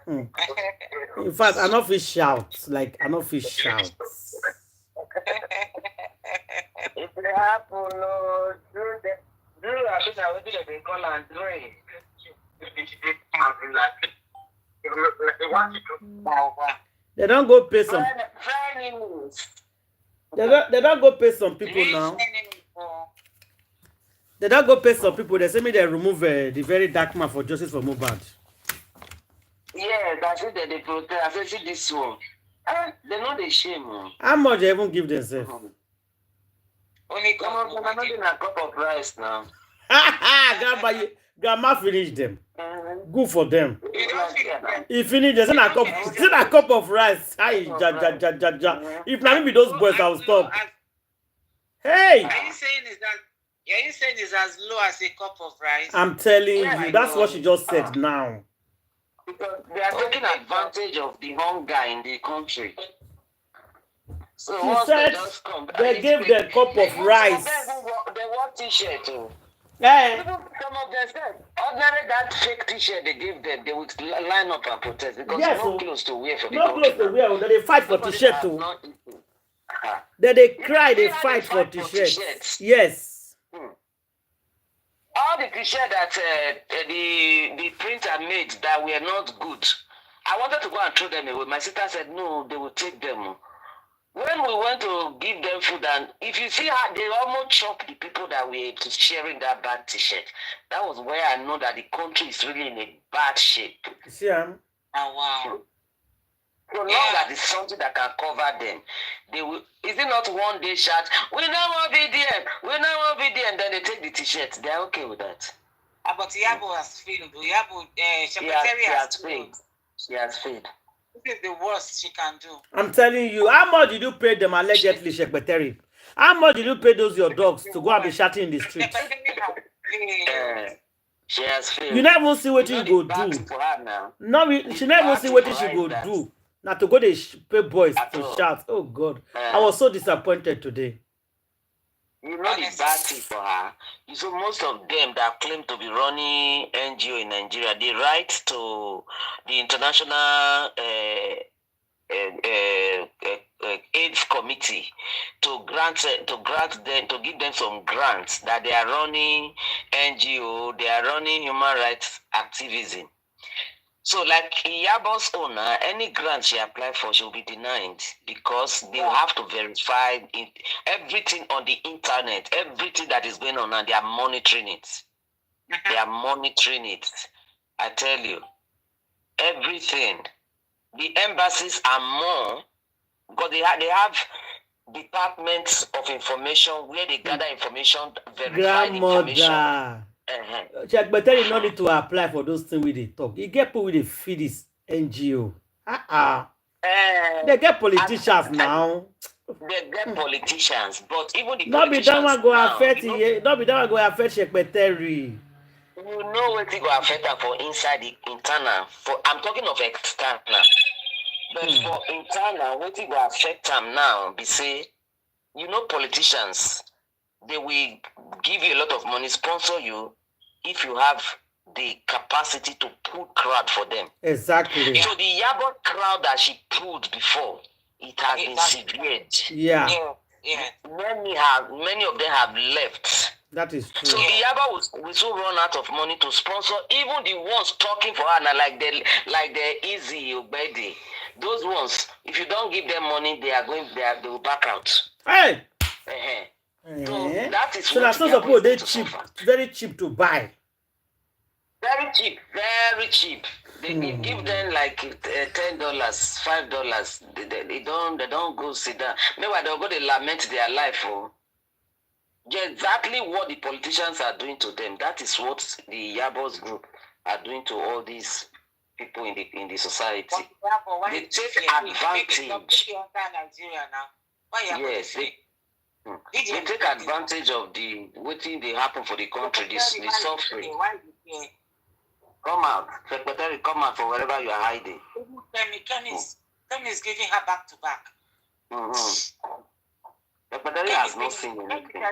Mm. In fact, I not fish shout. Like I not fish shout. If they happen, no, do I think I will do the call and do it. They don't go pay some. They don't go pay some people now. They don't go pay some people. They say me they remove the very dark man for justice for Mohbad. Yes, I said that they protest. I said this one. They know the shame. How much they even give themselves? Only come on, I'm not in a cup of rice now. Grandma finished them. Good for them. You don't feel that. He finished them. Send a cup of rice. Hi, ja. If not be those boys, I'll stop. Hey! Are you saying it's as low as a cup of rice? I'm telling you, that's what she just said now. Because they are taking advantage of the hunger in the country. So She said they gave them a cup of rice. They want t-shirt too. Hey. Some of them said, ordinary that fake t-shirt they give them, they would line up and protest because yes, no clothes to wear for the no clothes to wear. They fight for t-shirt too. They cry, they fight for t-shirts. Yes. All the t-shirts that the printer made that were not good, I wanted to go and throw them away. My sister said, no, they will take them. When we went to give them food, and if you see how they almost choked the people that were sharing that bad t-shirt, that was where I know that the country is really in a bad shape. See, oh, wow. So long that it's something that can cover them, they will. Is it not one day shout, we don't want VDM, we don't want VDM, and then they take the t-shirts? They're okay with that. But Iyabo has failed. Iyabo, secretary has failed. She has failed. This is the worst she can do. I'm telling you, how much did you pay them allegedly, Secretary? How much did you pay those your dogs to go and be shouting in the street? She has failed. You never see what you go do. No, she never see what she go do. Now to go to pay boys to shout. Oh God, I was so disappointed today. You know the bad thing for her. You see, most of them that claim to be running NGO in Nigeria, they write to the international AIDS committee to give them some grants that they are running NGO, they are running human rights activism. So, like Iyabo's owner, any grant she applied for, she will be denied because they have to verify everything on the internet, everything that is going on, and they are monitoring it. They are monitoring it. I tell you, everything. The embassies are more because they have departments of information where they gather information, verify information. Check, but tell you no need to apply for those things with the talk. You get people with the feed this NGO. They get politicians now. They get politicians, but even the not be that one go affect it. Not be that one go affect secretary. You know what it go affect her for inside the internal. For I'm talking of external, but for internal, what it go affect them now? Be say, you know, politicians. They will give you a lot of money, sponsor you, if you have the capacity to pull crowd for them. Exactly. So the Iyabo crowd that she pulled before, it has been severed. Yeah. Many of them have left. That is true. So the Iyabo will soon run out of money to sponsor even the ones talking for her now, like the easy ibeh. Those ones, if you don't give them money, they will back out. Hey. So that is so that's not suppose they cheap, very cheap to buy. Very cheap, very cheap. They give them like $10, $5. They don't go sit down. Maybe they'll go to lament their life for exactly what the politicians are doing to them. That is what the Iyabo's group are doing to all these people in the society. They take advantage. Yes, they take advantage of the waiting they happen for the country, the suffering. Come out, secretary, come out for wherever you are hiding. Ken is giving her back to back. Secretary has not seen anything.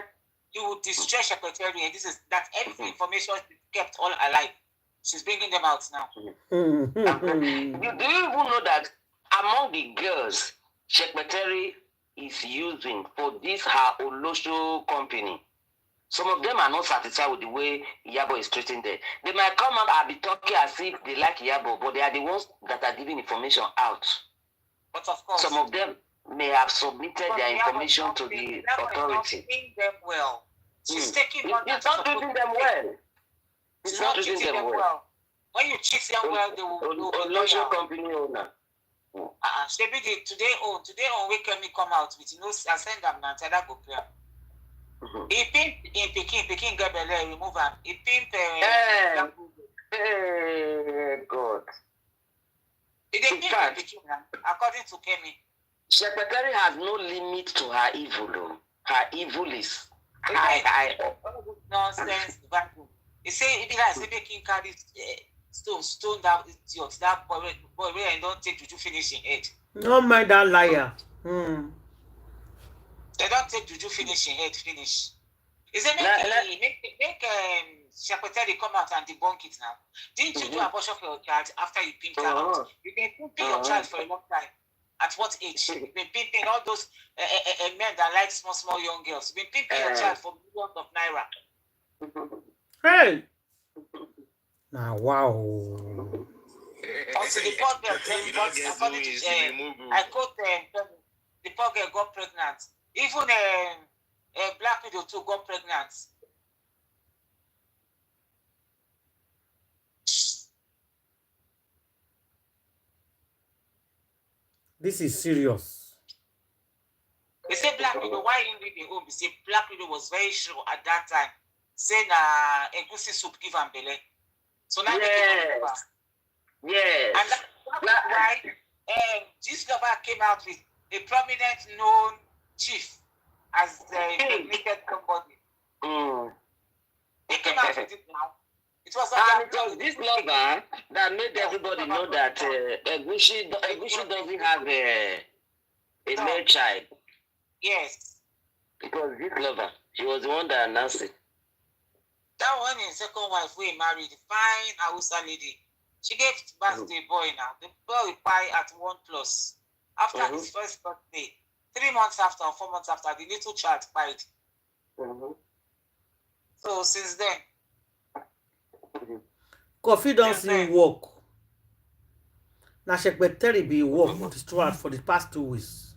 You will destroy secretary, and this is that every information is kept all alive. She's bringing them out now. Do you even know that among the girls Secretary is using for this her Olosho company, some of them are not satisfied with the way Iyabo is treating them. They might come out and be talking as if they like Iyabo, but they are the ones that are giving information out. But of course, some of them may have submitted their information to the authority. Treating them well. She's taking on. It's not treating them well. It's not treating them well. When you treat them well, they will Olosho company owner. Today on wake me come out with I send them now. Tell that go prayer. He pimp in Peking get belle, remove him. He pimp. God. According to Kemi. Secretary has no limit to her evil. Though. Her evil is nonsense. He say if I say Peking carry stone that idiot, that boy where I don't take Juju finish in head. No mind that liar. They don't take Juju finish in head finish. Is it make Secretary come out and debunk it now? Didn't you do abortion for your child after you pimped her out? You've been pimping your child for a long time. At what age? You've been pimping all those men that like small young girls. You've been pimping your child for millions of naira. Hey! Now, wow. Also, the poor girl, I quote the poor girl got pregnant. Even a black widow too got pregnant. This is serious. They say black widow, why you read the home? They say black widow was very sure at that time. Saying egusi soup give am belle. So now yes. And that's why this lover came out with a prominent known chief as impregnated somebody. He came out with it now. It was this lover that made everybody know that Egushi doesn't have a male child. Yes. Because this lover, she was the one that announced it. That one is second wife we married, fine Hausa lady. She gave birth to a boy now. The boy will buy at 1+. After his first birthday, 3 months after or 4 months after, the little child died. So since then, Coffee don't see work. Now Secretary be work for the past 2 weeks.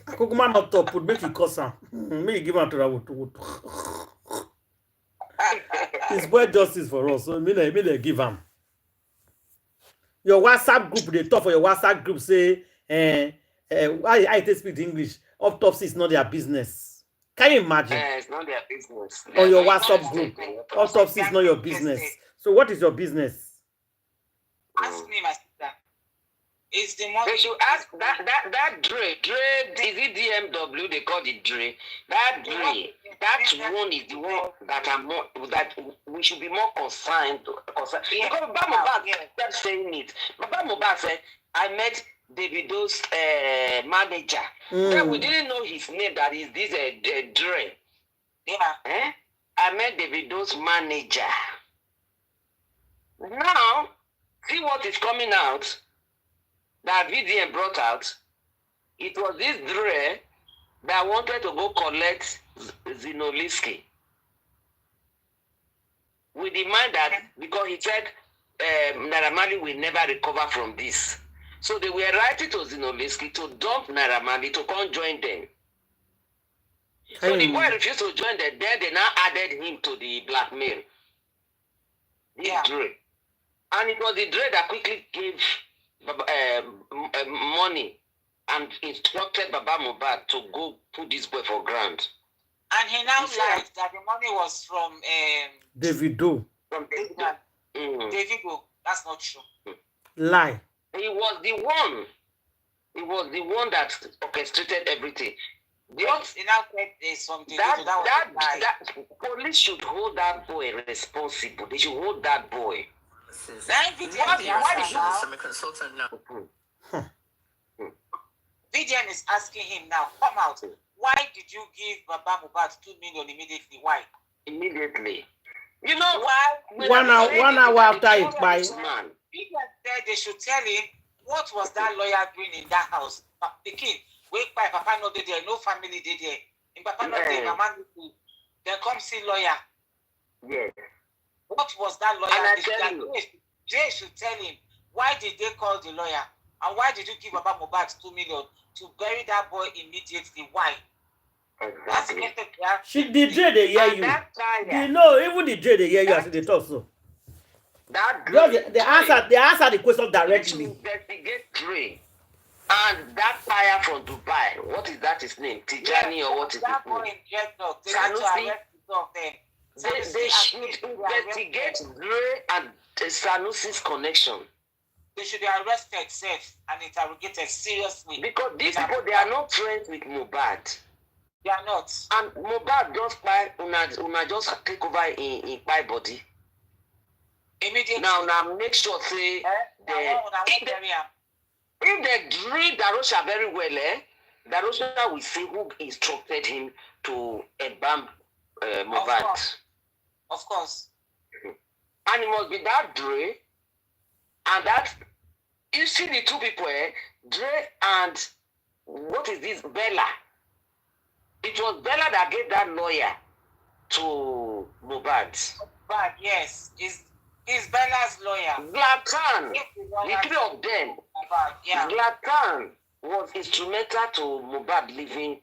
Kukuma not top put make it cost him. Me give him to that. It's boy justice for us. So me they give him. Your WhatsApp group, they talk for your WhatsApp group say, I take speak English. Autopsy is not their business. Can you imagine? It's not their business. On your WhatsApp group, autopsy is not your business. So what is your business? Ask me, my sister. It's the money. They should ask that Dre, is it DMW? They call it Dre. That Dre, that one is the one that are more that we should be more concerned. Because Mohbad kept saying it. Mohbad said, I met Davido's manager. Then we didn't know his name. That is this Dre. Yeah. I met Davido's manager. Now, see what is coming out. That VDM brought out, it was this Dre that wanted to go collect Zinoliski. With the mind that, because he said Naramali will never recover from this. So they were writing to Zinoliski to dump Naramali to come join them. So the boy refused to join them, then they now added him to the blackmail. This Dre. And it was the Dre that quickly gave money and instructed Baba Mohbad to go put this boy for grant. And he now lied that the money was from Davido. From Davido. Davido. That's not true. Lie. He was the one. He was the one that orchestrated everything. What he now said is from Davido. That police should hold that boy responsible. They should hold that boy. I'm a consultant now. VDN is asking him now, come out. Why did you give Baba Mohbad 2 million immediately? Why? Immediately. You know, why? 1 hour after he died. People said they should tell him what was that lawyer doing in that house. Pikin, wake by Papa no dey there, no family dey there. In Papa no dey, Mama no dey. Then come see lawyer. Yes. What was that lawyer? And I tell you, Jay should tell him why did they call the lawyer and why did you give Baba Mohbad 2 million to bury that boy immediately? Why? exactly. The J they hear And you. that You fire, know, even the J they hear you as they talk so. that Because Dre, they answer the question you should directly. investigate Dre. And that fire from Dubai, what is that his name? Tijani or what is that his boy name? in dreadlock? They Sanusi. need to arrest the two of them. They should investigate Dre and Sanusi's connection. They should be arrested, safe, and interrogated seriously. Because these people, they are not friends with Mohbad. They are not. And Mohbad just buy, una just take over in my body. Immediately. Now make sure say, if they drill Darosha very well, Darosha will see who instructed him to embalm Mohbad. Of course. And it must be that Dre and that, you see the two people, Dre and what is this, Bella. It was Bella that gave that lawyer to Mohbad. But yes, is Bella's lawyer. Zlatan, the three of them. Yeah. Zlatan was instrumental to Mohbad leaving,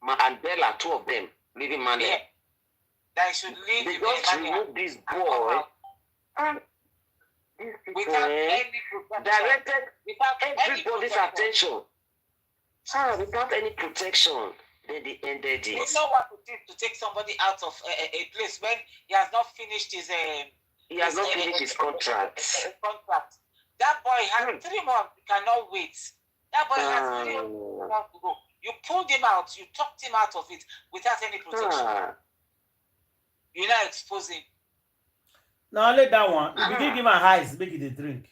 and Bella, two of them, leaving Mane. Yeah. They should leave They the just Mane removed this boy. And these people without any protection. directed Without everybody's attention. Without any protection, then they ended You it. know what it is to take somebody out of a place when he has not finished his He has not finished his contract. contract. That boy has 3 months. He cannot wait. That boy has 3 months to go. You pulled him out. You talked him out of it without any protection. You now expose him. Now let that one. If you give him a eyes, make it a drink.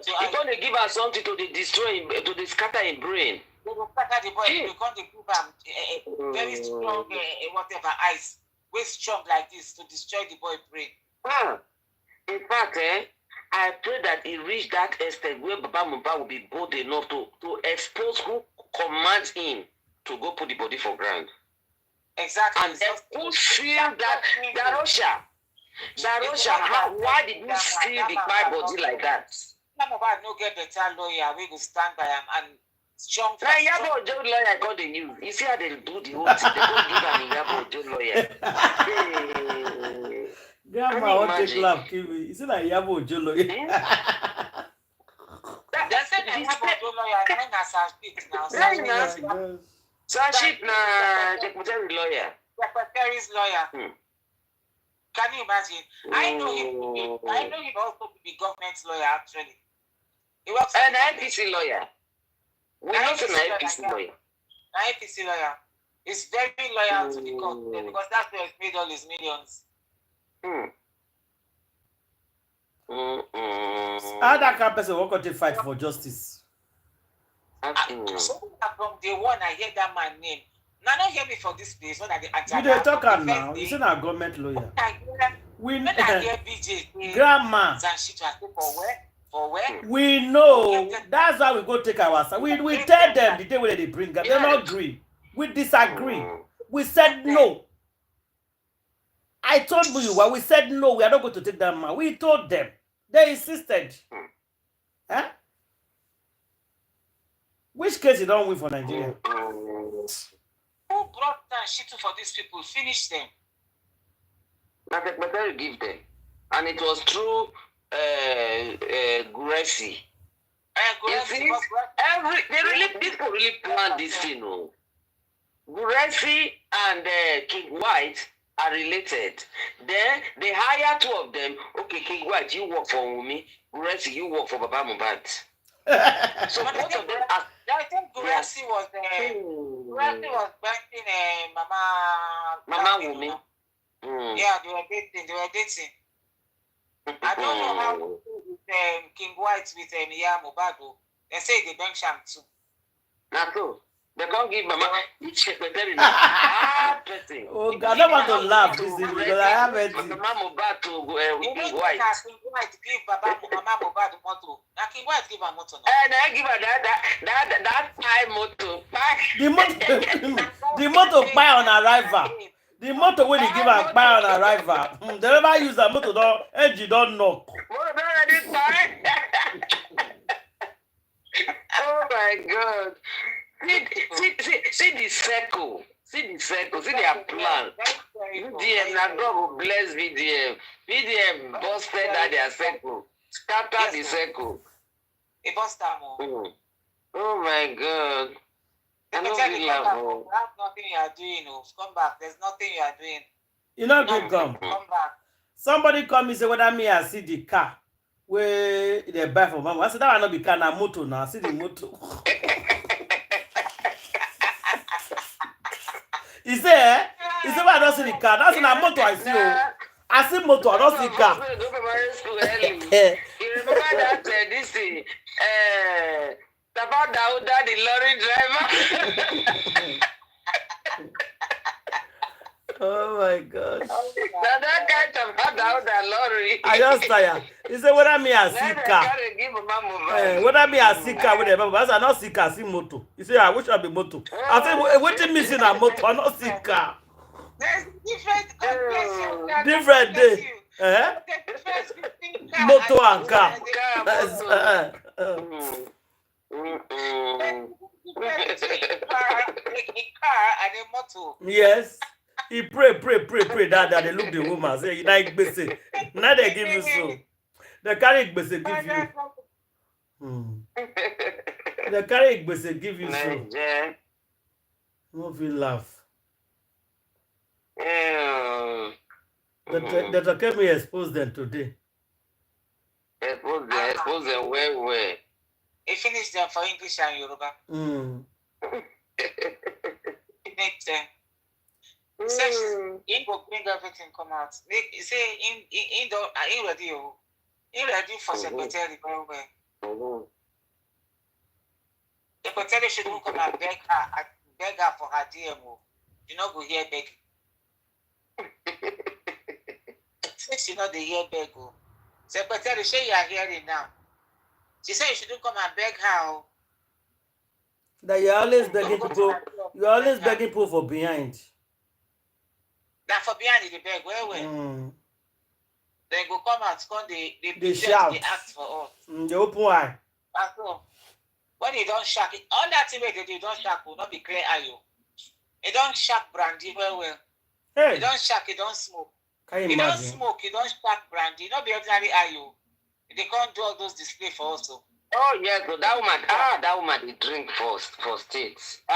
You're going to give us something to destroy him, to scatter his brain. They will scatter the boy. You're going to give him very strong, whatever, ice. Way strong like this to destroy the boy brain. In fact, I pray that he reach that extent where Baba Mohbad will be bold enough to expose who commands him to go put the body for ground. Exactly. And then who feel that Darosha, why did you steal the my body like that? Mohbad no get better lawyer. We will stand by him and strong. Now Iyabo Ojo lawyer got the news. You see how they do the whole thing. They don't give an Iyabo Ojo lawyer. Grandma, what take laugh, kill me. You see like Iyabo Ojo lawyer. They said Iyabo Ojo lawyer. Then as I speak now. Sanship na secretary lawyer. Secretary's lawyer. Can you imagine? I know him also to be government lawyer actually. He works an IPC lawyer. We know an IPC lawyer. An IPC lawyer. He's very loyal to the court because that's where he's made all his millions. How that kind of person will continue fight for justice? So from day one, I hear that man name. Now, don't hear me for this place. When I You dey talk am now. You say na government lawyer. When I hear BJ, Grandma. For where? We know. That's why we go take our side. We tell them the day when they bring up. They don't agree. We disagree. We said no. I told you why we said no. We are not going to take that man. We told them. They insisted. Huh? Which case you don't win for Nigeria? Who brought down shit for these people? Finish them. But you give them. And it was through Gracie. These people really planned this thing. Gracie and King White are related. Then they hire two of them. Okay, King White, you work for me. Gracie, you work for Baba Mohbad. So both of them are. I think Gracie was banking Mama Wumi. Yeah, they were dating. I don't know how with King White with Mohbad. They say they bank sham too. Not so. They can't give Mama. Secretary now. Ah, person. Oh God, I don't want to laugh this evening because I have it. Mama Mohbad to King White. White give Baba Mama Mohbad moto. Now King White give her moto now. And I give her that high motor. The motor buy on arrival. The motor when they give her buy on arrival. They never use that motor. Don't edge don't knock. Oh my God. See the circle. See the circle. See their plan. VDM, now God will bless VDM. VDM busted at their circle. Scatter the circle. It bust down more. Oh my God. I don't really You have nothing you are doing. Come back. There's nothing you are doing. You know, good come. Come back. Somebody come and say whether me I see the car where they buy for mama. I said that will not be car na motor now. I see the motor. He said, why I don't see the car. That's in a motor I see. I see motor, I don't see car. You remember that this thing? About Dauda, the lorry driver. Oh my God. That kind of Dauda lorry. I just tired. He said whether me I see car. Whether me I see car with the I said I not see car, see motor. He said I wish I be motor. I said waiting missing a motor, I not see car. There's different Different day. Motor and car. Car and a motor. Yes. He pray that they look the woman say you like gbese. Now they give you so. They carry gbese give you. They carry gbese give you so. No feel laugh. That can me expose them today. Expose them where? He finished them for English and Yoruba. He makes them. Sex, he will bring everything come out. He say in ready for secretary very well. Secretary shouldn't come and beg her for her DMO. You know go hear beg. Since you know the hear beg go. Secretary, say you are hearing now. She said you shouldn't come and beg her. That you're always begging people. You're always begging people for behind. That for behind the beg, where? They go come out, they shout. They ask for us. They open eye. That's all. When they don't shack it, all that thing they do, don't shack will not be clear eye. They don't shack brandy well. Hey. They don't shack, it don't smoke. Can you You imagine? don't smoke, you don't shack brandy, not be ordinary eye. They can't do all those display for us. Oh yes, so that woman they drink for states. They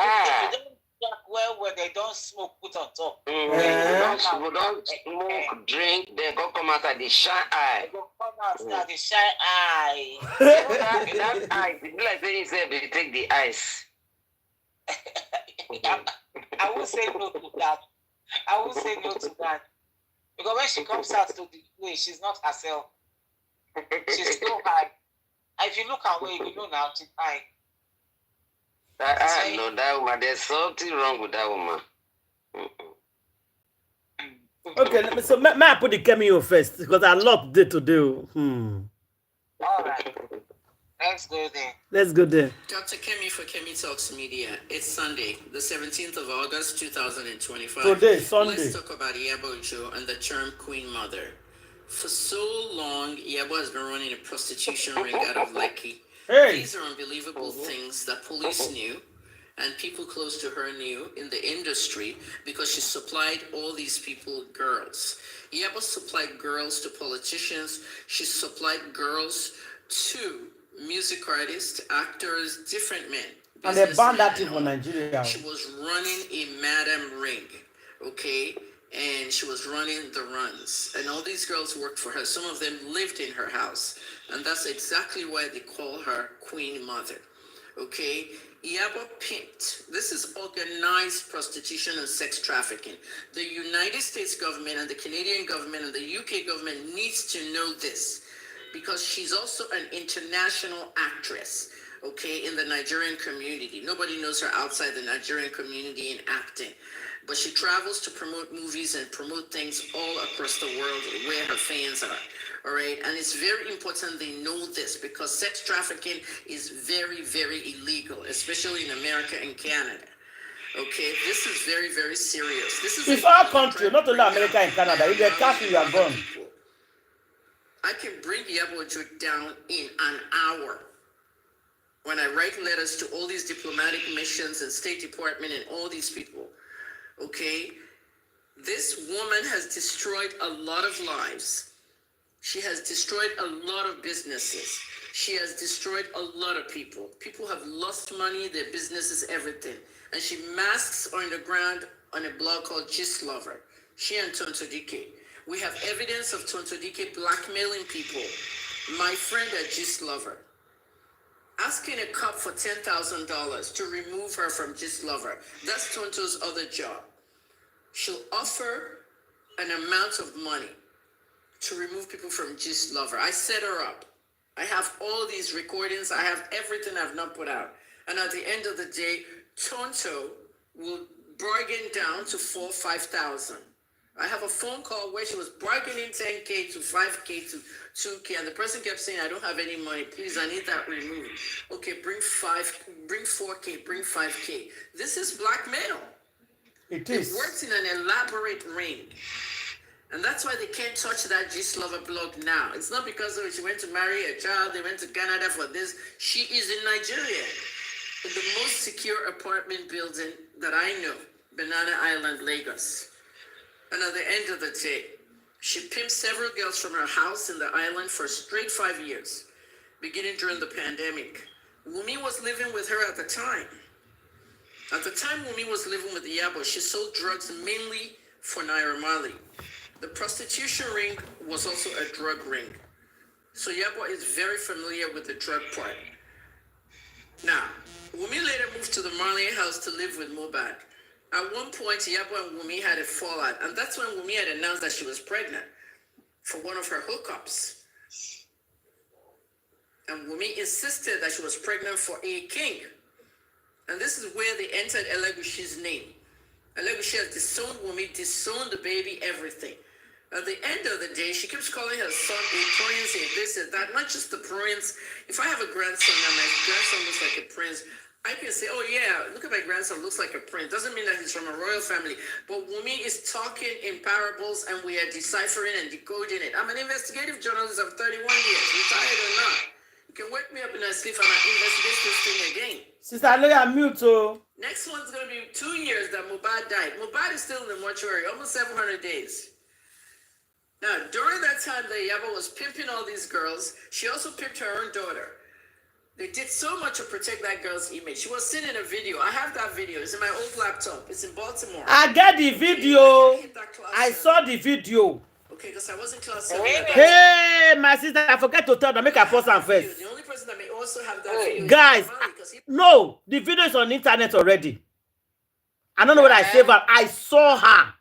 don't shack well, they don't smoke, put on top. We don't smoke, drink, they go come out at the shine eye. They go come out now, the shy eye. that eye, it's like they say they take the ice. I will say no to that. I will say no to that. Because when she comes out to the way, she's not herself. She's so high. And if you look at where you know now, she's high. No, that woman, there's something wrong with that woman. Okay, so may I put the cameo first because I love day to do. All right. Let's go there. Let's go there. Dr. Kemi for Kemi Talks Media. It's Sunday, the 17th of August, 2025. Today, Sunday. Let's talk about Iyabo and the term Queen Mother. For so long, Iyabo has been running a prostitution ring out of Lekki. Hey. These are unbelievable things that police knew and people close to her knew in the industry because she supplied all these people girls. Iyabo supplied girls to politicians. She supplied girls to music artists, actors, different men. And they banned that thing businessmen. for Nigeria. She was running a madam ring, okay? And she was running the runs. And all these girls worked for her. Some of them lived in her house. And that's exactly why they call her Queen Mother, okay? Iyabo pimped. This is organized prostitution and sex trafficking. The United States government and the Canadian government and the UK government needs to know this, because she's also an international actress, okay, in the Nigerian community. Nobody knows her outside the Nigerian community in acting. But she travels to promote movies and promote things all across the world where her fans are. All right. And it's very important they know this because sex trafficking is very, very illegal, especially in America and Canada. Okay. This is very, very serious. This is it's our country, not only America and Canada. If they catch you, you are gone. I can bring Iyabo down in an hour when I write letters to all these diplomatic missions and State Department and all these people. Okay, this woman has destroyed a lot of lives. She has destroyed a lot of businesses. She has destroyed a lot of people. People have lost money, their businesses, everything. And she masks on the ground on a blog called Gist Lover. She and Troubke. We have evidence of Troubke blackmailing people. My friend at Gist Lover, asking a cop for $10,000 to remove her from Gist Lover. That's Tonto's other job. She'll offer an amount of money to remove people from Gist Lover. I set her up. I have all these recordings. I have everything I've not put out. And at the end of the day, Tonto will bargain down to $4,000 or $5,000. I have a phone call where she was bargaining $10K to $5K to $2K, and the person kept saying, "I don't have any money. Please, I need that removed." Okay, bring 4K, bring 5K. This is blackmail. It is. It works in an elaborate ring. And that's why they can't touch that Gist Lover blog now. It's not because she went to marry a child, they went to Canada for this. She is in Nigeria, in the most secure apartment building that I know, Banana Island, Lagos. And at the end of the day, she pimped several girls from her house in the island for straight 5 years, beginning during the pandemic. Wumi was living with her at the time. At the time Wumi was living with Iyabo, she sold drugs mainly for Naira Marley. The prostitution ring was also a drug ring. So Iyabo is very familiar with the drug part. Now, Wumi later moved to the Marley house to live with Mohbad. At one point, Iyabo and Wumi had a fallout, and that's when Wumi had announced that she was pregnant for one of her hookups. And Wumi insisted that she was pregnant for a king. And this is where they entered Elegushie's name. Elegushie has disowned Wumi, disowned the baby, everything. At the end of the day, she keeps calling her son a prince, a this and that. Not just the prince. If I have a grandson and my grandson looks like a prince, I can say, "Oh yeah, look at my grandson, looks like a prince." Doesn't mean that he's from a royal family. But Wumi is talking in parables and we are deciphering and decoding it. I'm an investigative journalist of 31 years, retired or not. You can wake me up in my sleep and I investigate this thing again. Sister Loya, mute. Next one's going to be 2 years that Mohbad died. Mohbad is still in the mortuary, almost 700 days. Now, during that time that Iyabo was pimping all these girls, she also pimped her own daughter. They did so much to protect that girl's image. She was seen in a video. I have that video. It's in my old laptop. It's in Baltimore. I get the video. I saw the video. Okay, because I wasn't class 7. Hey, my sister, I forgot to tell them, make a post and first. The only person that may also have that video guys, no, the video is on the internet already. I don't know what I saved her. I saw her.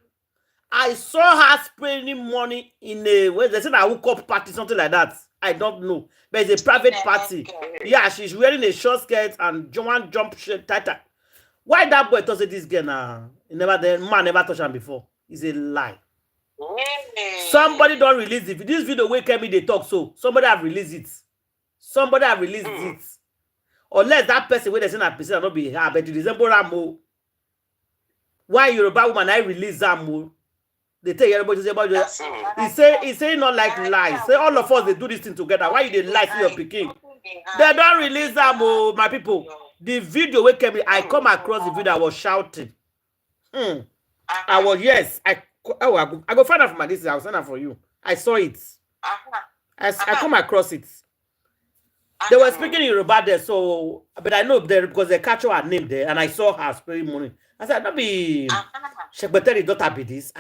I saw her spending money in a, where they said a hookup party, something like that. I don't know. But it's a private party. Yeah, she's wearing a short skirt and one jump shirt tighter. Why that boy touched this girl now? The man never touched her before. It's a lie. Somebody don't release it. This video where came in they talk so. Somebody have released it. Somebody have released it. Unless that person where they send a person not be here, but it resemble Ramo. Why Yoruba woman I release Ramo? They tell everybody about it. He say not like lies. Say all of us they do this thing together. Why you they lie to your picking? They don't release them, my people. The video where came in, I come across the video. I was shouting. I was I go find out from my this. I'll send it for you. I saw it. I come across it. They were speaking in Yoruba there, so but I know there because they capture her name there, and I saw her spending money. I said, "Don't be Secretary daughter be this."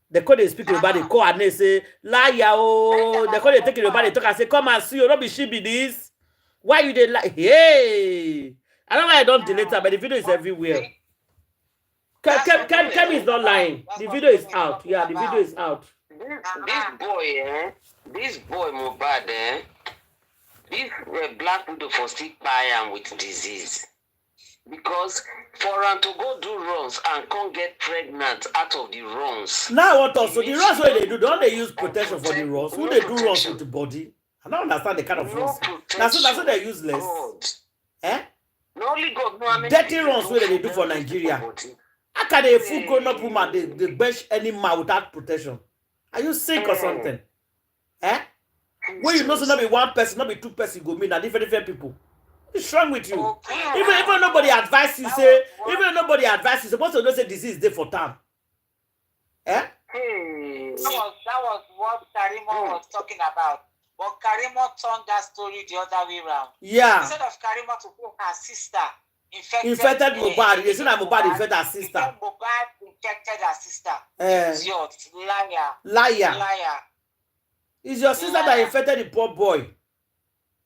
They call they speak Yoruba, they call her name, say liar. Oh, they call they take Yoruba, they talk and say, "Come and see you. Don't be she be this. Why you they lie?" Hey, I don't know why I don't delete her, but the video is everywhere. Kemi is not lying. The video is out. Yeah, the video is out. This boy Mohbad, This black widow for still buy am with disease. Because for am to go do runs and can't get pregnant out of the runs. Now what also the runs where they do, don't they use protection for the runs? Who they do runs with the body? I don't understand the kind of runs. That's what they're useless. God. Eh? No only God know how many Dirty people runs where they do for Nigeria. How can a full grown up woman they bench any man without protection? Are you sick or something? Eh? When you know so not be one person, not be two person, go mean and different people. What's wrong with you? Okay. Even nobody advise you say, even nobody advise you, supposed to know say disease there for time. Eh? That was what Karimo was talking about. But Karimo turned that story the other way around. Yeah. Instead of Karimo to put her sister Infected Mohbad. They say that Mohbad infected her sister. Mohbad infected her sister. Idiot, liar. It's your sister that infected the poor boy.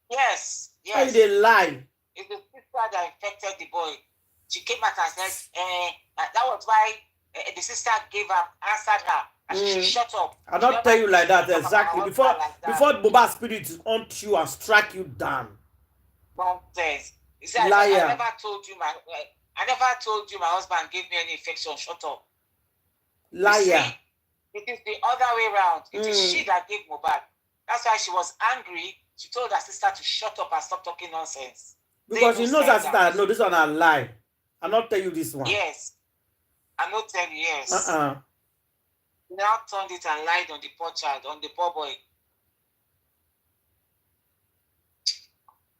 Yes. Why they lie? It's the sister that infected the boy. She came out and said, that was why the sister answered her. And she shut up. I don't tell you like that exactly. Before Mohbad's spirit haunt you and strike you down. Nonsense. He said, Liar. I never told you my husband gave me any infection. Shut up. Liar. See, it is the other way around. It is she that gave Mohbad. That's why she was angry. She told her sister to shut up and stop talking nonsense. Because she knows her sister. No, this one a lie. I'll not tell you this one. Yes. I'm not telling you yes. She now turned it and lied on the poor child, on the poor boy.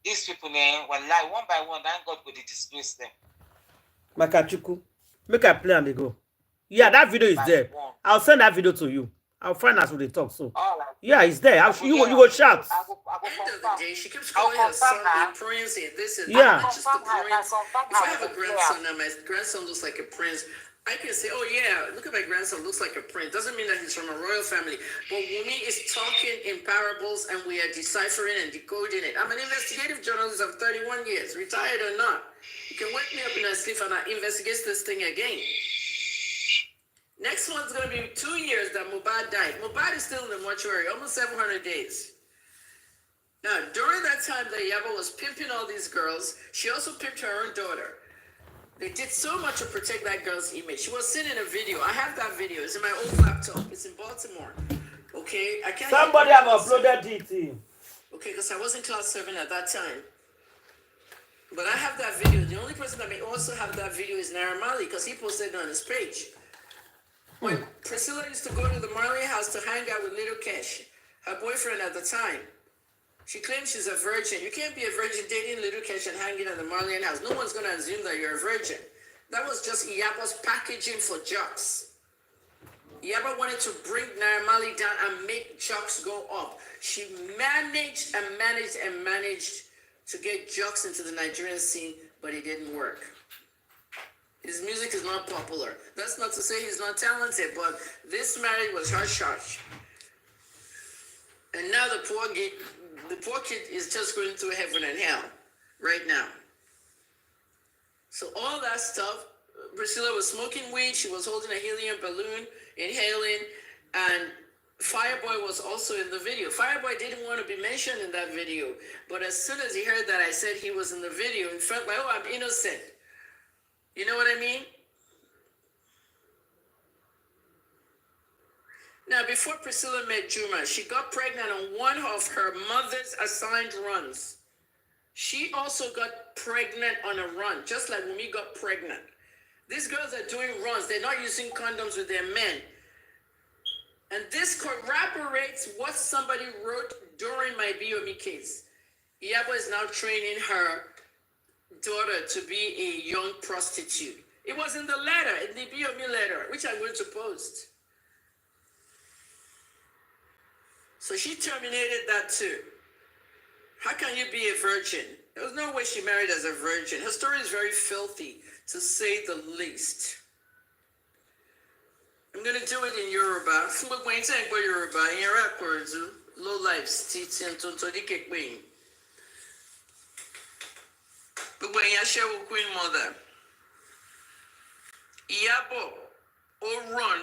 These people, will lie one by one, and God will disgrace them. Makachuku, make a play and they go. Yeah, that video is there. I'll send that video to you. I'll find out what they talk. So, yeah, it's there. You will shout. End of the day, she keeps calling her son a prince and this and Yeah. that. Just the prince. If I have a grandson and my grandson looks like a prince, I can say, oh yeah, look at my grandson, looks like a prince. Doesn't mean that he's from a royal family. But Wumi is talking in parables and we are deciphering and decoding it. I'm an investigative journalist of 31 years, retired or not. You can wake me up in my sleep and I investigate this thing again. Next one's going to be 2 years that Mohbad died. Mohbad is still in the mortuary, almost 700 days. Now, during that time that Iyabo was pimping all these girls, she also pimped her own daughter. They did so much to protect that girl's image. She was seen in a video. I have that video. It's in my old laptop. It's in Baltimore. Okay? I can't. Somebody have uploaded it. Okay, because I was in class 7 at that time. But I have that video. The only person that may also have that video is Naira Marley, because he posted it on his page. When Priscilla used to go to the Marley house to hang out with Little Cash, her boyfriend at the time, she claims she's a virgin. You can't be a virgin dating Little Cash and hanging at the Marley house. No one's going to assume that you're a virgin. That was just Iyabo's packaging for jocks. Iyabo wanted to bring Naira Marley down and make jocks go up. She managed to get jocks into the Nigerian scene, but it didn't work. His music is not popular. That's not to say he's not talented, but this marriage was hush-hush. And now the poor kid is just going through heaven and hell right now. So all that stuff, Priscilla was smoking weed, she was holding a helium balloon, inhaling, and Fireboy was also in the video. Fireboy didn't want to be mentioned in that video, but as soon as he heard that I said he was in the video, he felt like, oh, I'm innocent. You know what I mean? Now, before Priscilla met Juma, she got pregnant on one of her mother's assigned runs. She also got pregnant on a run, just like Wumi got pregnant. These girls are doing runs. They're not using condoms with their men. And this corroborates what somebody wrote during my BOB case. Iyabo is now training her daughter to be a young prostitute. It was in the letter, in the BOB letter, which I'm going to post. So she terminated that too. How can you be a virgin? There was no way she married as a virgin. Her story is very filthy, to say the least. I'm going to do it in Yoruba. Low lives, titi and tontodi kekwe. But when you share with Queen Mother, Iyabo or run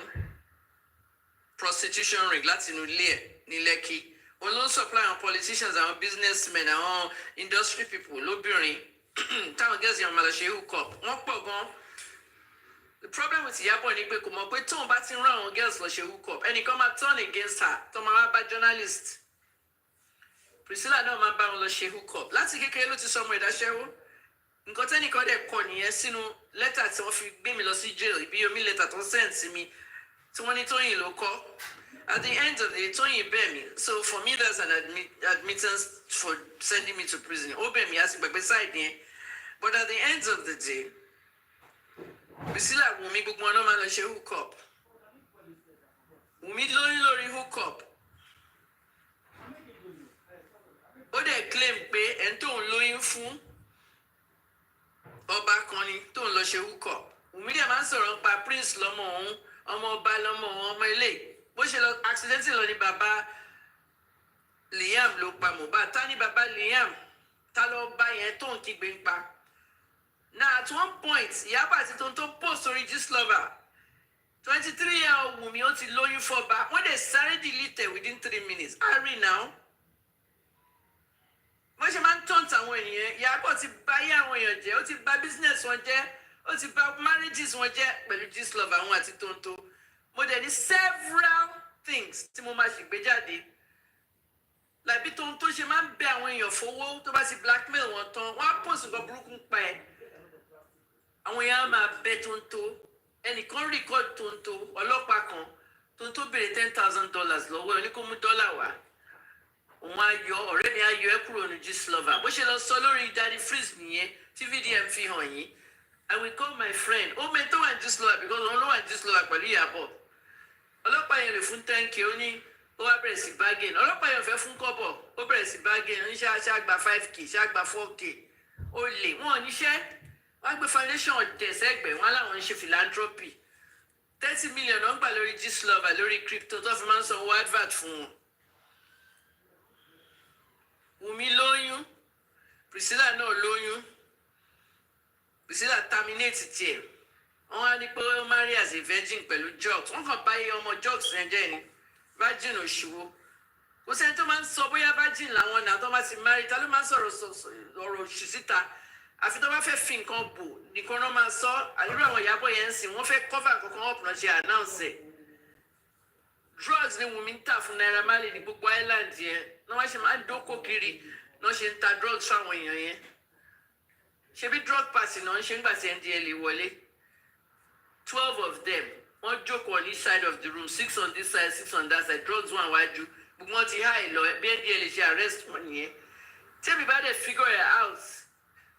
prostitution ring láti inú ilé ní Lekki We don't supply our politicians, our businessmen, our industry people, lobbying. Town girls your malachi hook up. The problem with Iyabo ni pé kò mọ̀ pé tóun bá ti rán àwọn girls lọ ṣe hook up. Ẹnì kan máa turn against her. Tó máa wá bá journalist. Priscilla náà máa bá wọn lọ ṣe hook up. Láti kékeré ló ti sọ ọmọ ìdáṣẹ́wó. Nǹkan tẹ́nìkan dẹ̀ kọ nìyẹn sínú lẹ́tà tí wọ́n fi gbé mi lọ sí jail. Ibi omi lẹ́tà tó send sí mi. Tí wọ́n ní Tóyìn ló kọ́. At the end of the day, Tóyìn bẹ̀ mí. So for me, that's an admittance for sending me to prison. Ó bẹ̀ mí á sì gbàgbé side yẹn. But at the end of the day, Priscilla Wumi gbogbo wọn náà máa lọ ṣe hook up. Wumi lórí hook up. Ó dẹ̀ claim pé ẹni tóun lóyún fún ọba kan ni tóun lọ ṣe hook up. Wumi dẹ̀ máa ń sọ̀rọ̀ nípa prince lọ́mọ òun, ọmọ ọba lọ́mọ òun, ọmọ ilé. Bó ṣe lọ accidentally lọ ní bàbá Liam ló pa Mohbad. Ta ni bàbá Liam? Ta ló bá yẹn tóun kígbe ń pa? Now at one point, Iyabo àti Tonto post on Gistlover. 23-year-old Wumi ó ti lóyún fọ́ba. When they started deleted within 3 minutes. I read now. Wọ́n ṣe máa ń taunt àwọn ènìyàn. Iyabo ti bà ayé àwọn èèyàn jẹ́. Ó ti bà business wọn jẹ́. Ó ti bà marriages wọn jẹ́ pẹ̀lú Gistlover àwọn àti Tonto. Mo dẹ̀ ní several things tí mo máa ṣègbé jáde. Like bí Tonto ṣe máa ń bẹ àwọn èèyàn fowó tó bá ti blackmail wọn tán. Wọ́n á post nǹkan burúkú pa ẹ̀. Àwọn èèyàn máa bẹ Tonto. Ẹnìkan record Tonto ọlọ́pàá kan. Tonto béèrè $10,000 lọ́wọ́ ẹ̀ ní kó mú dọ́là wá. Òun á yọ ọ̀rẹ́ mi á yọ ẹ́ kúrò ní Gistlover. Bó ṣe lọ sọ lórí Daddy Freeze nìyẹn tí VDM fi hàn yín. I will call my friend. Ó mẹ́ tó wà ní Gistlover because òun ló wà ní Gistlover pẹ̀lú Iyabo. Ọlọ́pàá yẹn lè fún 10K ó ní ó wá bẹ̀rẹ̀ sí bargain. Ọlọ́pàá yẹn fẹ́ fún kọ́bọ̀ ó bẹ̀rẹ̀ sí bargain. Ó ní ṣáàgbà 5K ṣáàgbà 4K. Ó lè wọ́n ò níṣẹ́. Wọ́n gbé foundation ọ̀dẹ̀ sẹ́gbẹ̀ẹ́ wọn láwọn ń ṣe philanthropy. 30 million wọ́n gbà lórí Gistlover lórí crypto tó fi máa ń sanwó advert fún wọn. Wumi lóyún. Priscilla náà lóyún. Priscilla terminate tiẹ̀. Wọ́n wá ní pé ó marry as a virgin pẹ̀lú Jux. Wọ́n kàn bá iye ọmọ Jux yẹn jẹ́ ni. Virgin òṣìwò. Kò sẹ́ni tó máa ń sọ bóyá virgin làwọn náà tó bá ti marry. Ta ló máa ń sọ̀rọ̀ òṣì síta? Àfi tó bá fẹ́ fi nǹkan bò nìkan náà máa sọ. Àlúrò àwọn Iyabo yẹn ń sìn. Wọ́n fẹ́ cover kankan up náà ṣe announce ẹ̀. Drugs ni Wumi ń tà fún Naira Marley ní gbogbo island yẹn. Náà wá ṣe máa ń dókò kiri. Náà ṣe ń ta drugs fáwọn èèyàn yẹn. Ṣebí drug party náà ń ṣe ń gbà sí NDLA wọlé. 12 of them. Wọ́n jókòó on each side of the room. 6 on this side, 6 on that side. Drugs wọ́n wájú. Gbogbo wọn ti high lọ. Bí NDLA ṣe arrest wọn nìyẹn. Tẹ́mi bá dẹ̀ figure it out.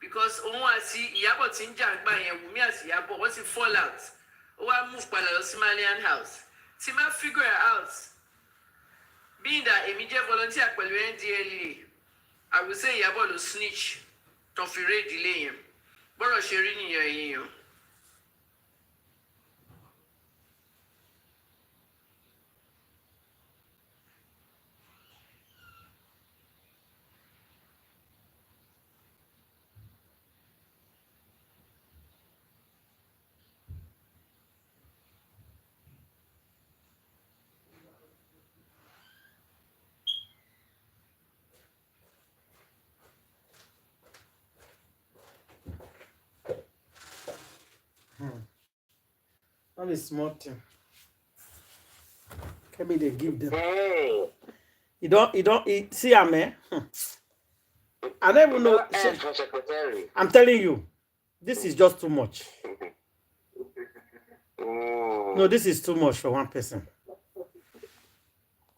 Because òun àti Iyabo ti ń jà gbà yẹn. Wumi àti Iyabo wọ́n ti fall out. Ó wá move padà lọ sí Malian house. Tí máa figure it out. Being that èmi jẹ́ volunteer pẹ̀lú NDLA, I will say Iyabo ló snitch. Tó fi raid ilé yẹn. Bọ́rọ̀ ṣe rí nìyẹn yẹn. Not a small thing. Maybe they give them. Hey. You don't see me. I don't even know. I'm telling you, this is just too much. No, this is too much for one person.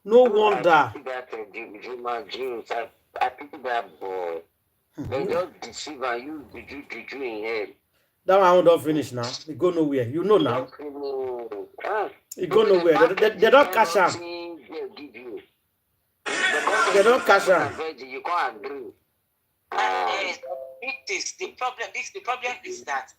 No wonder. I think that boy. They just deceive and use the Jew in head. That one don't finish now. It go nowhere. You know now. It go nowhere. They don't cash out. They don't cash out. You can't agree. The problem is that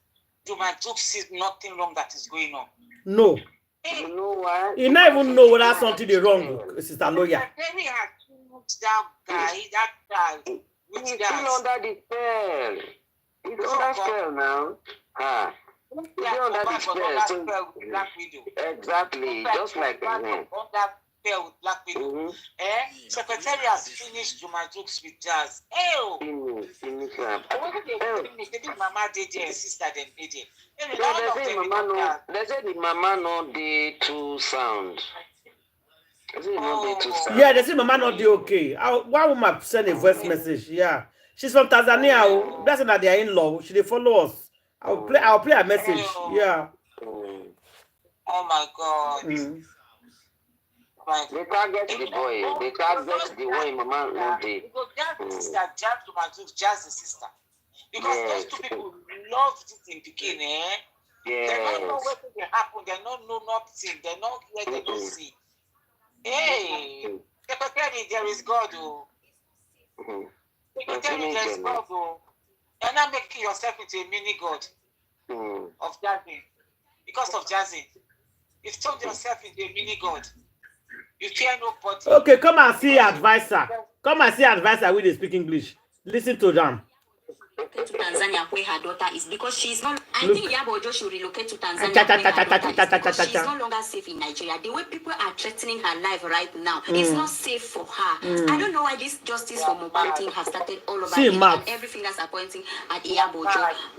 Juma Joke sees nothing wrong that is going on. No. You know what? He never even know whether something is wrong, Sister Lawyer. Then he has that guy, which He's guy? still under the spell. He's under spell now. He's under the spell. So, Black Widow. exactly, just like a man. pair with Black Widow. Secretary has finished Juma jokes with Jazz. I wasn't they think Mama did there, sister then did it. They said the Mama not the two sound. Yeah, they say Mama not the okay. Why woman send a voice message? Yeah. She's from Tanzania. That's not their in-law. She they follow us. I'll play a message. Yeah. Oh my God. They target the boy. They target the way Mama not the. Because Jazz the sister, Jazz the sister. Because those two people love this in Pekin, They don't know what will happen. They don't know nothing. They don't hear. They don't see. Hey, secretary, there is God. Secretary, there is God. You're not making yourself into a mini God of jazzing because of jazzing. You've turned yourself into a mini God. You fear nobody. Okay, come and see advisor. Come and see advisor when they speak English. Listen to them. To Tanzania where her daughter is because she's not. I think Iyabo should relocate to Tanzania where her daughter is because she's no longer safe in Nigeria. The way people are threatening her life right now, it's not safe for her. I don't know why this justice for Mohbad thing has started all over again and every fingers are pointing at Iyabo.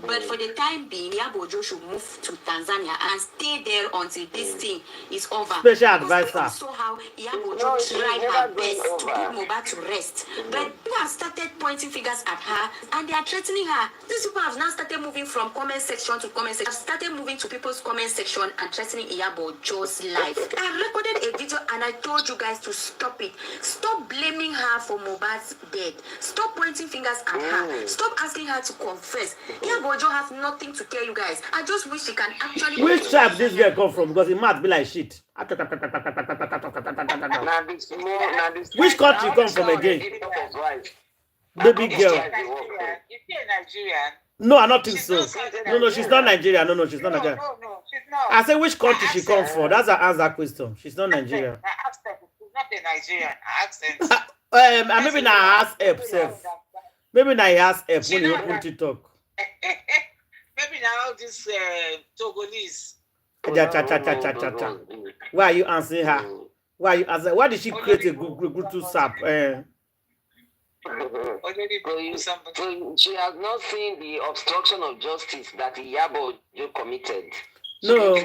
But for the time being, Iyabo should move to Tanzania and stay there until this thing is over. Special advisor. So how Iyabo tried her best to put Mohbad to rest, but people have started pointing fingers at her and they are threatening her. These people have now started moving from comment section to comment section. Started moving to people's comment section and threatening Iyabo Joe's life. I recorded a video and I told you guys to stop it. Stop blaming her for Mohbad's death. Stop pointing fingers at her. Stop asking her to confess. Iyabo Joe has nothing to tell you guys. I just wish she can actually. Which tribe this girl come from? Because it might be like shit. Which country come from again? Baby girl. Is she a Nigerian? No, I don't think so. No, she's not Nigerian. No, she's not Nigerian. No, she's not. I say which country she come from. That's an answer question. She's not Nigerian. I asked her. She's not a Nigerian. I asked her. Maybe now I ask help self. Maybe now I ask help when you open TikTok. Maybe now this Togolese. Why are you answering her? Why are you answering? Why did she create a good to sap? So she has not seen the obstruction of justice that Iyabo committed. No.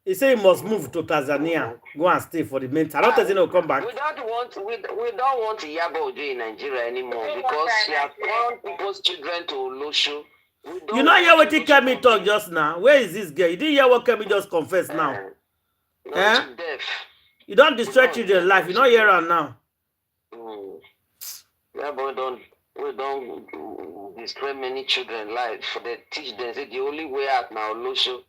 He said he must move to Tanzania, go and stay for the meantime. I don't think he'll come back. We don't want Iyabo in Nigeria anymore because she has turned people's children to Losho. You know hear what Kemi talk just now? Where is this girl? You didn't hear what Kemi just confessed now? You don't destroy children's life. You don't hear her now. Yeah, but we don't destroy many children's lives. They teach them say the only way out now, Losho.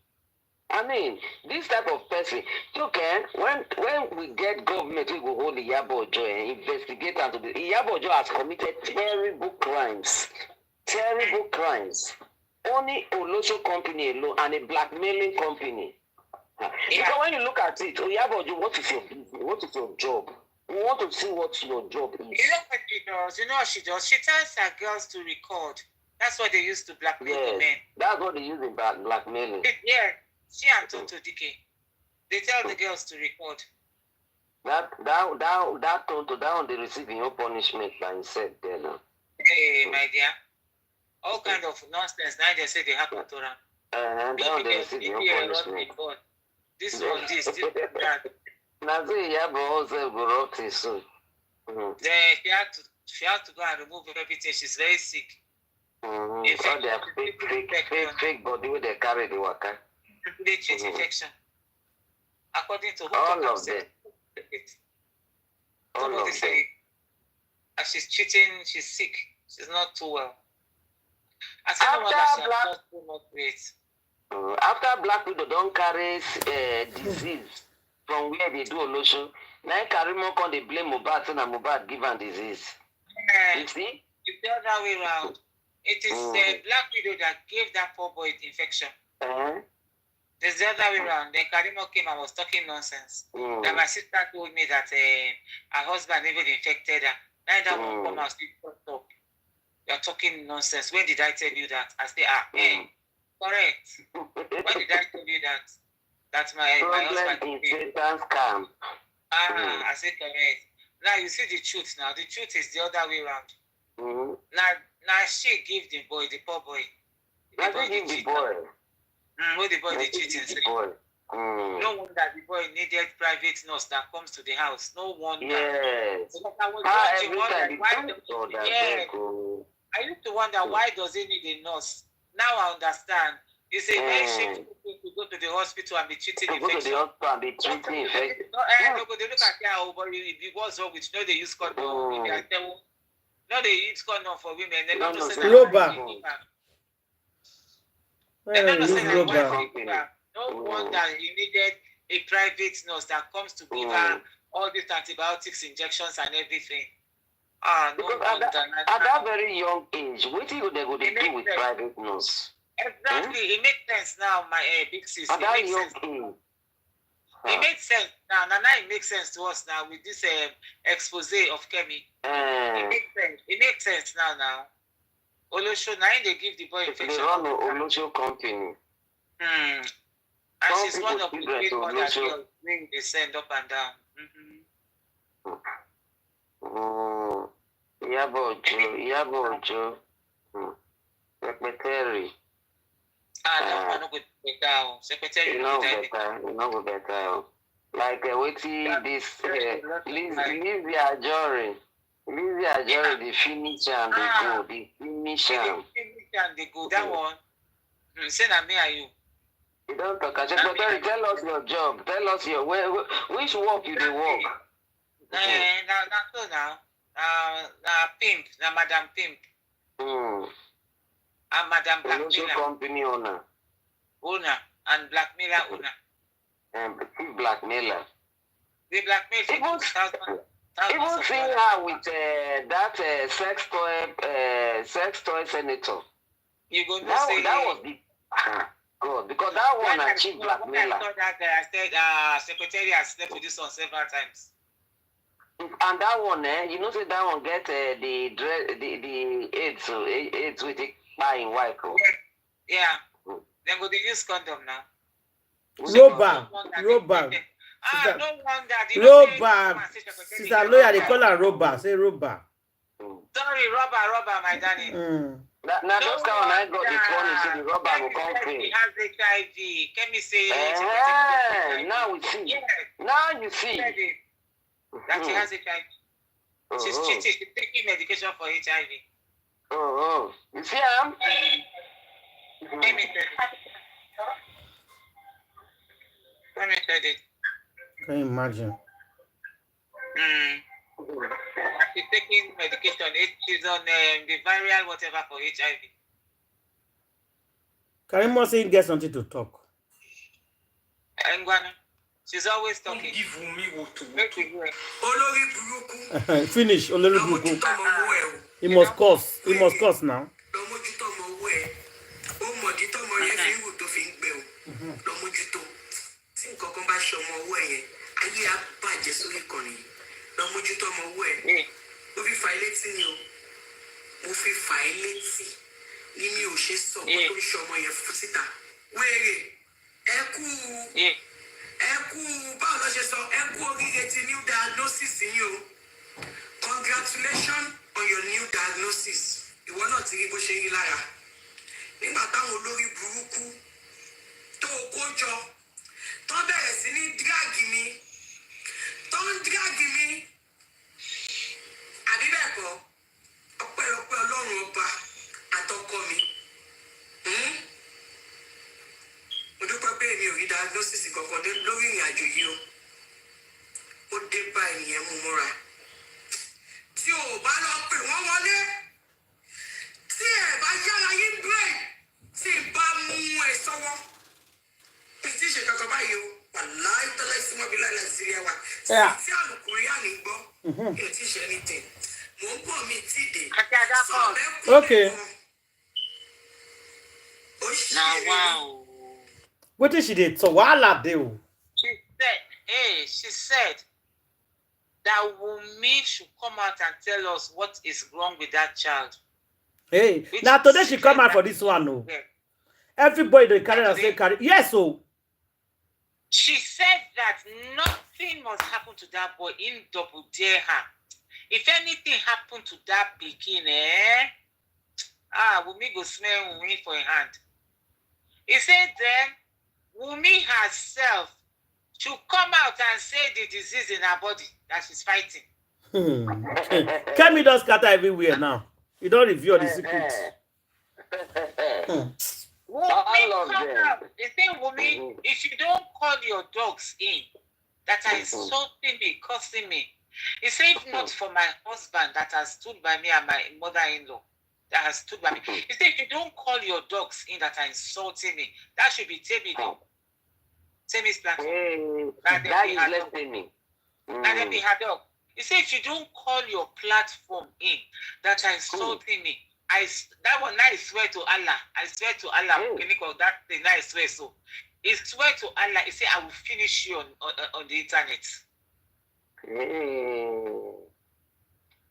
I mean, this type of person, okay, when we get government, we go hold Iyabo Joe and investigate into the Iyabo Joe has committed terrible crimes. Terrible crimes. Only Olosho company alone and a blackmailing company. Because when you look at it, Iyabo Joe, what is your business? What is your job? We want to see what your job is. You know what she does? You know what she does? She tells her girls to record. That's what they use to blackmail the men. That's what they use in blackmailing. Yeah. She and Toto Dike. They tell the girls to record. That Toto, that one they receive no punishment like he said there now. Hey, my dear. All kind of nonsense. Now they say they happen to them. That one they receive no punishment. This one, this that. Now say Iyabo also go rock this soon. She had to go and remove everything. She's very sick. All their fake body where they carry the waka. They treat infection. According to who all of them. Somebody say she's cheating, she's sick, she's not too well. After Black Widow don't carry disease from where they do Olosho, now Karimo can they blame Mohbad and Mohbad give her disease. You see? It's the other way around. It is Black Widow that gave that poor boy the infection. There's the other way around. Then Karimo came and was talking nonsense. And my sister told me that her husband even infected her. Now that won't come out. You're talking nonsense. When did I tell you that? I say, correct. When did I tell you that? That's my husband. In Satan's camp. I say correct. Now you see the truth now. The truth is the other way around. Now she give the boy, the poor boy. Now they give the boy. What the boy they cheating? No wonder the boy needed private nurse that comes to the house. No wonder. Yes. I used to wonder why does he need a nurse? Now I understand. It's a very shameful thing to go to the hospital and be treating infection. Go to the hospital and be treating infection. No, they look at their but what's wrong with they use condom. No, they use condom for women. They don't say that. No wonder he needed a private nurse that comes to give her all these antibiotics, injections, and everything. Because at that very young age, what do they do with private nurse? Exactly, it makes sense now, my big sis. At that young age. It makes sense now. Now it makes sense to us now with this expose of Kemi. It makes sense. It makes sense now. Olosho, now they give the boy infection. They run Olosho company. And she's one of the great mothers they send up and down. Iyabo Joe. Secretary. No good better. Secretary, you know better. Like waiting this Lizzie Ajori. The finish and the go. The finish and the go. That one. Say na me are you. You don't talk. Secretary, tell us your job. Tell us your which work you do work. Now. Pimp. Now Madam Pimp. And Madam Blackmail. Company owner. And Blackmailer owner. And Blackmailer. The Blackmail. Even seeing her with that sex toy senator. You go to say that was the God, because that one achieved Blackmailer. I saw that I said secretary has slept with this one several times. And that one, you know, say that one get the AIDS with the buying wife. Yeah. Then go to use condom now. Roba. No wonder. Roba. Sister lawyer, they call her Roba. Say Roba. Sorry, Roba, my darling. Now those time I got the phone into the Roba will come free. He has HIV. Can me say? Now we see. Yes. Now you see. That she has HIV. She's cheating. She's taking medication for HIV. You see, Let me tell you. Can you imagine? She's taking medication. She's on the viral whatever for HIV. Karimo say he gets something to talk. She's always talking. Finish. He must curse. He must curse now. New diagnosis in you. Congratulations on your new diagnosis. You will not see bó ṣe rí lára. Nígbà táwọn olórí burúkú tó kójọ tó bẹ̀rẹ̀ sí ní drag mi àbí bẹ́ẹ̀ kọ́ ọpẹ́lọpẹ́ Ọlọ́run ọba àtọkọ mi. Mo dúpẹ́ pé èmi ò rí diagnosis kankan lórí ìrìn àjò yìí o. Ó dé bá ènìyàn mú mọ́ra. Tí o bá lọ pè wọ́n wọlé, tí ẹ bá yára yín brain, tí ì bá mú ẹ sọ́wọ́. Bí tí ṣe kankan báyìí o, wàláì tọ́lá ìsúnmọ́ bí láìla Nàìjíríà wa. Tí àlùkùnrin àní gbọ́, kí o ti ṣe anything. Mo ń bọ̀ mí tí dé. Okay. Now, wow. What did she did? So wahala dey o. She said that Wunmi should come out and tell us what is wrong with that child. Hey, now today she come out for this one, no. Everybody they carry and say carry. Yes, so. She said that something must happen to that boy. In double dare her. If anything happened to that pikin, Wumi go smell Wumi for a hand. He said then, Wumi herself should come out and say the disease in her body that she's fighting. Kemi does scatter everywhere now. You don't reveal the secret. Wumi come out. He said, Wumi, if you don't call your dogs in that are insulting me, cursing me, he said, if not for my husband that has stood by me and my mother-in-law that has stood by me, he said, if you don't call your dogs in that are insulting me, that should be Temi's platform. That is less than me. And then be her dog. He said, if you don't call your platform in that are insulting me, that one I swear to Allah. I swear to Allah. That thing I swear so. He swear to Allah. He said, I will finish you on the internet.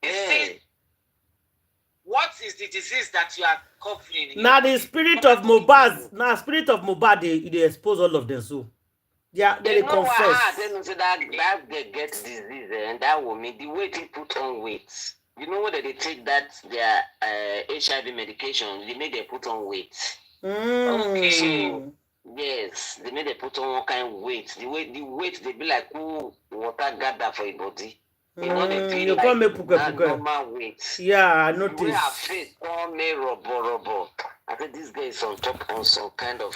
He said, what is the disease that you are covering? Now the spirit of Mohbad, they expose all of them. So they confess. They know that they get disease and that will mean the way they put on weight. You know what they take that their HIV medication, they make they put on weight. Okay. So, yes, they make they put on one kind of weight. The weight they be like water gather for your body. You know they feel like normal weight. Yeah, I noticed. We have face all me robo. I think this guy is on top on some kind of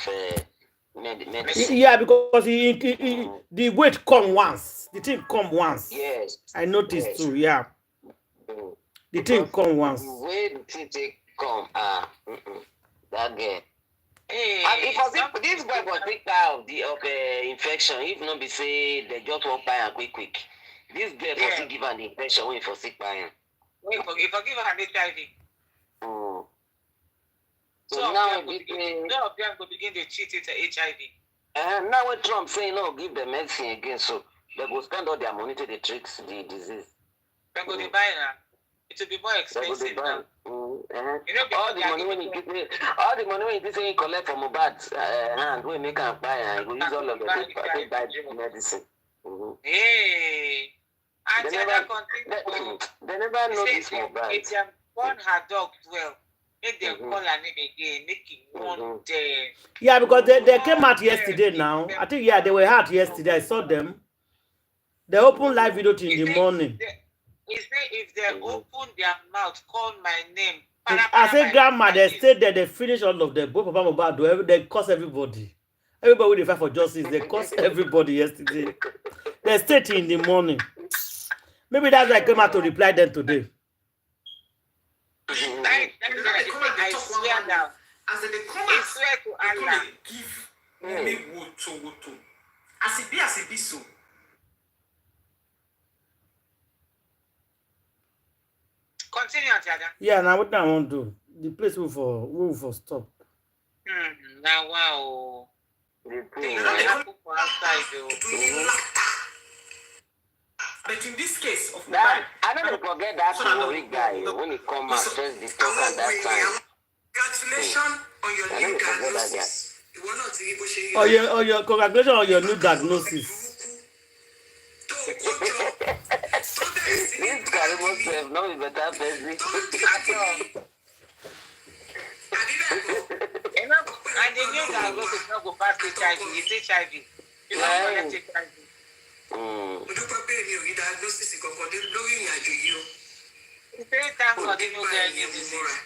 medicine. Yeah, because the weight come once. The thing come once. Yes. I noticed too, yeah. The thing come once. The way the thing take come, that guy. Hey, If this boy was take out of the infection, if not be say they just walk by and quick. This girl for still give an infection when for sick by him. Wait, forgive her an HIV. So Some now of them go begin to treat it to HIV. Now when Trump saying no, give them medicine again, so they go spend all their money to treat the disease. Then go to buy now. It will be more expensive now. All the money when you say you collect from Mohbad hand, we make and buy and you use all of the buy medicine. Hey, and they never know this Mohbad. If they born her dog well, make them call her name again, make it one day. Yeah, because they came out yesterday now. I think, yeah, they were out yesterday. I saw them. They opened live video in the morning. If they open their mouth, call my name. I said, Grandma, they stayed there, they finished all of them. Both Papa Mohbad, they curse everybody. Everybody they fight for justice, they curse everybody yesterday. They stayed in the morning. Maybe that's why I came out to reply them today. I swear now. As they come I swear to Allah. Give me woto. As it be so. Continue, Tiada. Yeah, now what I want to do? The place will for stop. Now wow. But in this case of that, I never forget that story guy when he come out first the talk at that time. Congratulations on your new diagnosis. Your congratulations on your new diagnosis. This guy must have known better person. And the new diagnosis not go past HIV. It's HIV. You don't collect HIV. It's very time for the new girl new disease.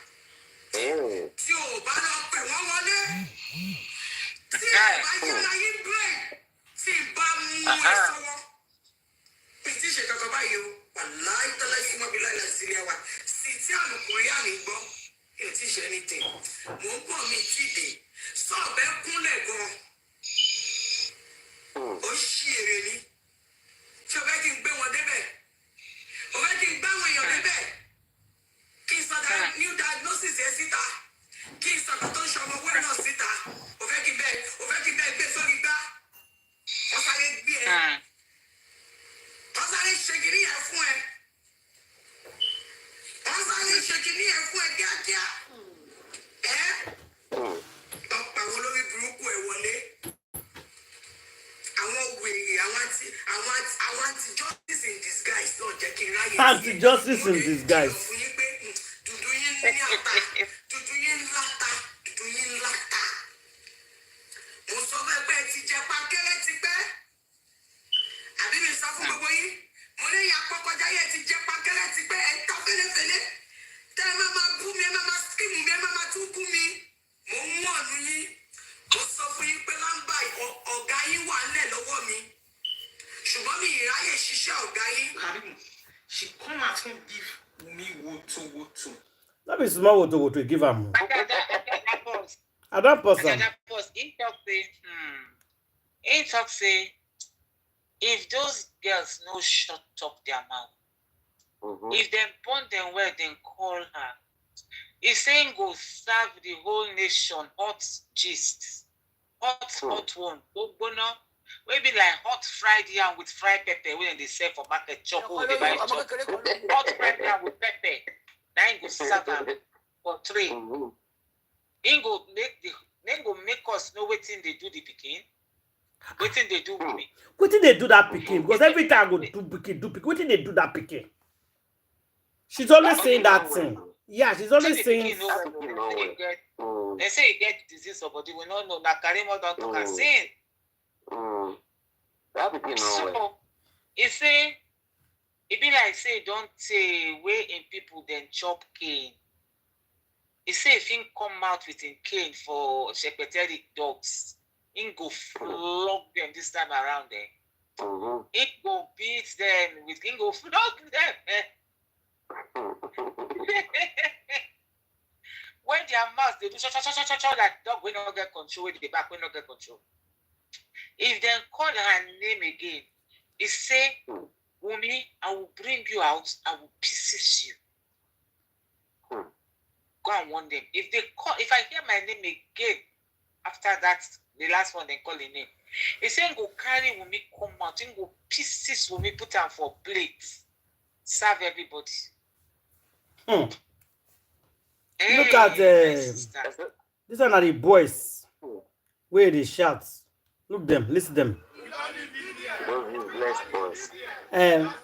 Anti-justice in disguise. No, Anti-justice in disguise. She come out and give me woto. That be small woto give am. I don't pause am. He talk say, if those girls no shut up their mouth, if them born them well, then call her. He's saying go serve the whole nation hot gist, hot one. Maybe like hot fried yam with fried pepper when they sell for market chop. Hot fried yam with pepper. Then go serve them for three. Then go make us know what thing they do the pikin. What thing they do with me. What did they do that pikin? Because every time I go do pikin. What did they do that pikin? She's always saying that thing. Yeah, she's always saying. They say you get disease of body. We don't know. Na Karimo don't talk and say. So he say, it be like say don't say where in people then chop cane. He say if he come out with him cane for secretary dogs, he go flog them this time around there. He go beat them with he go flog them. When their mouth they do that dog will not get control, with the back will not get control. If then call her name again, he say, Wumi, I will bring you out, I will pieces you. Go and warn them. If they call, if I hear my name again, after that, the last one they call the name. He say go carry Wumi come out, and go pieces Wumi put her for plates. Serve everybody. Hey, Look at these are the boys where they shout. Look them, listen them. Those useless boys. We want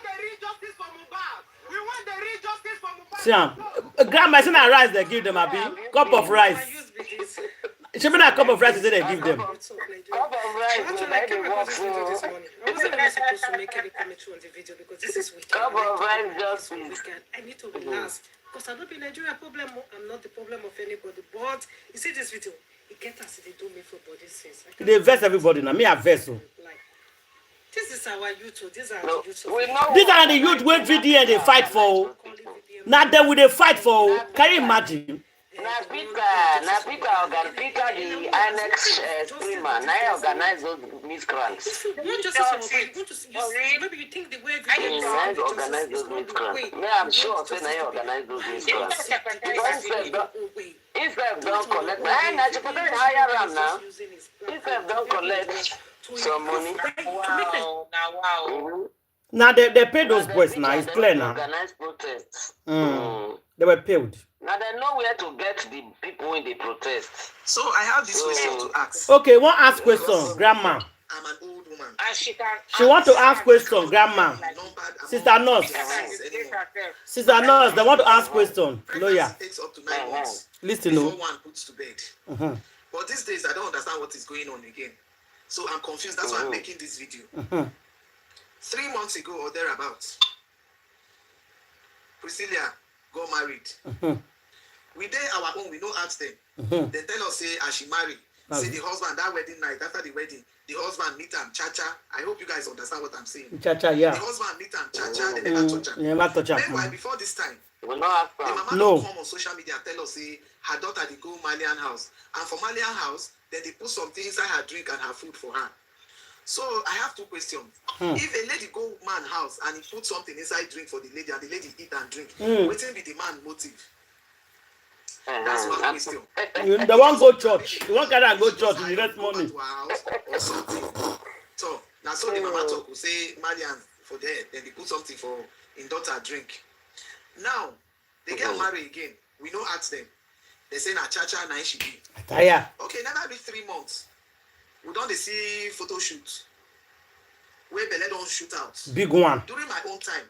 the real justice for Mohbad. We want the real justice for Mohbad. See, grandma, it's not rice they give them, Abi. Cup of rice. She mean a cup of rice they give them. Cup of rice, like they walk so. I wasn't even supposed to make any commentary on the video because this is weekend. Cup of rice just with. I need to relax because I don't be Nigerian problem. I'm not the problem of anybody. But you see this video, it gets us they do me for body sins. They vex everybody now. Me a vex. Like, this is our youth. These are No, the youth. we know. These are the youth wey video they fight for. Now them will they fight for. Can you imagine? Na Peter the annex streamer. Now I organize those miscreants. Not just as a want to see, maybe you think the way I organize those miscreants. Me, I'm sure say now I organize those miscreants. If I don't collect, I should put it higher round now. If I don't collect some money, Wow. Now they pay those boys now. It's clear now. Organize protests. They were paid. Now they know where to get the people in the protest. So I have this question to ask. Okay, one ask question, grandma. I'm an old woman. And She want to ask question, grandma. Sister nurse. Sister nurse, they want to ask question. Lawyer. Takes up to 9 months Listen, before no. one puts to bed. But these days I don't understand what is going on again. So I'm confused. That's why I'm making this video. 3 months ago or thereabouts, Priscilla got married. We did our own, we don't ask them. They tell us, say, as she married, see the husband, that wedding night, after the wedding, the husband meet and cha-cha. I hope you guys understand what I'm saying. Cha-cha, yeah. The husband meet and cha-cha, they never touch her. Never touch her. Meanwhile, before this time, We will not the have mama No. come on social media and tell us, say, her daughter, they go Malian house. And for Malian house, then they put something inside her drink and her food for her. So I have two questions. If a lady go man house and he put something inside drink for the lady and the lady eat and drink, what will be the man motive? That's one question. They won't go church. They won't carry and go church with the rest money. To our house or something. So now so the mama talk will say Malian for there, then they put something for in daughter drink. Now they get married again. We don't ask them. They say na cha-cha na she be. Taya. Okay, never be 3 months. We don't see photo shoot. where Bele don't shoot out. Big one. During my own time.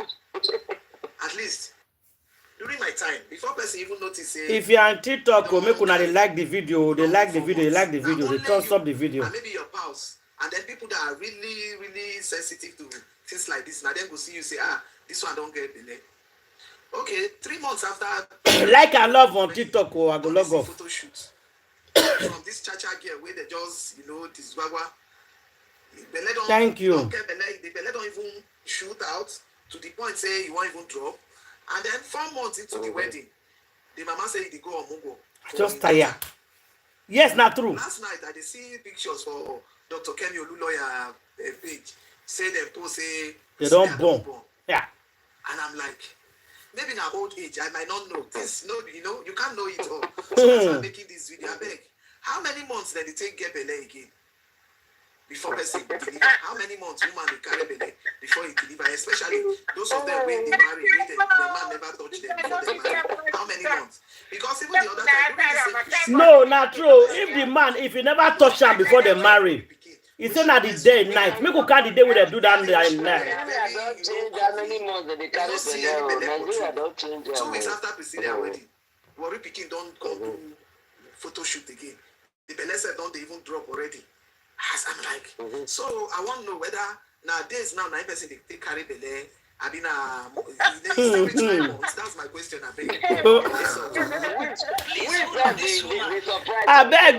At least. During my time. Before person even notice. If you are on TikTok, make una they like the video. They like the video. They like the video. They thumbs up the video. And maybe your pals. And then people that are really, really sensitive to things like this. Now then go see you say, this one don't get Bele. Okay, 3 months after. Like I love on TikTok, I go log off. Photo shoot. From this cha-cha girl where they just, this wagwa. Thank you. The Bele don't even shoot out to the point say you won't even drop. And then 4 months into the wedding, the mama said they go on Mungo. Just tired. Yes, not true. Last night I did see pictures for Dr. Kemi Oluloya page. Say them post say they don't born. Yeah. And I'm like, maybe in our old age, I might not know. This, you can't know it all. So that's why I'm making this video. I beg. How many months did it take get Bele again? Before person deliver? How many months woman will carry Bele before he deliver? Especially those of them when they marry, when the man never touch them before they marry. How many months? Because even the other time, no, not true. If the man, if he never touch them before they marry, it's not the day and night. Make count the day when they do that day and night. How many months they carry Bele? 2 weeks after Priscilla wedding, Worry Pikin don't come to photo shoot again. The Bele said don't they even drop already. As I'm like, so I want to know whether nowadays now 9 person they carry Bele. I mean, that's my question. I beg. I beg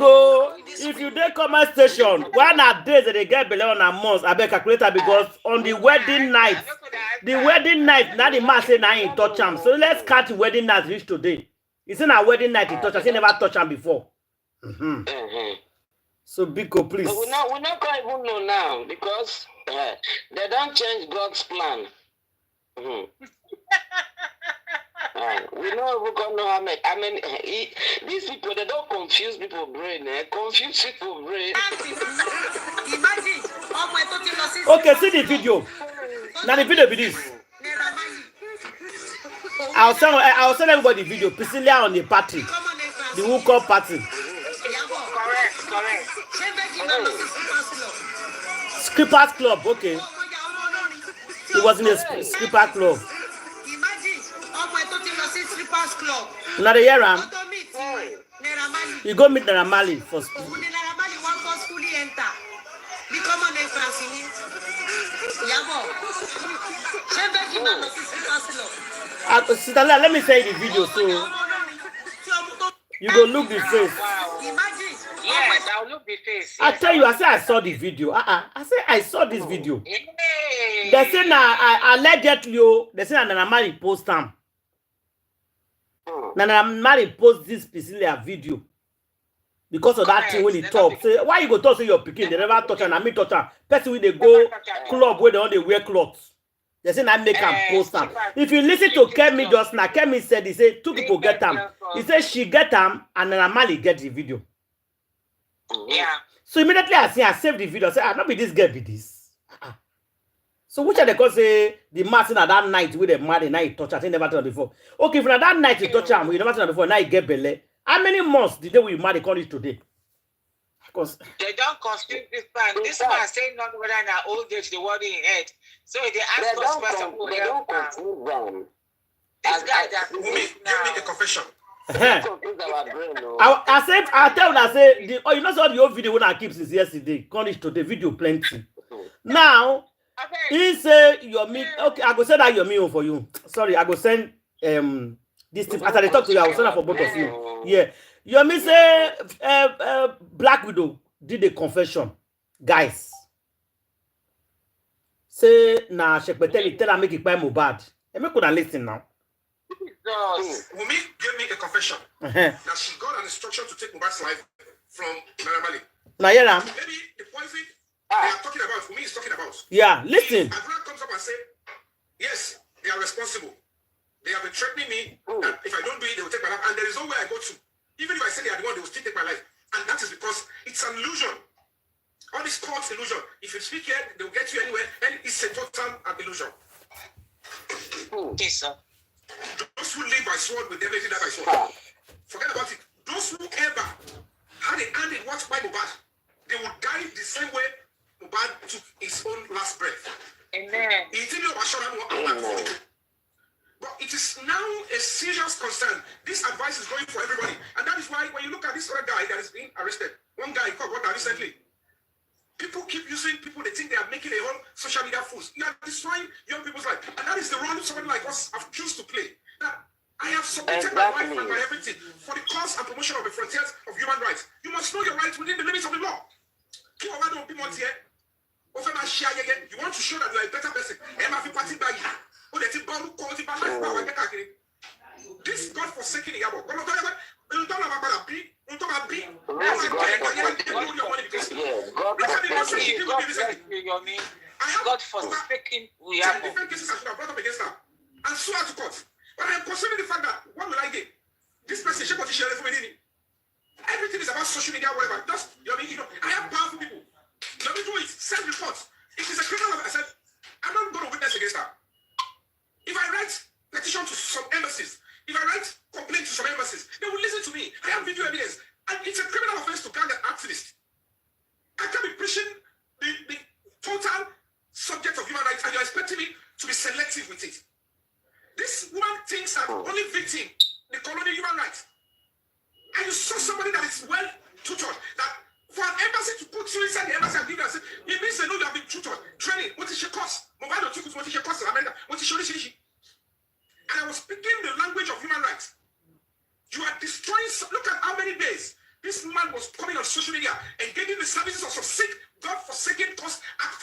if you dey comment station, one a days they get Bele on a month. I beg calculator because on the wedding night, now the man say now he touch him. So let's cut the wedding night reach today. It's in a wedding night he touch him. He never touch him before. So Biko, please. But we not even know now because they don't change God's plan. We know we don't know how many. I mean, these people they don't confuse people's brain. Confuse people's brain. Imagine. Okay, see the video. Now the video be this. I'll send everybody the video. Priscilla on the party, the hookup party. Correct. Strippers club, okay. It was in a stripper club. Imagine, strippers club. Now the year you go meet Naramali for school. Sister, let me say the video so you go look the face. Yes, I'll look the face. I tell you, I say I saw the video. I say I saw this video. They say na allegedly, they say na Naramali post them. Naramali post this specific video because of that thing when he talk. Say why you go talk to your pikin? They never touch and I me touch her. Person when they go club where they only wear clothes. They say I make them post them. If you listen to Kemi just now, Kemi said he said 2 people get them. He said she get them and Naramali get the video. Yeah. So immediately I saved the video. I say, not be this girl be this. So which are they call say the master at that night with the married night touch? I think never done before. Okay, if na that night you touch him, you never done before. Now you get Bele. How many months did they we marry call it today? Because they don't confuse this man. This man saying not whether in our old age the word in head. So they ask us first of all. They don't confuse them. This guy that give me a confession. I tell you, I say, you know what the old video when I keep since yesterday, call it today, video plenty. Now, he say your me, okay, I go send that your me for you. Sorry, I go send this tip. After they talk to you, I will send that for both of you. Yeah. Your me say Black Widow did a confession. Guys. Say na Shekpeteli tell her make it by Mohbad. And me could listen now. Wumi gave me a confession that she got an instruction to take Mohbad's life from Naramali. Maybe the poison they are talking about, Wumi is talking about. Yeah, listen. Adra comes up and say, yes, they are responsible. They have been threatening me that if I don't do it, they will take my life. And there is no way I go to. Even if I say they are the one, they will still take my life. And that is because it's an illusion. All this false illusion. If you speak here, they will get you anywhere. And it's a total illusion. Yes, sir. Those who live by sword will never die by sword. Forget about it. Those who ever had a hand in what by Mohbad, they will die the same way Mohbad took his own last breath. But it is now a serious concern. This advice is going for everybody. And that is why when you look at this other guy that is being arrested, one guy caught water recently, people keep using people, they think they are making a whole social media fools. You are destroying young people's life. And that is the role somebody like us have chosen to play. Now, I have submitted my life and my everything for the cause and promotion of the frontiers of human rights. You must know your rights within the limits of the law. You want to show that you are a better person. This God-forsaken Iyabo. God-forsaken Iyabo. Different cases I should have brought up against her and swear to court. But I'm considering the fact that what will I get? This person, everything is about social media, whatever. Just, I have powerful people. Let me do it. Send reports. If it's a criminal, I said, I'm not going to witness against her. If I write petition to some embassies, if I write complaint to some embassies, they will listen to me. I have video evidence. And it's a criminal offense to gang an activist. I can be preaching the total subject of human rights, and you're expecting me to be selective with it. This woman thinks that only victim the colonial human rights. And you saw somebody that is well tutored, that for an embassy to put you inside the embassy and give you, it means they know you have been tutored, training. What is your cost? Mohbad took what is your cost in America? What is your issue? And I was speaking the language of human rights. You are destroying. Look at how many days this man was coming on social media and getting the services of some sick, God-forsaken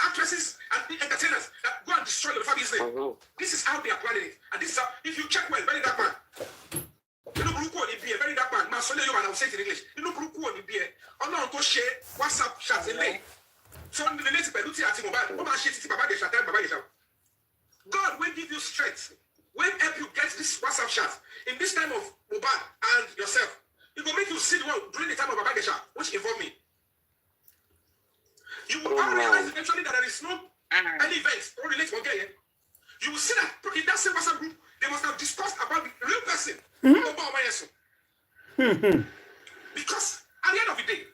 actresses and entertainers that go and destroy the family's name. This is how they are planning it. And this is how, if you check well, very dark man. You know, very dark man. Man, so you and I will say it in English. You know, I'm not going to share WhatsApp chats in lane. So, the latest Beluti at Mohbad, God will give you strength. Will help you get this WhatsApp chat in this time of Mohbad and yourself. It will make you see the world during the time of Babagesha, which involved me. You will all realize eventually that there is no any events or relate to again. You will see that in that same WhatsApp group, they must have discussed about the real person. Because at the end of the day,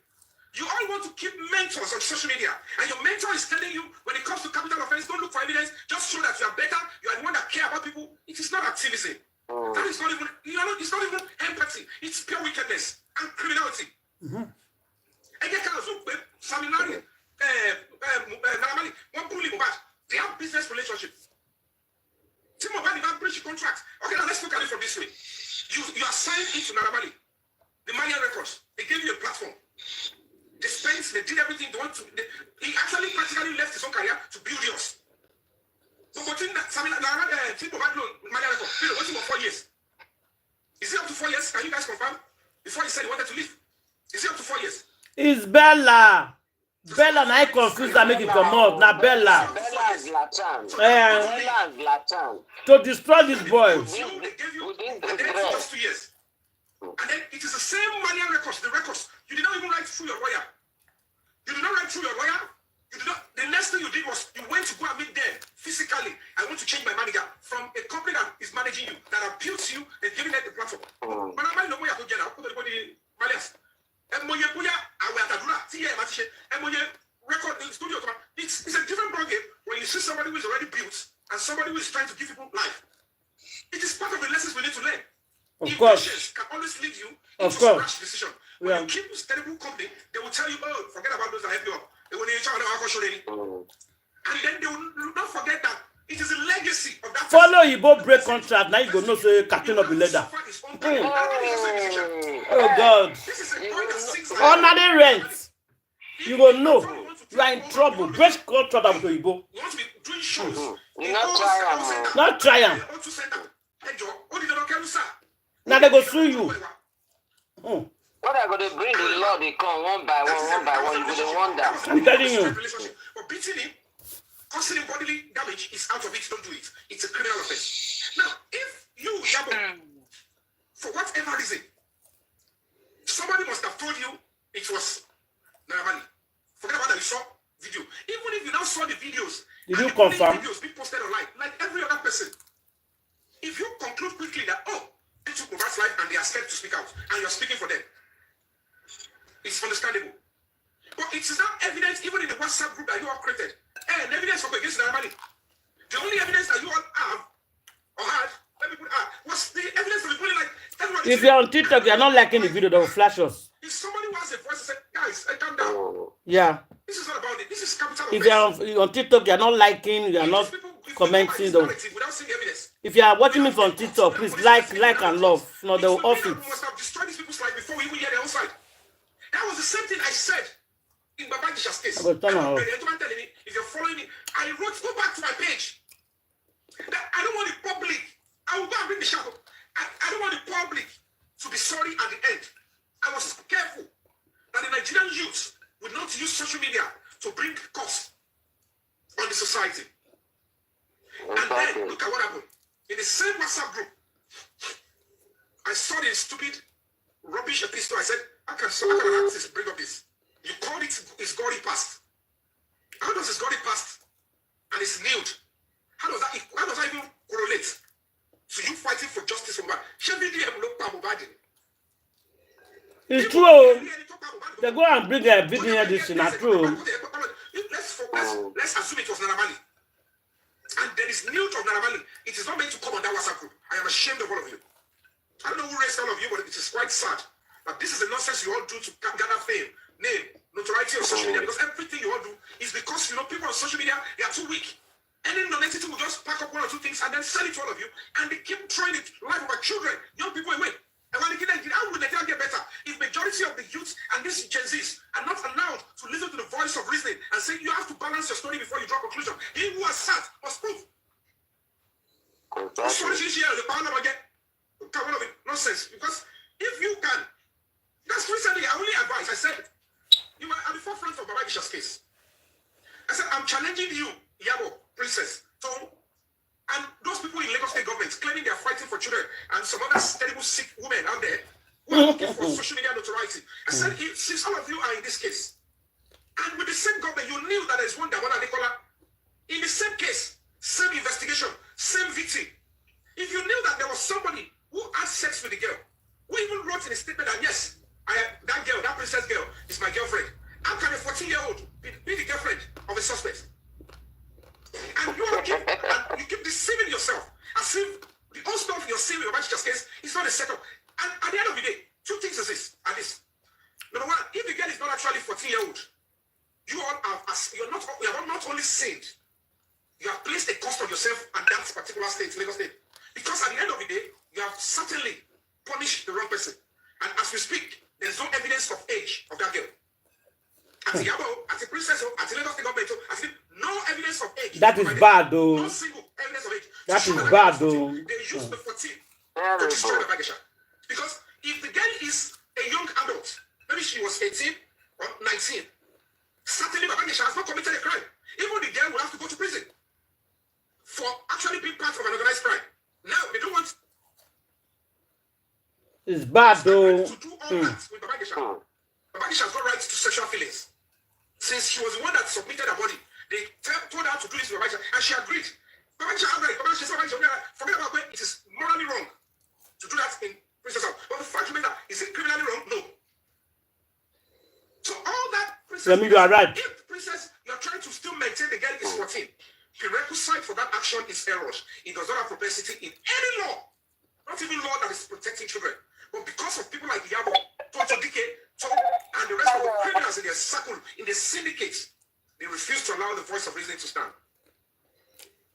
you all want to keep mentors on social media, and your mentor is telling you when it comes to capital offense, don't look for evidence, just show that you are better, you are the one that care about people. It is not activism. That is not even, it's not even empathy. It's pure wickedness and criminality. They have business relationships. Mohbad even breach contract. Okay, now let's look at it from this way. You are signed into Naramali, the Malian records. They gave you a platform. They spent, they did everything they want to. He actually practically left his own career to build yours. So, but in that, Malian record, waiting for 4 years. Is it up to 4 years? Can you guys confirm? Before he said he wanted to leave. Is it up to 4 years? It's Bella. Bella, na I confused and make it come out. Now Bella. Bella is Latan. Bella is Latan. To destroy this boy. They gave you, and then for just 2 years. And then it is the same Malian records, the records. You did not even write through your lawyer. You did not write through your lawyer. You did not. The next thing you did was you went to go and meet them physically. I want to change my manager from a company that is managing you, that appeals to you, and giving them the platform. But I'm not going to get out. Record in the studio. It's a different ballgame when you see somebody who is already built and somebody who is trying to give people life. It is part of the lessons we need to learn. Of course. Impatience can always lead you Of into a course. rash decision. When you keep this terrible company, they will tell you, oh, forget about those that help you up. They will need and then they will not forget that it is a legacy of that. Follow Iyabo break contract. Now you go know say captain of the leather. Oh God. This is a point that sinks Ordinary rent. You go know you are in trouble. Break contract of Iyabo. You want to be doing shows. Not try am. Now they go sue you. What are going to bring the law? They come one by one. You will wonder. I'm telling you. But beating him, causing him bodily damage is out of it. Don't do it. It's a criminal offense. Now, if you, Iyabo, for whatever reason, somebody must have told you it was Naramali. Forget about that. You saw video. Even if you now saw the videos, Did you confirm? Videos being posted online, like every other person. If you conclude quickly that, oh, they took Mohbad's life and they are scared to speak out, and you're speaking for them, it's understandable. But it is not evidence even in the WhatsApp group that you have created. And evidence for against Naramali. The only evidence that you all have or had, let me put was the evidence of the bullying. Like, if you're on TikTok, you're not liking the video, they will flash us. if somebody who has a voice and said, guys, calm down. Yeah. This is not about it. This is capital If offense. you're on TikTok, you're not liking, you're not commenting. Though. Without seeing evidence. If you are watching me from TikTok, please like and love. No, they will off it. Must have destroyed these people's life before we even hear their own side. That was the same thing I said in Babangish's case. I will turn her off. If you're following me, I wrote, go back to my page. That I don't want the public. I will go and bring the shadow. I don't want the public to be sorry at the end. I was careful that the Nigerian youth would not use social media to bring cost on the society. And then look at what happened. In the same WhatsApp group, I saw the stupid rubbish epistle. I said, how can an artist bring up this? You called it his glory past. How does his glory past and it's nude? How does that even correlate to you fighting for justice for Mohbad? It's true. They go and bring a video here. This is not true. Let's assume it was Naramali. And there is nude of Naramali. It is not meant to come on that WhatsApp group. I am ashamed of all of you. I don't know who raised all of you, but it is quite sad that this is the nonsense you all do to gather fame, name, notoriety on social media. Because everything you all do is because, people on social media, they are too weak. Any non-entity will just pack up one or two things and then sell it to all of you. And they keep throwing it life of our children, young people away. And when they get how will Nigeria get better? If majority of the youth and these Gen Zs are not allowed to listen to the voice of reasoning and say you have to balance your story before you draw a conclusion. He who has sat must prove. Nonsense. Because if you can, that's recently I only advise. I said you were at the forefront of Babangish's case. I said I'm challenging you, Iyabo, princess, and those people in Lagos State government claiming they are fighting for children and some other terrible sick women out there who are looking for social media notoriety. I said, since all of you are in this case, and with the same government, you knew that there's one Dawana Nicola in the same case, same investigation, same victim. If you knew that there was somebody who had sex with the girl, who even wrote in a statement that yes, that girl, that princess girl, is my girlfriend. How can a 14-year-old be the girlfriend of a suspect? And you keep deceiving yourself as if the whole stuff you're saying about your case is not a setup. And at the end of the day, two things is this. At this, number one, if the girl is not actually 14-year-old, you are not only sinned, you have placed a cost on yourself and that particular state, Lagos State. Because at the end of the day, you have certainly punished the wrong person. And as we speak, there's no evidence of age of that girl. At Iyabo, at the princess, at the Lagos State government, no evidence of age. That is bad, though. No single evidence of age. That is bad, though. They use the 14 to destroy the Bagisha. Because if the girl is a young adult, maybe she was 18 or 19, certainly Bagisha has not committed a crime. Even the girl will have to go to prison for actually being part of an organized crime. Now, they don't want it's bad, though. to do all that with Bagisha. Bagisha has got rights to sexual feelings. Since she was the one that submitted her body, they told her to do this with Bagisha, and she agreed. Bagisha agreed. Bagisha said, forget about it. It is morally wrong to do that in Princess House. But the fact remains that is it criminally wrong? No. So all that princess, you are right. If princess, you are trying to still maintain the girl is 14. Prerequisite for that action is error. It does not have propensity in any law, not even law that is protecting children. But because of people like Iyabo, Troubke, and the rest of the criminals in their circle, in the syndicates, they refuse to allow the voice of reason to stand.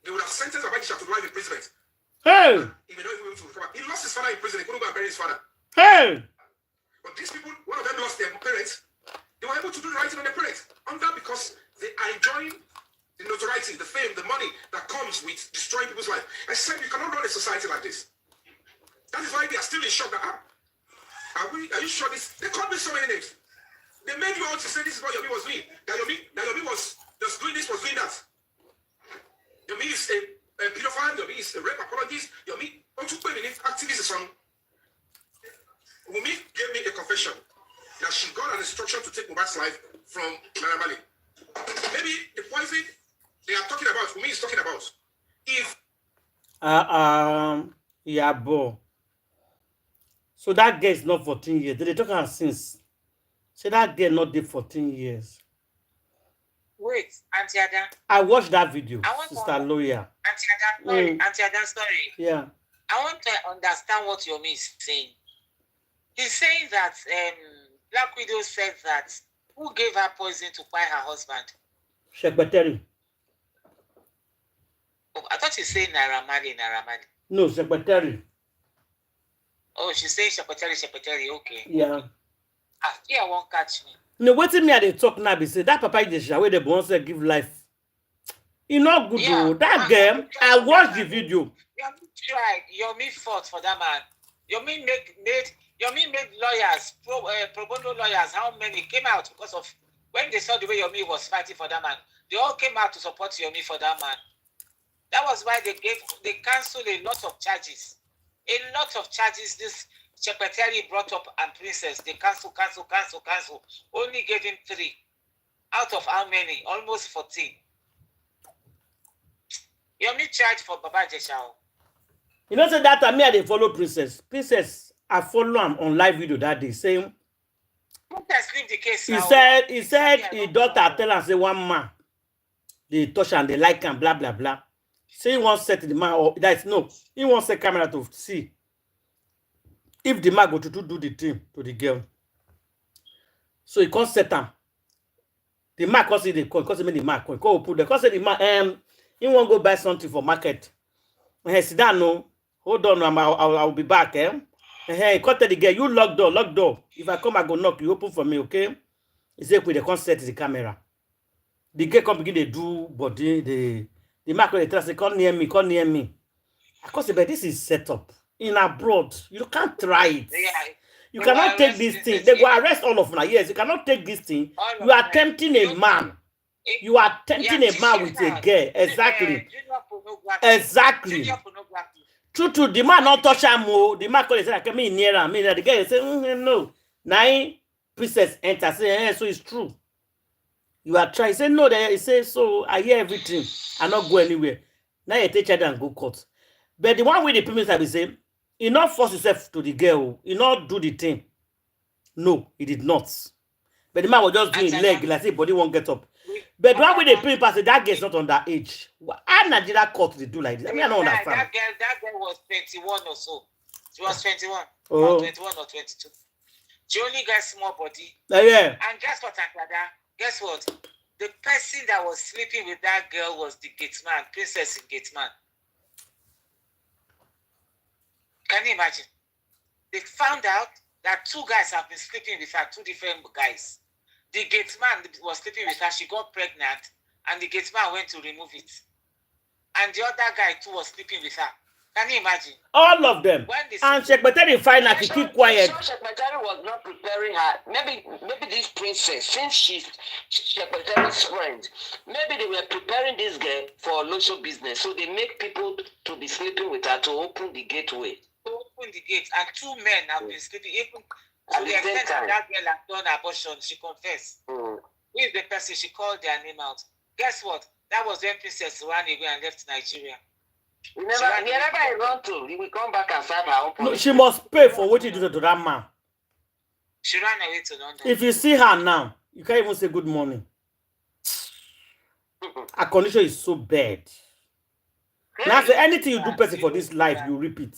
They would have sentenced Bagisha to life imprisonment. Hey! He may not even be able to recover. He lost his father in prison. He couldn't go and bury his father. Hey! But these people, one of them lost their parents. They were able to do the right thing on their parents. On that because they are enjoying the notoriety, the fame, the money that comes with destroying people's life. I said you cannot run a society like this. That is why they are still in shock. Are you sure this? They called me so many names. They made you all to say this is what Yomi was doing. That Yomi was just doing this, was doing that. Yomi is a pedophile. Yomi is a rape apologist. Yomi, activist is on. Wumi gave me a confession that she got an instruction to take Mohbad's life from Naramali. Maybe the poison they are talking about, Wumi is talking about, if Iyabo. So that girl is not 14 years. They talk about since. So that girl not did 14 years. Wait, Auntie Ada. I watched that video, I want Sister Lawyer. Auntie Auntie Ada, sorry. Yeah. I want to understand what Yomi is saying. He's saying that Black Widow said that who gave her poison to buy her husband? Secretary. Oh, I thought you said Naira Marley. No, secretary. Oh, she's saying secretary. Okay. Yeah. I fear won't catch me. No, waiting me at the talk now. Be say that papa is the way the bones give life. You not good though. That girl, I watched the video. Yomi tried. Yomi fought for that man. Yomi made lawyers, pro bono lawyers. How many came out because of when they saw the way Yomi was fighting for that man? They all came out to support Yomi for that man. That was why they cancelled a lot of charges. A lot of charges this secretary brought up and Princess. They cancel. Only gave him 3. Out of how many? Almost 14. Yomi tried for Baba Jeshao. You know, say that time me I dey follow Princess. Princess, I follow him on live video that day saying Princess leave the case. He said his daughter tell her say one man they touch and they like and blah blah blah. Say he won't set the man up. That's no. He won't set camera to see if the man go to do the thing to the girl. So he can't set him. The man can't see the call. Because the man can't put the. Because the man he won't go buy something for market. He sit down no. Hold on, I'll be back. He called the girl. You lock door. If I come, I go knock. You open for me, okay? He said we can't set the camera. The girl come begin to do body the market they tell say come near me. I cause but this is set up in abroad. You can't try it. Yeah. You cannot take this thing. They go arrest all of now. Yes, you cannot take this thing. You are tempting a man. You are tempting a man with a girl. Exactly. Exactly. True. The man not touch him. The man call say like me near him. The girl say no. Now Princess enter say so it's true. You are trying. Say no. He say so. I hear everything. I not go anywhere. Now you take charge and go court. But the one with the premise I be say, he not force himself to the girl. He not do the thing. No, he did not. But the man was just doing leg like say body won't get up. But the one with the premise say that girl is not underage. How Nigeria court they do like this? I mean I don't understand. That girl was 21 or so. She was 21. Oh. 21 or 22. She only got small body. Yeah. And guess what, Ankada? Guess what? The person that was sleeping with that girl was the gate man, Princess in gate man. Can you imagine? They found out that 2 guys have been sleeping with her, 2 different guys. The gate man was sleeping with her, she got pregnant, and the gate man went to remove it. And the other guy too was sleeping with her. Can you imagine? All of them. And Secretary find her to keep quiet. Secretary was not preparing her. Maybe this princess, since she's Secretary's friend, maybe they were preparing this girl for local business. So they make people to be sleeping with her to open the gateway. To open the gate, and 2 men have been sleeping. Even to the extent that girl had done abortion, she confessed. Who is the person? She called their name out. Guess what? That was when Princess ran away and left Nigeria. Wherever I run to, he will come back and serve her own policy. No, she must pay for what you do to that man. She ran away to London. If you see her now, you can't even say good morning. Her condition is so bad. Now, say anything you do person for this life, you repeat.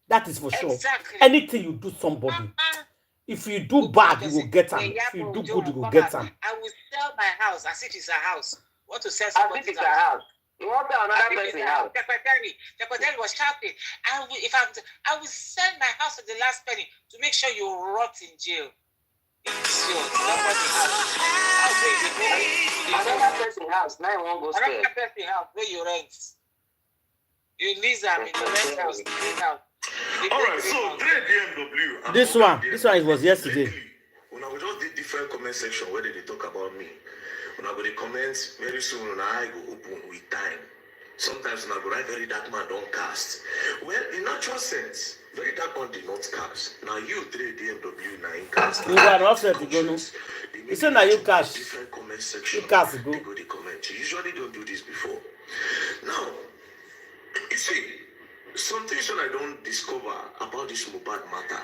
That is for sure. Exactly. Anything you do somebody. If you do bad, you will get them. If you do good, you will get them. I will sell my house as if it's a house. Want to sell somebody's house? You want to another person's house? Secretary was shouting. I will sell my house at the last penny to make sure you rot in jail. Another person's house. Now you won't go stay. Another person's house where you rent. You lease them in the rent house. Alright, so DMW. This one was yesterday. When I just did different comment section where they talk about me. When I go the comments very soon, when I go open with time. Sometimes when I go write very dark man don't cast. Well, in natural sense, very dark man did not cast. Now you 3 DMW 9 cast. You got offset to go no. You say now you cast. Different comment section. You cast go. They go the comment. You usually don't do this before. Now, you see, some things that I don't discover about this Mohbad matter.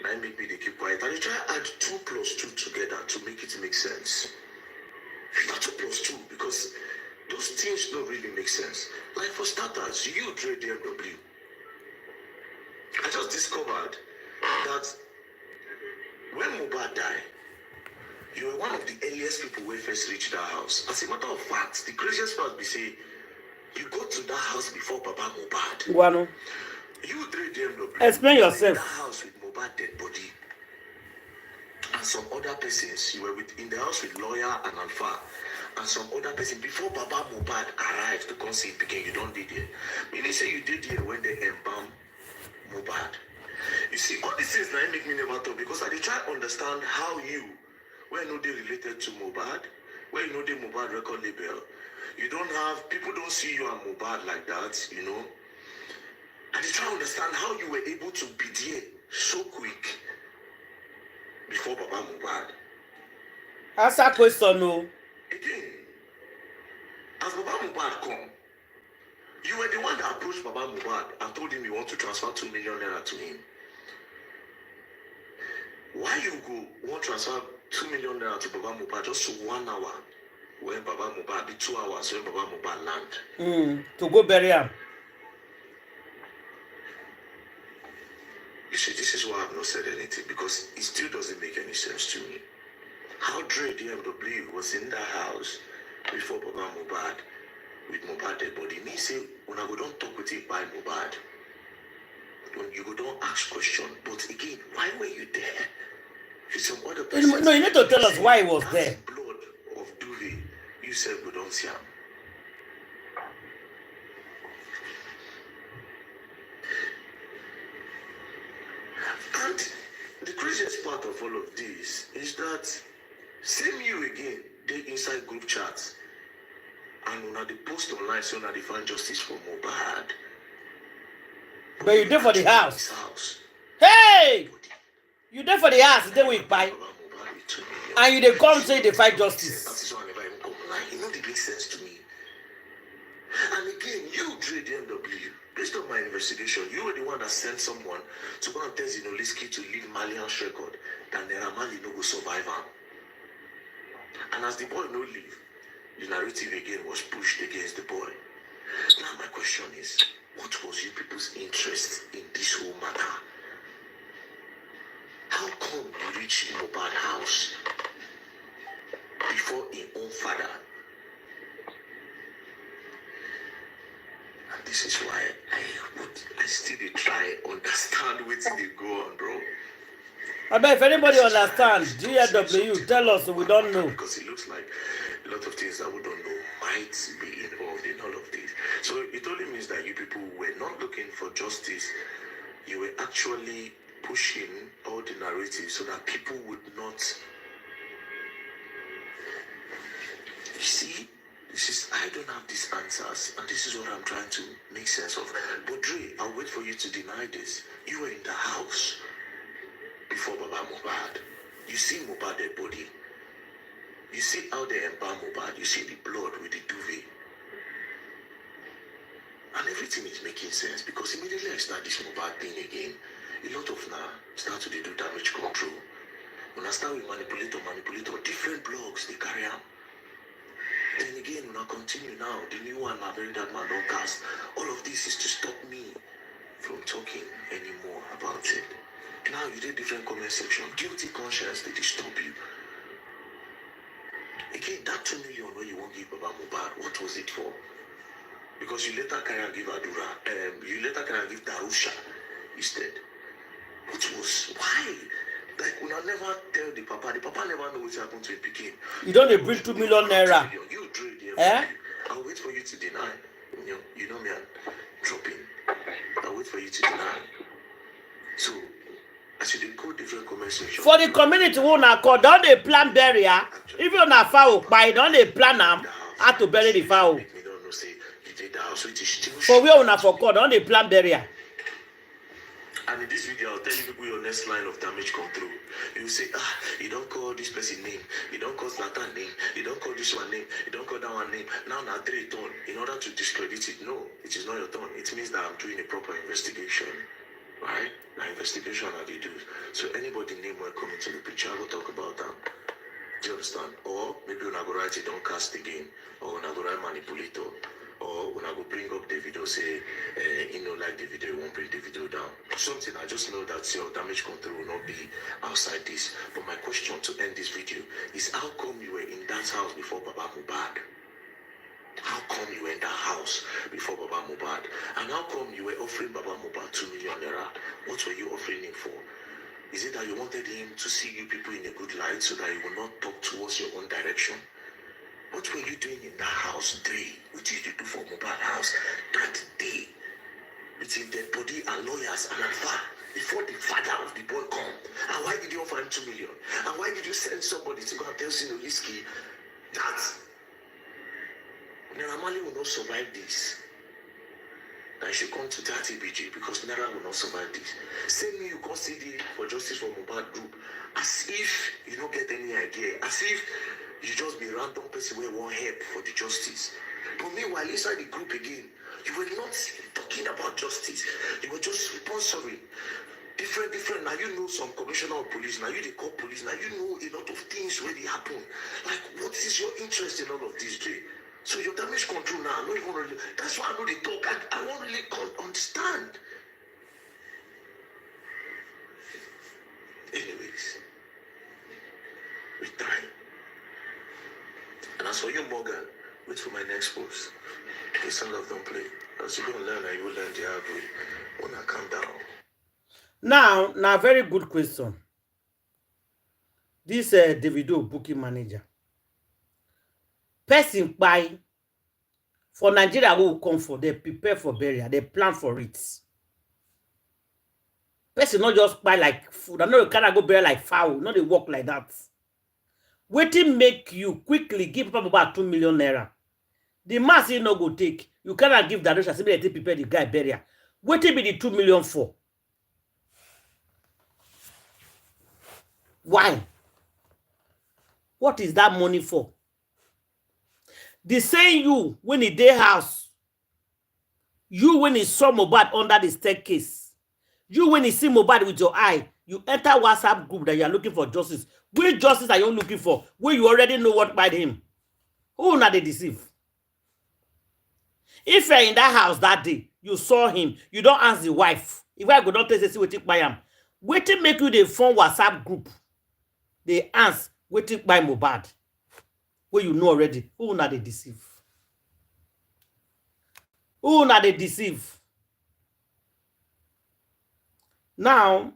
Now maybe they keep quiet. And they try to add 2 plus 2 together to make it make sense. Not 2 plus 2 because those things don't really make sense. Like Like for starters, you trade DMW. I just discovered that when Mohbad died, you were one of the earliest people who first reached that house. As a matter of fact, the craziest part be say you go to that house before Papa Mohbad. Guano. You trade DMW. Explain yourself. That house with Mohbad dead body. And some other persons, you were in the house with lawyer and Alpha, and some other person before Baba Mohbad arrived to come see it because you don't did it. Meaning say you did it when they embalm Mohbad. You see, all these things now make me never talk because I dey try to understand how you, where no they related to Mohbad, where you know the Mohbad record label, you don't have, people don't see you and Mohbad like that, you know. I dey try to understand how you were able to be there so quick before Baba Mohbad. Answer question, no. Again, as Baba Mohbad come, you were the one that approached Baba Mohbad and told him you want to transfer 2 million naira to him. Why you go want to transfer 2 million naira to Baba Mohbad just to 1 hour when Baba Mohbad be 2 hours when Baba Mohbad land? To go bury him. You see, this is why I've not said anything because it still doesn't make any sense to me. How Dre DMW was in the house before Baba Mohbad with Mohbad dead body. Me say, when I go don't talk with him by Mohbad, when you go don't ask question. But again, why were you there? With some other person. No, you need to tell us why he was there. Blood of Duvet, you said we don't see him. And the craziest part of all of this is that same you again, they inside group chats and when they post online so that they find justice for Mohbad. But you there for the house. Hey! You there for the house, then we buy. And you they come say they fight justice. That is why I never even come online. You know it makes sense to me. And again, you trade DMW. Based on my investigation, you were the one that sent someone to go and tell Zinoliski to leave Malian's record that Naira Marley no go survive him. And as the boy no leave, the narrative again was pushed against the boy. Now my question is, what was you people's interest in this whole matter? How come you reach Mohbad house before his own father? And this is why I still try understand what they go on, bro. I bet if anybody understands, GW, tell us, we don't know. Because it looks like a lot of things that we don't know might be involved in all of this. So it only means that you people were not looking for justice. You were actually pushing all the narratives so that people would not. You see, I don't have these answers, and this is what I'm trying to make sense of. But Dre, I'll wait for you to deny this. You were in the house before Baba Mohbad. You see Mohbad dead body. You see how they embalm Mohbad. You see the blood with the duvet. And everything is making sense because immediately I start this Mohbad thing again, a lot of now start to do damage control. When I start with manipulator, different blogs they carry out. Then again, when I continue now, the new one, my very that man don't cast. All of this is to stop me from talking anymore about it. Now you did different comment section. Guilty conscience, they disturb you. Again, that 2 million where you won't give Baba Mohbad, what was it for? Because you later can give Adura, you later can give Darusha instead. Why? Like, when I never tell the papa never know what happened to a picking. You don't bring 2 million naira. You trade the I'll wait for you to deny. You know me, I'm dropping. I'll wait for you to deny. So, as you go different comment section. For the community who na call, don't they plan burial? Even on a fowl, by don't they plan them how to bury the fowl? For where una for call, don't they plan burial? And in this video, I'll tell you people your next line of damage come through. You say, you don't call this person name, you don't call Zlatan name, you don't call this one name, you don't call that one name. Now, 3 turn in order to discredit it. No, it is not your turn. It means that I'm doing a proper investigation. Right? Now, investigation how they do. So anybody name will come into the picture, I will talk about that. Do you understand? Or maybe when I go write it, don't cast again. Or when I go write manipulator. Or when I go bring up davido, say, like davido, won't bring davido down. Something I just know that your damage control will not be outside this. But my question to end this video is, how come you were in that house before Baba Mohbad? How come you were in that house before Baba Mohbad? And how come you were offering Baba Mohbad 2 million naira? What were you offering him for? Is it that you wanted him to see you people in a good light so that he will not talk towards your own direction? What were you doing in that house day? What did you do for Mohbad house that day? It's in dead body and lawyers and alpha before the father of the boy come. And why did you offer him 2 million? And why did you send somebody to go and tell Sinoliski that Naira Marley will not survive this? I should come to that EBJ because Naira will not survive this. Send me you custody for justice for Mohbad group as if you don't get any idea, as if you just be random person where won't help for the justice. But meanwhile, inside the group again, you were not talking about justice. You were just sponsoring different. Now you know some commissioner of police. Now you the call police. Now you know a lot of things really happen. Like, what is your interest in all of this, Jay? So your damage control now, I don't even really. That's why I know they talk. I won't really understand. Anyways, we time. And as for you, Morgan, wait for my next post. Peace and love, don't play. As you don't learn, you will learn the hard way. When I calm down. Now, very good question. This Davido booking manager. Person buy for Nigeria who will come for, they prepare for burial, they plan for it. Person not just buy like food. I know you cannot go bury like fowl, not they work like that. Waiting make you quickly give people about 2 million naira. The mass you no go take. You cannot give that Russia simply to prepare the guy burial. Waiting be the 2 million for. Why? What is that money for? The same you when he day house. You when he saw Mohbad under the staircase. You when he see Mohbad with your eye. You enter WhatsApp group that you are looking for justice. Which justice are you looking for? Where you already know what by him. Who not they deceive? If you're in that house that day, you saw him, you don't ask the wife. If I go not tell you what by him, wait till make you the phone WhatsApp group. They ask waiting by Mohbad. Where you know already. Who not they deceive? Who not they deceive? Now,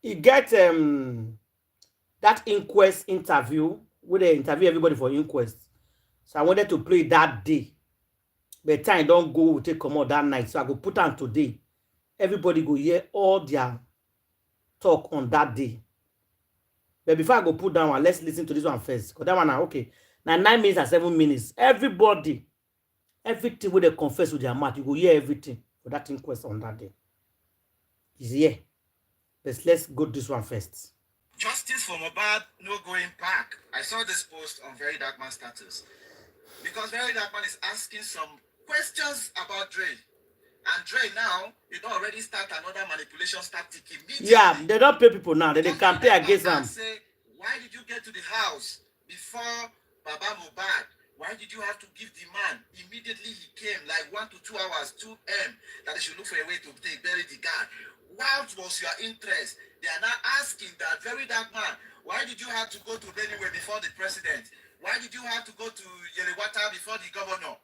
he get that inquest interview where they interview everybody for inquest. So I wanted to play that day. But time don't go, we take come out that night. So I go put on today. Everybody go hear all their talk on that day. But before I go put that one, let's listen to this one first. Because that one now, okay. Now 9 minutes and 7 minutes. Everybody, everything where they confess with their mouth, you go hear everything for that inquest on that day. Is here. But let's go this one first. Justice for Mohbad, no going back. I saw this post on Very Dark Man status. Because Very Dark Man is asking some questions about Dre. And Dre now, you don't already start another manipulation tactic immediately. Yeah, they don't pay people now. They campaign against them. Say, why did you get to the house before Baba Mohbad? Why did you have to give the man? Immediately he came, like 1 to 2 hours, 2 m, that they should look for a way to bury the guy. What was your interest? They are now asking that Very Dark Man, why did you have to go to Benue before the president? Why did you have to go to Yelewata before the governor?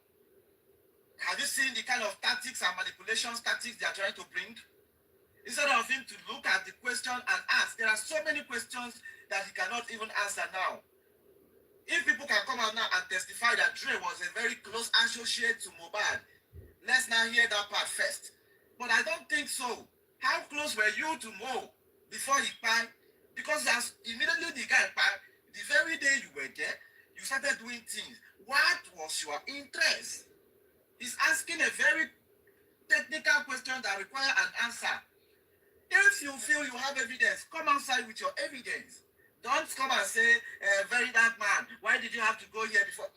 Have you seen the kind of tactics and manipulations tactics they are trying to bring? Instead of him to look at the question and ask, there are so many questions that he cannot even answer now. If people can come out now and testify that Dre was a very close associate to Mohbad, let's now hear that part first. But I don't think so. How close were you to Mo before he died? Because as immediately the guy died, the very day you were there, you started doing things. What was your interest? He's asking a very technical question that requires an answer. If you feel you have evidence, come outside with your evidence. Don't come and say, Very Dark Man, why did you have to go here before?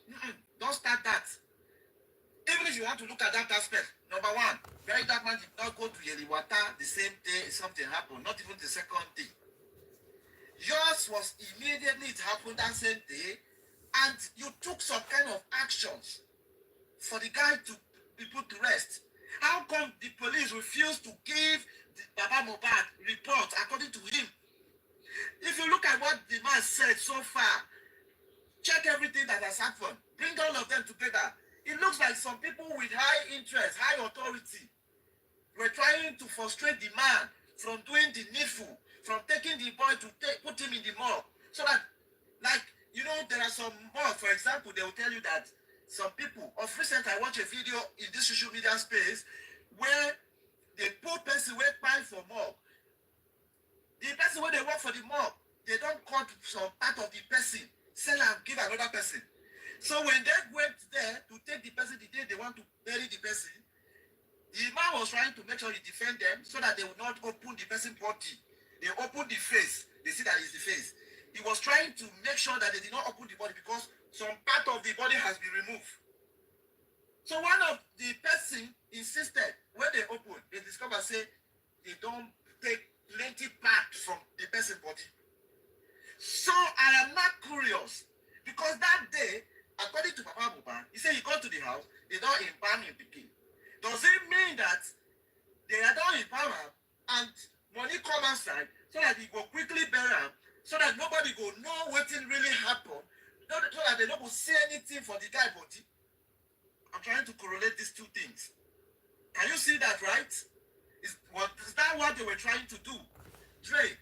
Don't start that. Even if you want to look at that aspect, number one, Very Dark Man did not go to Yeliwata the same day something happened, not even the second day. Yours was immediately it happened that same day, and you took some kind of actions. for the guy to be put to rest? How come the police refuse to give the Baba Mohbad report according to him? If you look at what the man said so far, check everything that has happened, bring all of them together. It looks like some people with high interest, high authority, were trying to frustrate the man from doing the needful, from taking the boy to put him in the morgue. So that, like, you know, there are some morgue, for example, they will tell you that some people, of recent, I watched a video in this social media space where the poor person were paying for morgue. The person when they work for the mob, they don't cut some part of the person, sell and give another person. So when they went there to take the person the day they want to bury the person, the man was trying to make sure he defend them so that they would not open the person's body. They opened the face. They see that it's the face. He was trying to make sure that they did not open the body because some part of the body has been removed. So one of the person insisted when they opened, they discovered say they don't take plenty part from the person's body. So I am not curious because that day, according to Papa Mohbad, he said he got to the house, they don't embalm him again. Does it mean that they are don't embalm him and money come outside so that he go quickly bury him, so that nobody go know what really happened, so that they don't go see anything for the guy body? I'm trying to correlate these two things. Can you see that, right? Is that what they were trying to do? Dre,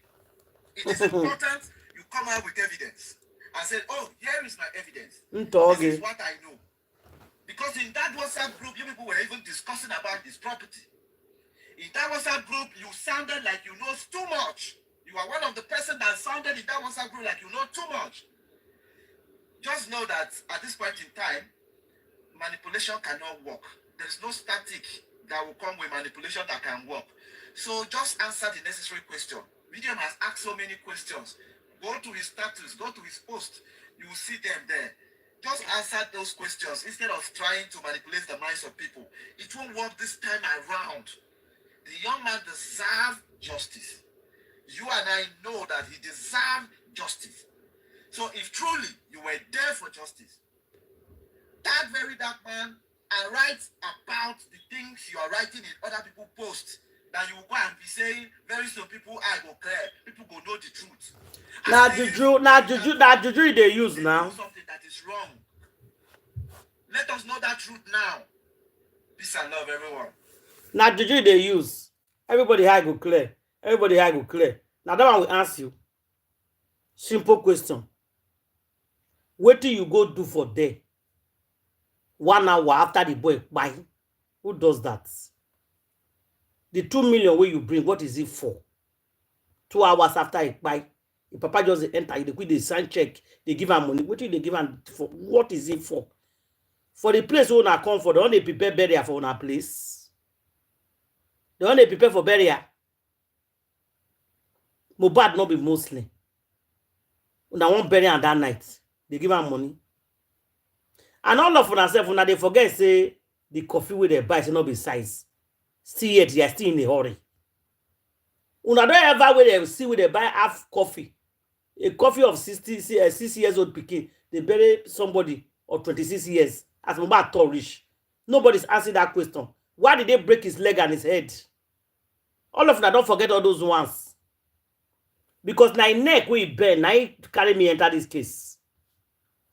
it is important you come out with evidence. I said, oh, here is my evidence. This is what I know. Because in that WhatsApp group, you people were even discussing about this property. In that WhatsApp group, you sounded like you know too much. You are one of the person that sounded in that WhatsApp group like you know too much. Just know that at this point in time, manipulation cannot work. There's no static that will come with manipulation that can work. So just answer the necessary question. Medium has asked so many questions. Go to his status, go to his post. You will see them there. Just answer those questions instead of trying to manipulate the minds of people. It won't work this time around. The young man deserves justice. You and I know that he deserves justice. So if truly you were there for justice, that very dark man and write about the things you are writing in other people's posts, that you will go and be saying very soon people I go clear, people go know the truth. Juju they use now. Something that is wrong. Let us know that truth now. Peace and love, everyone. Now Juju they use. Everybody I go clear. Everybody I go clear. Now that one will ask you. Simple question. What do you go do for day? 1 hour after the boy buy? Who does that? The 2 million where you bring, what is it for? 2 hours after he buy, the papa just enter, they quit the sign check, they give him money. What do they give him for? What is it for? For the place who na come for, they only prepare burial for una place. They only prepare for burial. Mohbad not be Muslim. Una won't bury on that night. They give him money. And all of themselves, when they forget, say, the coffee with they buy should not be size. Still yet, they are still in a hurry. Una don't ever where they see where they buy half coffee. A coffee of 6 years old pikin, they bury somebody of 26 years as Mohbad tall rich. Nobody's answering that question. Why did they break his leg and his head? All of them don't forget all those ones. Because na neck we bend, now he carry me enter this case.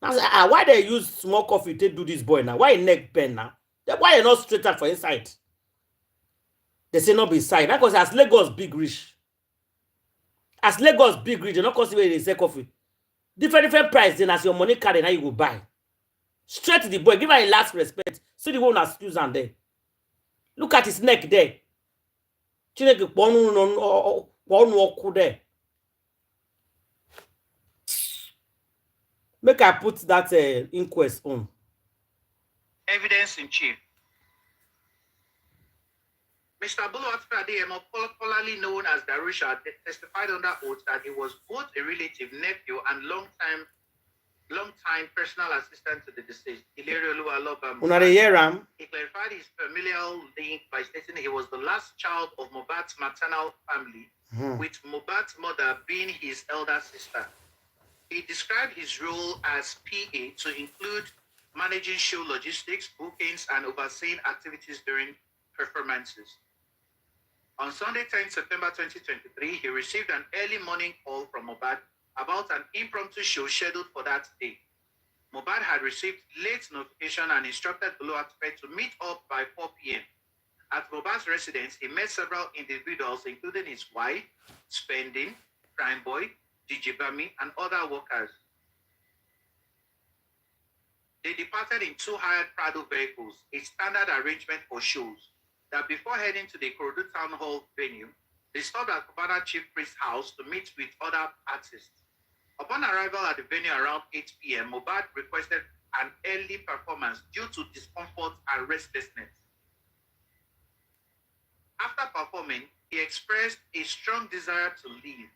I say, why they use small coffee to do this boy now? Why neck bend now? Why you not straight out for inside? They say not be side. Because as Lagos big rich. As Lagos big rich, they not consider they say coffee. Different price, then as your money carry, now you go buy. Straight to the boy, give her a last respect. See the one that's used and there. Look at his neck there. Chineke one there. Make I put that inquest on. Evidence in chief. Mr. Buluwatufade, popularly known as Darusha, testified under oath that he was both a relative, nephew, and long-time personal assistant to the deceased. He clarified his familial link by stating he was the last child of Mohbad's maternal family, with Mohbad's mother being his elder sister. He described his role as PA to include managing show logistics, bookings, and overseeing activities during performances. On Sunday, 10 September 2023, he received an early morning call from Mohbad about an impromptu show scheduled for that day. Mohbad had received late notification and instructed below Active to meet up by 4 p.m. At Mohbad's residence, he met several individuals, including his wife, Spending, Prime Boy, DJ Bami, and other workers. They departed in 2 hired Prado vehicles, a standard arrangement for shows, that before heading to the Ikorodu Town Hall venue, they stopped at Kubana Chief Priest's house to meet with other artists. Upon arrival at the venue around 8 p.m., Mohbad requested an early performance due to discomfort and restlessness. After performing, he expressed a strong desire to leave,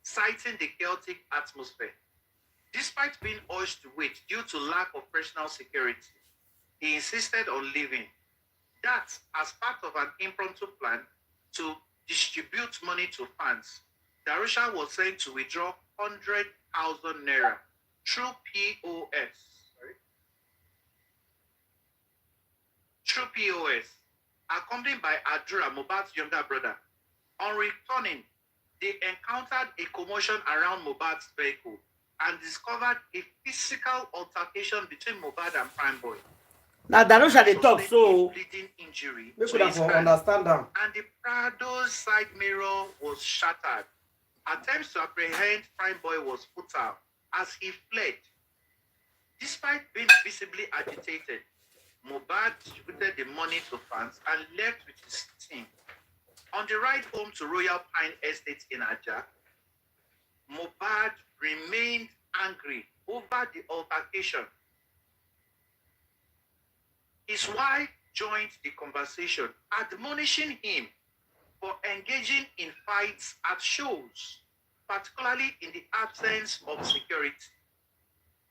citing the chaotic atmosphere. Despite being urged to wait due to lack of personal security, he insisted on leaving. That, as part of an impromptu plan to distribute money to fans, Darusha was sent to withdraw 100,000 naira through POS. Through POS, accompanied by Adura, Mohbad's younger brother. On returning, they encountered a commotion around Mohbad's vehicle and discovered a physical altercation between Mohbad and Prime Boy. Now Darusha they talk so Bleeding injury we to could his have hand, understand them. and the Prado's side mirror was shattered. Attempts to apprehend Prime Boy was futile as he fled. Despite being visibly agitated, Mohbad distributed the money to fans and left with his team. On the ride home to Royal Pine Estate in Aja, Mohbad remained angry over the altercation. His wife joined the conversation, admonishing him for engaging in fights at shows, particularly in the absence of security.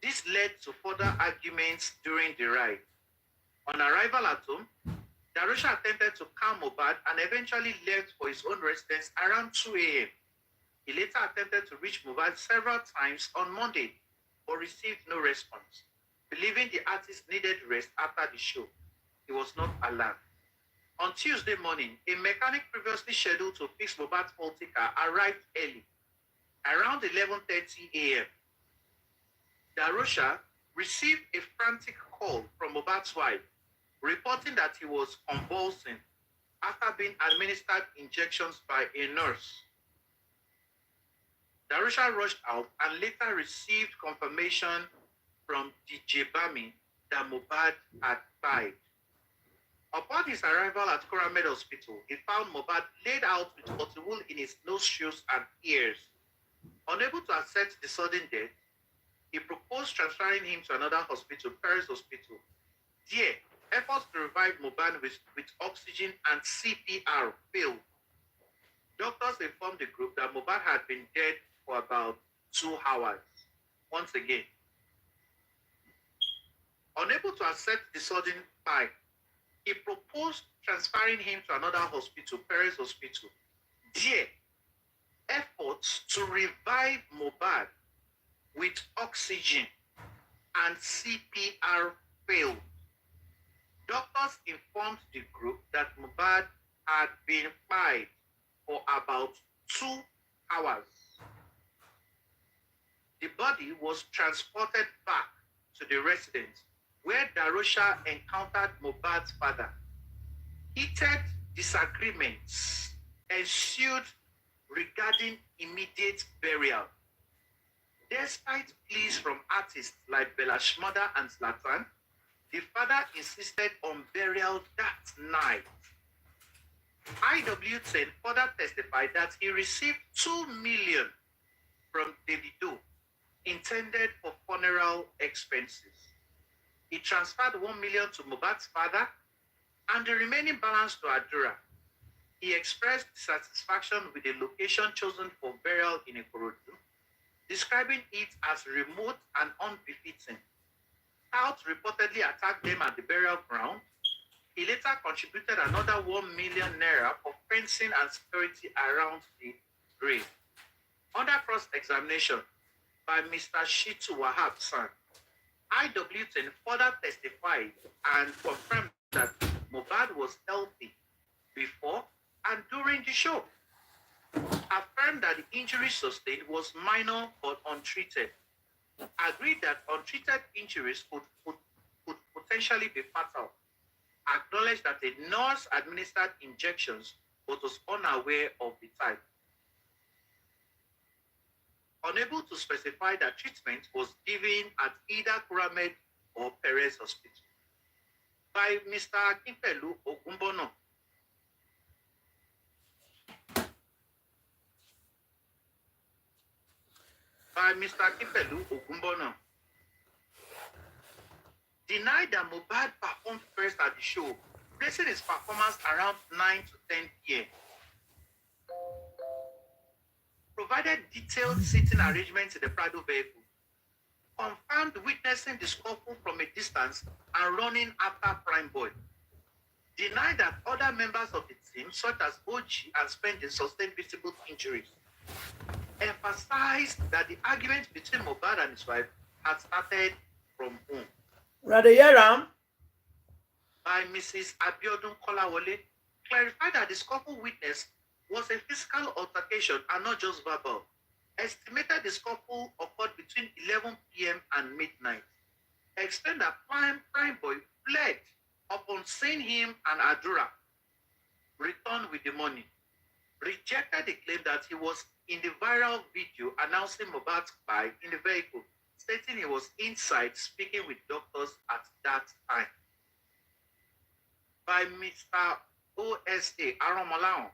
This led to further arguments during the ride. On arrival at home, Darusha attempted to calm Mohbad and eventually left for his own residence around 2 a.m. He later attempted to reach Mohbad several times on Monday, but received no response. Believing the artist needed rest after the show, he was not allowed. On Tuesday morning, a mechanic previously scheduled to fix Mohbad's faulty car arrived early, around 11:30 a.m. Darusha received a frantic call from Mohbad's wife, reporting that he was convulsing after being administered injections by a nurse. Darusha rushed out and later received confirmation from DJ Bami that Mohbad had died. Upon his arrival at Coramed Hospital, he found Mohbad laid out with cotton in his nostrils and ears. Unable to accept the sudden death, he proposed transferring him to another hospital, Paris Hospital. There, efforts to revive Mohbad with oxygen and CPR failed. Doctors informed the group that Mohbad had been dead for about 2 hours. Once again, unable to accept the sudden fight, he proposed transferring him to another hospital, Paris Hospital. There, efforts to revive Mohbad with oxygen and CPR failed. Doctors informed the group that Mohbad had been fired for about 2 hours. The body was transported back to the residence where Darusha encountered Mohbad's father. Heated disagreements ensued regarding immediate burial. Despite pleas from artists like Bella Shmurda and Zlatan, the father insisted on burial that night. IW10 further testified that he received 2 million from Davido intended for funeral expenses. He transferred 1 million to Mohbad's father and the remaining balance to Adura. He expressed dissatisfaction with the location chosen for burial in Ikorodu, describing it as remote and unbefitting. Scouts reportedly attacked them at the burial ground. He later contributed another 1 million naira for fencing and security around the grave. Under cross-examination by Mr. Shitu Wahab San, IW10 further testified and confirmed that Mohbad was healthy before and during the show. Affirmed that the injury sustained was minor but untreated. Agreed that untreated injuries could potentially be fatal. Acknowledged that a nurse administered injections but was unaware of the type. Unable to specify that treatment was given at either Kuramed or Perez Hospital. By Mr. Akinpelu Ogumbono. By Mr. Akinpelu Ogumbono. Denied that Mohbad performed first at the show, placing his performance around 9 to 10 p.m. Provided detailed seating arrangements in the Prado vehicle. Confirmed witnessing the scuffle from a distance and running after Prime Boy. Denied that other members of the team, such as OG and Spending, sustained visible injuries. Emphasized that the argument between Mohbad and his wife had started from home. Radayaram By Mrs. Abiodun Kolawole, clarified that the scuffle witness was a physical altercation and not just verbal. Estimated the scuffle occurred between 11 p.m. and midnight. Explained that Prime Boy fled upon seeing him and Adura return with the money. Rejected the claim that he was in the viral video announcing Mohbad's bike in the vehicle, stating he was inside speaking with doctors at that time. By Mr. OSA Aromolao,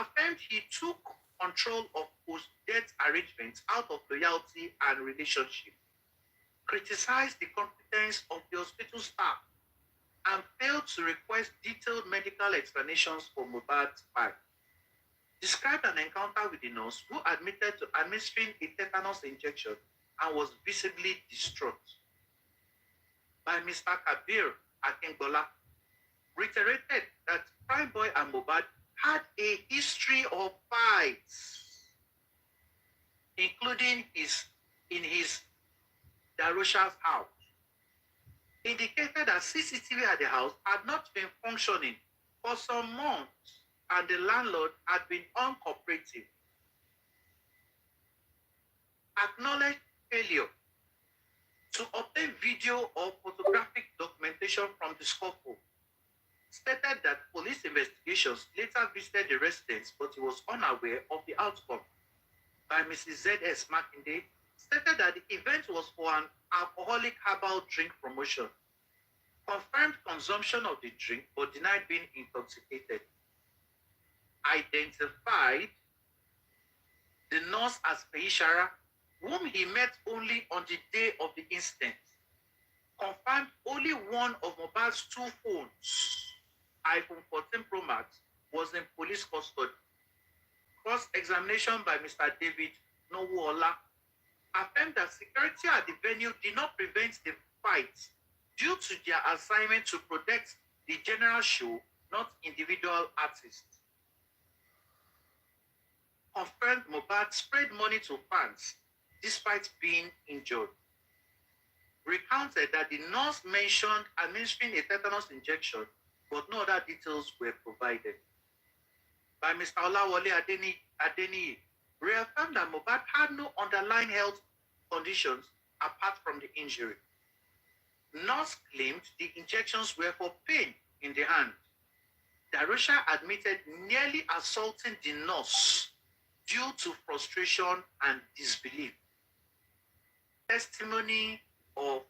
affirmed he took control of post-death arrangements out of loyalty and relationship, criticized the competence of the hospital staff, and failed to request detailed medical explanations for Mohbad's bike. Described an encounter with the nurse who admitted to administering a tetanus injection and was visibly distraught. By Mr. Kabir Akingola, reiterated that Prime Boy and Mohbad had a history of fights, including in his Darosha's house. Indicated that CCTV at the house had not been functioning for some months and the landlord had been uncooperative. Acknowledged failure to obtain video or photographic documentation from the scuffle. Stated that police investigations later visited the residence, but he was unaware of the outcome. By Mrs. Z.S. Makinde, stated that the event was for an alcoholic herbal drink promotion. Confirmed consumption of the drink, but denied being intoxicated. Identified the nurse as Peishara, whom he met only on the day of the incident. Confirmed only one of Mohbad's 2 phones, iPhone 14 Pro Max, was in police custody. Cross-examination by Mr. David Nowuola affirmed that security at the venue did not prevent the fight due to their assignment to protect the general show, not individual artists. Confirmed Mohbad spread money to fans despite being injured. Recounted that the nurse mentioned administering a tetanus injection, but no other details were provided. By Mr. Olawole Adeniyi, reaffirmed that Mohbad had no underlying health conditions apart from the injury. Nurse claimed the injections were for pain in the hand. Darosha admitted nearly assaulting the nurse due to frustration and disbelief. Testimony of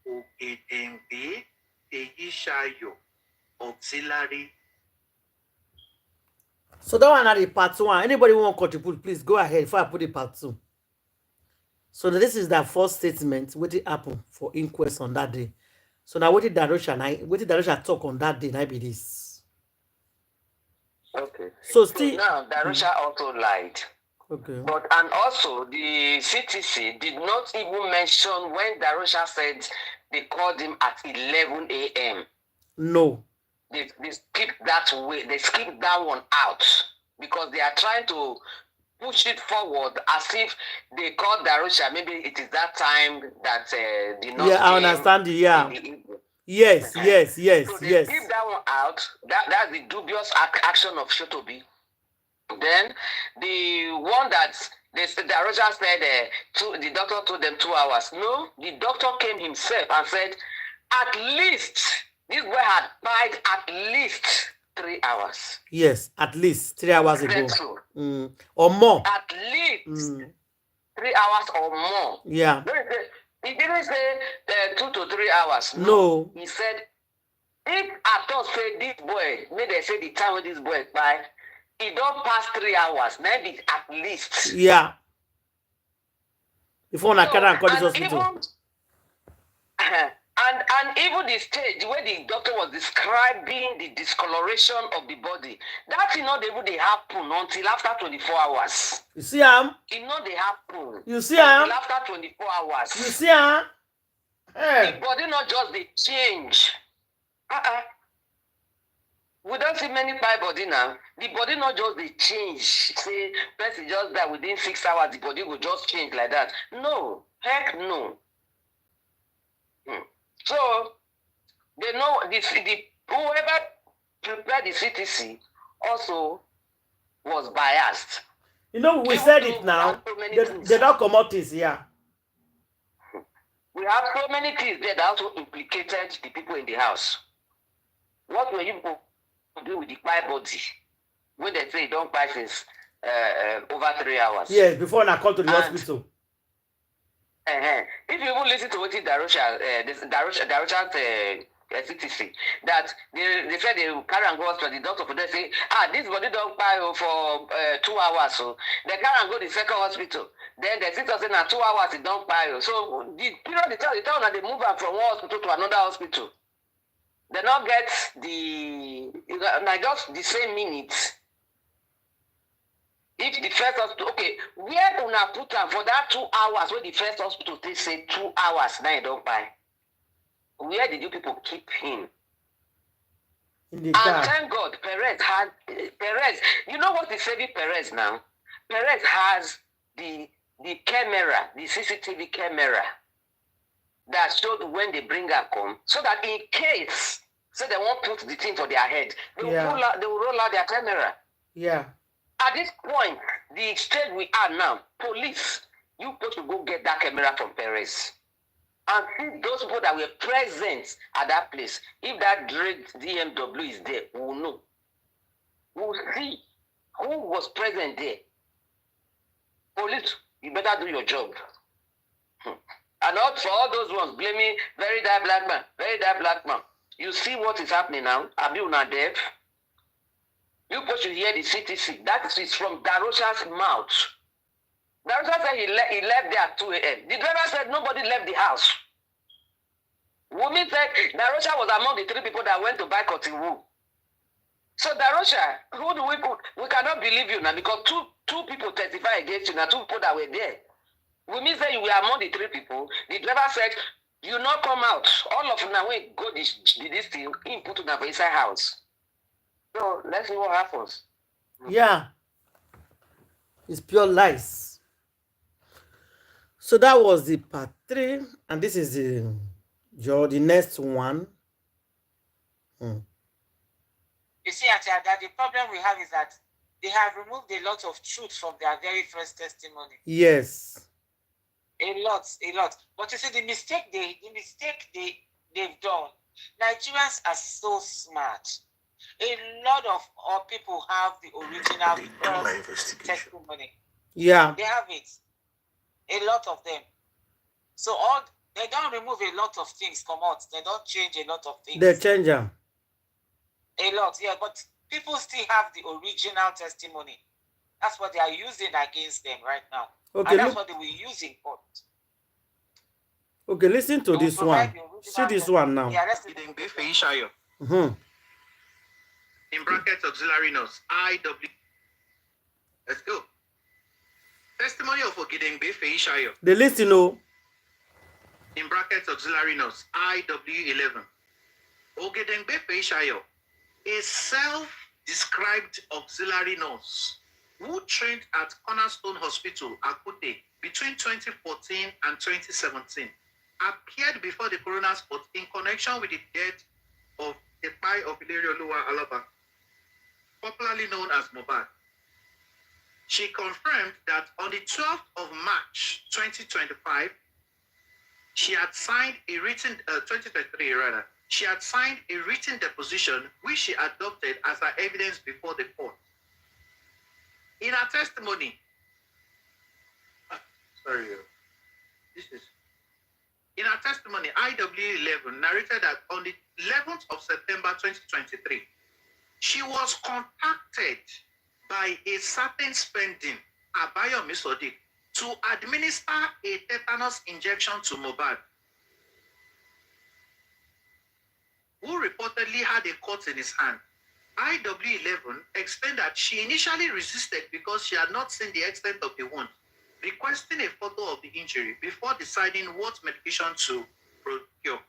Ogedengbe Eyishayo, auxiliary. So that one are the part 1. Anybody want to contribute, please go ahead before I put the part 2. So this is the first statement. What did happen for inquest on that day? So now what did Darosha talk on that day? I be this. Okay. So still now Darosha also lied. okay. But and also the CTC did not even mention when Darosha said they called him at 11 a.m. No. They skipped that way. They skipped that one out because they are trying to push it forward as if they called Darusha. Maybe it is that time that the nurse Yeah, I came understand. Yeah. in the evening. Yes, yes, yes, So they yes. give that one out. That's the dubious action of Shotobi. Then the one that the Darusha said the doctor told them 2 hours. No, the doctor came himself and said at least this boy had died at least 3 hours. Yes, at least 3 hours ago. So. Or more. At least 3 hours or more. Yeah. He didn't say 2 to 3 hours. No. He said, if at all say this boy, maybe they say the time when this boy died, he don't pass 3 hours, maybe at least. Yeah. If one can call this hospital. And even the stage where the doctor was describing the discoloration of the body, that not able to happen until after 24 hours. You see him? It not they happen. You see him? After 24 hours. You see him? Hey. The body not just they change. We don't see many by body now. The body not just they change. Say person just that within 6 hours the body will just change like that. No, heck no. So they know the whoever prepared the CTC also was biased. You know, we said it now. They don't come out this here. We have so many things there that also implicated the people in the house. What were you do with the quiet body when they say don't buy since over 3 hours? Yes, before I call to the hospital. If you even listen to what Darusha's CTC, that they said they carry and go to the doctor, they say, this body don't buy for 2 hours, so they carry and go to the second hospital. Then the sister say, 2 hours it don't buy. So the period they tell that they move them from one hospital to another hospital. They not get just the same minutes. If the first hospital, okay, where do I put them for that 2 hours when the first hospital they say 2 hours now you don't buy? Where did you people keep him? In the car. And thank God, Perez. You know what is saving Perez now? Perez has the camera, the CCTV camera that showed when they bring her come, so that in case they won't put the thing for their head, they will roll out their camera. Yeah. At this point, the stage we are now, police, you got to go get that camera from Perez. And see those people that were present at that place. If that DMW is there, we'll know. We'll see who was present there. Police, you better do your job. And not for all those ones blaming very that black man. You see what is happening now? Abi una deaf? You supposed to hear the CTC. That is from Darusha's mouth. Darusha said he left there at 2 a.m. The driver said nobody left the house. Woman said Darusha was among the 3 people that went to buy cotton wool. So Darusha, who do we put? We cannot believe you now because two people testify against you now, 2 people that were there. Women said you were among the 3 people. The driver said, you not come out. All of them now we go this thing, input to the inside house. So let's see what happens. Yeah. It's pure lies. So that was the part 3. And this is the next one. You see, that the problem we have is that they have removed a lot of truth from their very first testimony. Yes. A lot. But you see, the mistake they've done. Nigerians are so smart. A lot of our people have the original testimony. Yeah. They have it. A lot of them. So they don't remove a lot of things come out. They don't change a lot of things. They change them. A lot, yeah. But people still have the original testimony. That's what they are using against them right now. Okay, and that's what they were using for. Okay, listen to this one. See this one now. Yeah, let's In brackets, auxiliary notes, IW. Let's go. Testimony of Ogidengbe Feishayo. The listen, oh. In brackets, auxiliary notes, IW11. Ogidengbe Feishayo, a self-described auxiliary nurse who trained at Cornerstone Hospital, Akute, between 2014 and 2017, appeared before the coroner's court in connection with the death of the Pai of Ilerioluwa Alaba, popularly known as Mohbad. She confirmed that on the 12th of March 2025, she had signed a written 2023 rather. She had signed a written deposition which she adopted as her evidence before the court. In her testimony, in her testimony, IW11 narrated that on the 11th of September 2023, she was contacted by a certain spending, Abayomi Sodiq, to administer a tetanus injection to Mohbad, who reportedly had a cut in his hand. IW11 explained that she initially resisted because she had not seen the extent of the wound, requesting a photo of the injury before deciding what medication to procure.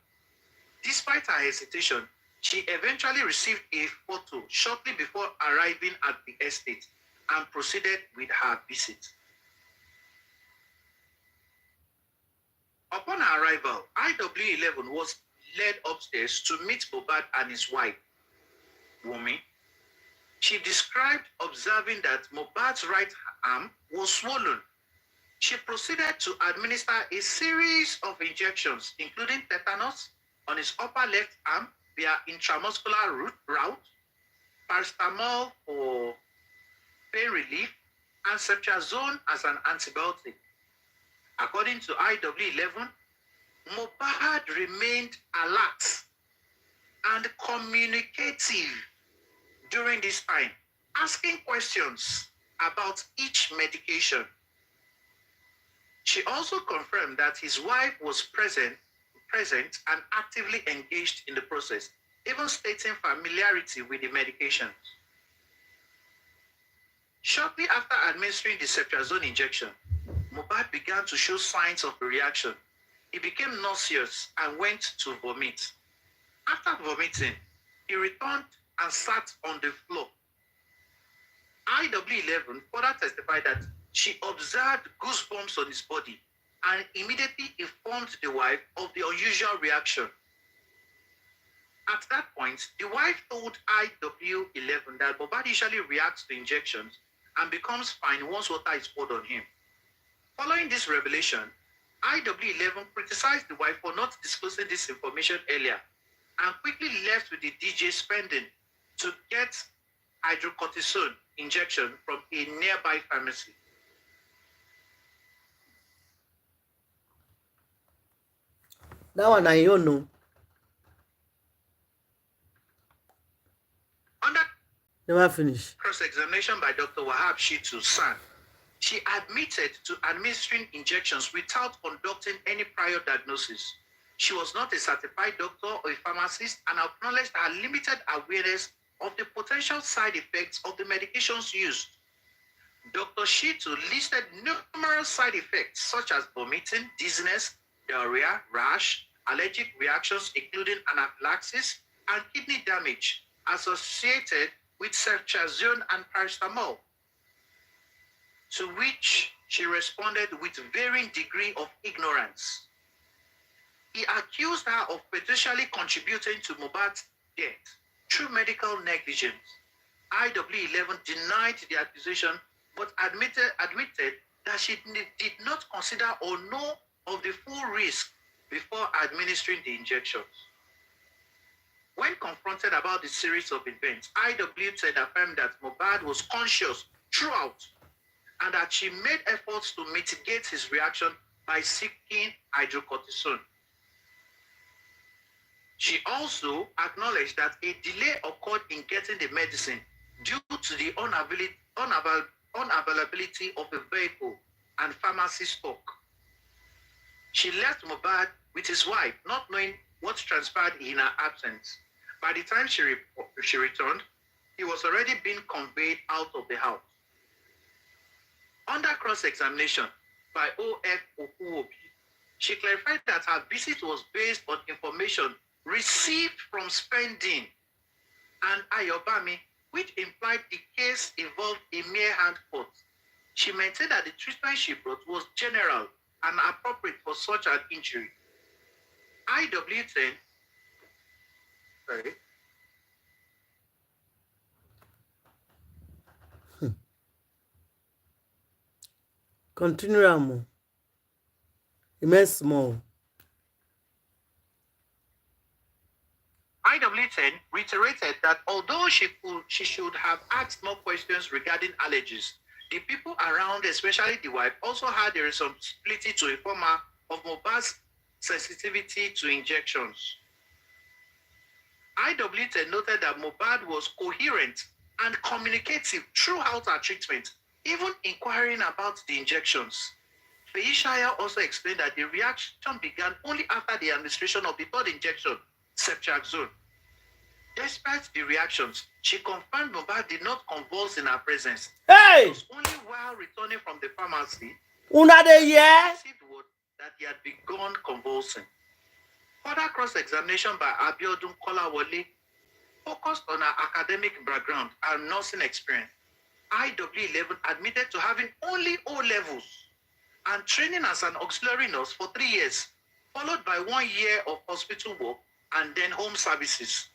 Despite her hesitation, she eventually received a photo shortly before arriving at the estate and proceeded with her visit. Upon her arrival, IW11 was led upstairs to meet Mohbad and his wife, Wumi. She described observing that Mohbad's right arm was swollen. She proceeded to administer a series of injections, including tetanus on his upper left arm via intramuscular route, paracetamol for pain relief, and ceftriaxone as an antibiotic. According to IW11, Mohbad remained alert and communicative during this time, asking questions about each medication. She also confirmed that his wife was present and actively engaged in the process, even stating familiarity with the medications. Shortly after administering the ceftriaxone injection, Mohbad began to show signs of a reaction. He became nauseous and went to vomit. After vomiting, he returned and sat on the floor. IW11 further testified that she observed goosebumps on his body and immediately informed the wife of the unusual reaction. At that point, the wife told IW11 that Mohbad usually reacts to injections and becomes fine once water is poured on him. Following this revelation, IW11 criticized the wife for not disclosing this information earlier and quickly left with the DJ spending to get hydrocortisone injection from a nearby pharmacy. That one I don't know. Under Never finish. cross-examination by Dr. Wahab Shitu San, she admitted to administering injections without conducting any prior diagnosis. She was not a certified doctor or a pharmacist and acknowledged her limited awareness of the potential side effects of the medications used. Dr. Shitu listed numerous side effects such as vomiting, dizziness, diarrhea, rash, allergic reactions including anaphylaxis, and kidney damage associated with ceftriaxone and paracetamol, to which she responded with varying degree of ignorance. He accused her of potentially contributing to Mohbad's death through medical negligence. IW11 denied the accusation but admitted that she did not consider or know of the full risk before administering the injections. When confronted about the series of events, IW10 affirmed that Mohbad was conscious throughout and that she made efforts to mitigate his reaction by seeking hydrocortisone. She also acknowledged that a delay occurred in getting the medicine due to the unavailability of a vehicle and pharmacy stock. She left Mohbad with his wife, not knowing what transpired in her absence. By the time she returned, he was already being conveyed out of the house. Under cross-examination by O.F. Okuwobi, she clarified that her visit was based on information received from Spending and Ayobami, which implied the case involved a mere hand cut. She maintained that the treatment she brought was general and appropriate for such an injury. IW10, sorry, Continue, Amo. Immense small. IW10 reiterated that although she should have asked more questions regarding allergies, the people around, especially the wife, also had the responsibility to inform her of Mohbad's sensitivity to injections. IW10 noted that Mohbad was coherent and communicative throughout her treatment, even inquiring about the injections. Feishaya also explained that the reaction began only after the administration of the third injection, ceftriaxone. Despite the reactions, she confirmed Mohbad did not convulse in her presence. Hey! It was only while returning from the pharmacy Una de yeah? received word that he had begun convulsing. Further cross-examination by Abiodun Kolawole focused on her academic background and nursing experience. IW11 admitted to having only O levels and training as an auxiliary nurse for 3 years, followed by 1 year of hospital work and then home services.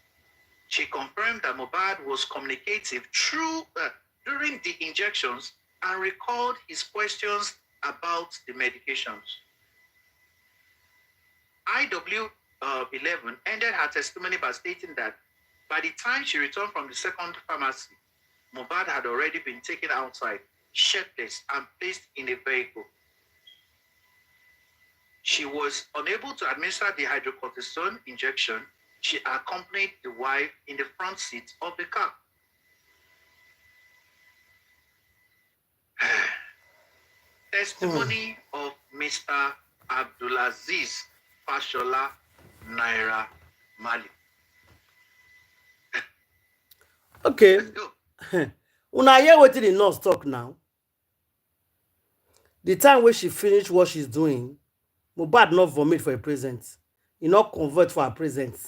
She confirmed that Mohbad was communicative during the injections and recalled his questions about the medications. IW11 ended her testimony by stating that by the time she returned from the second pharmacy, Mohbad had already been taken outside, shirtless, and placed in a vehicle. She was unable to administer the hydrocortisone injection. She accompanied the wife in the front seat of the car. Testimony of Mr. Abdulaziz Fashola Naira Mali. Okay. Let's go. Una hear wetin the nurse talk now. The time when she finished what she's doing, Mohbad not vomit for a present. He not convert for a present.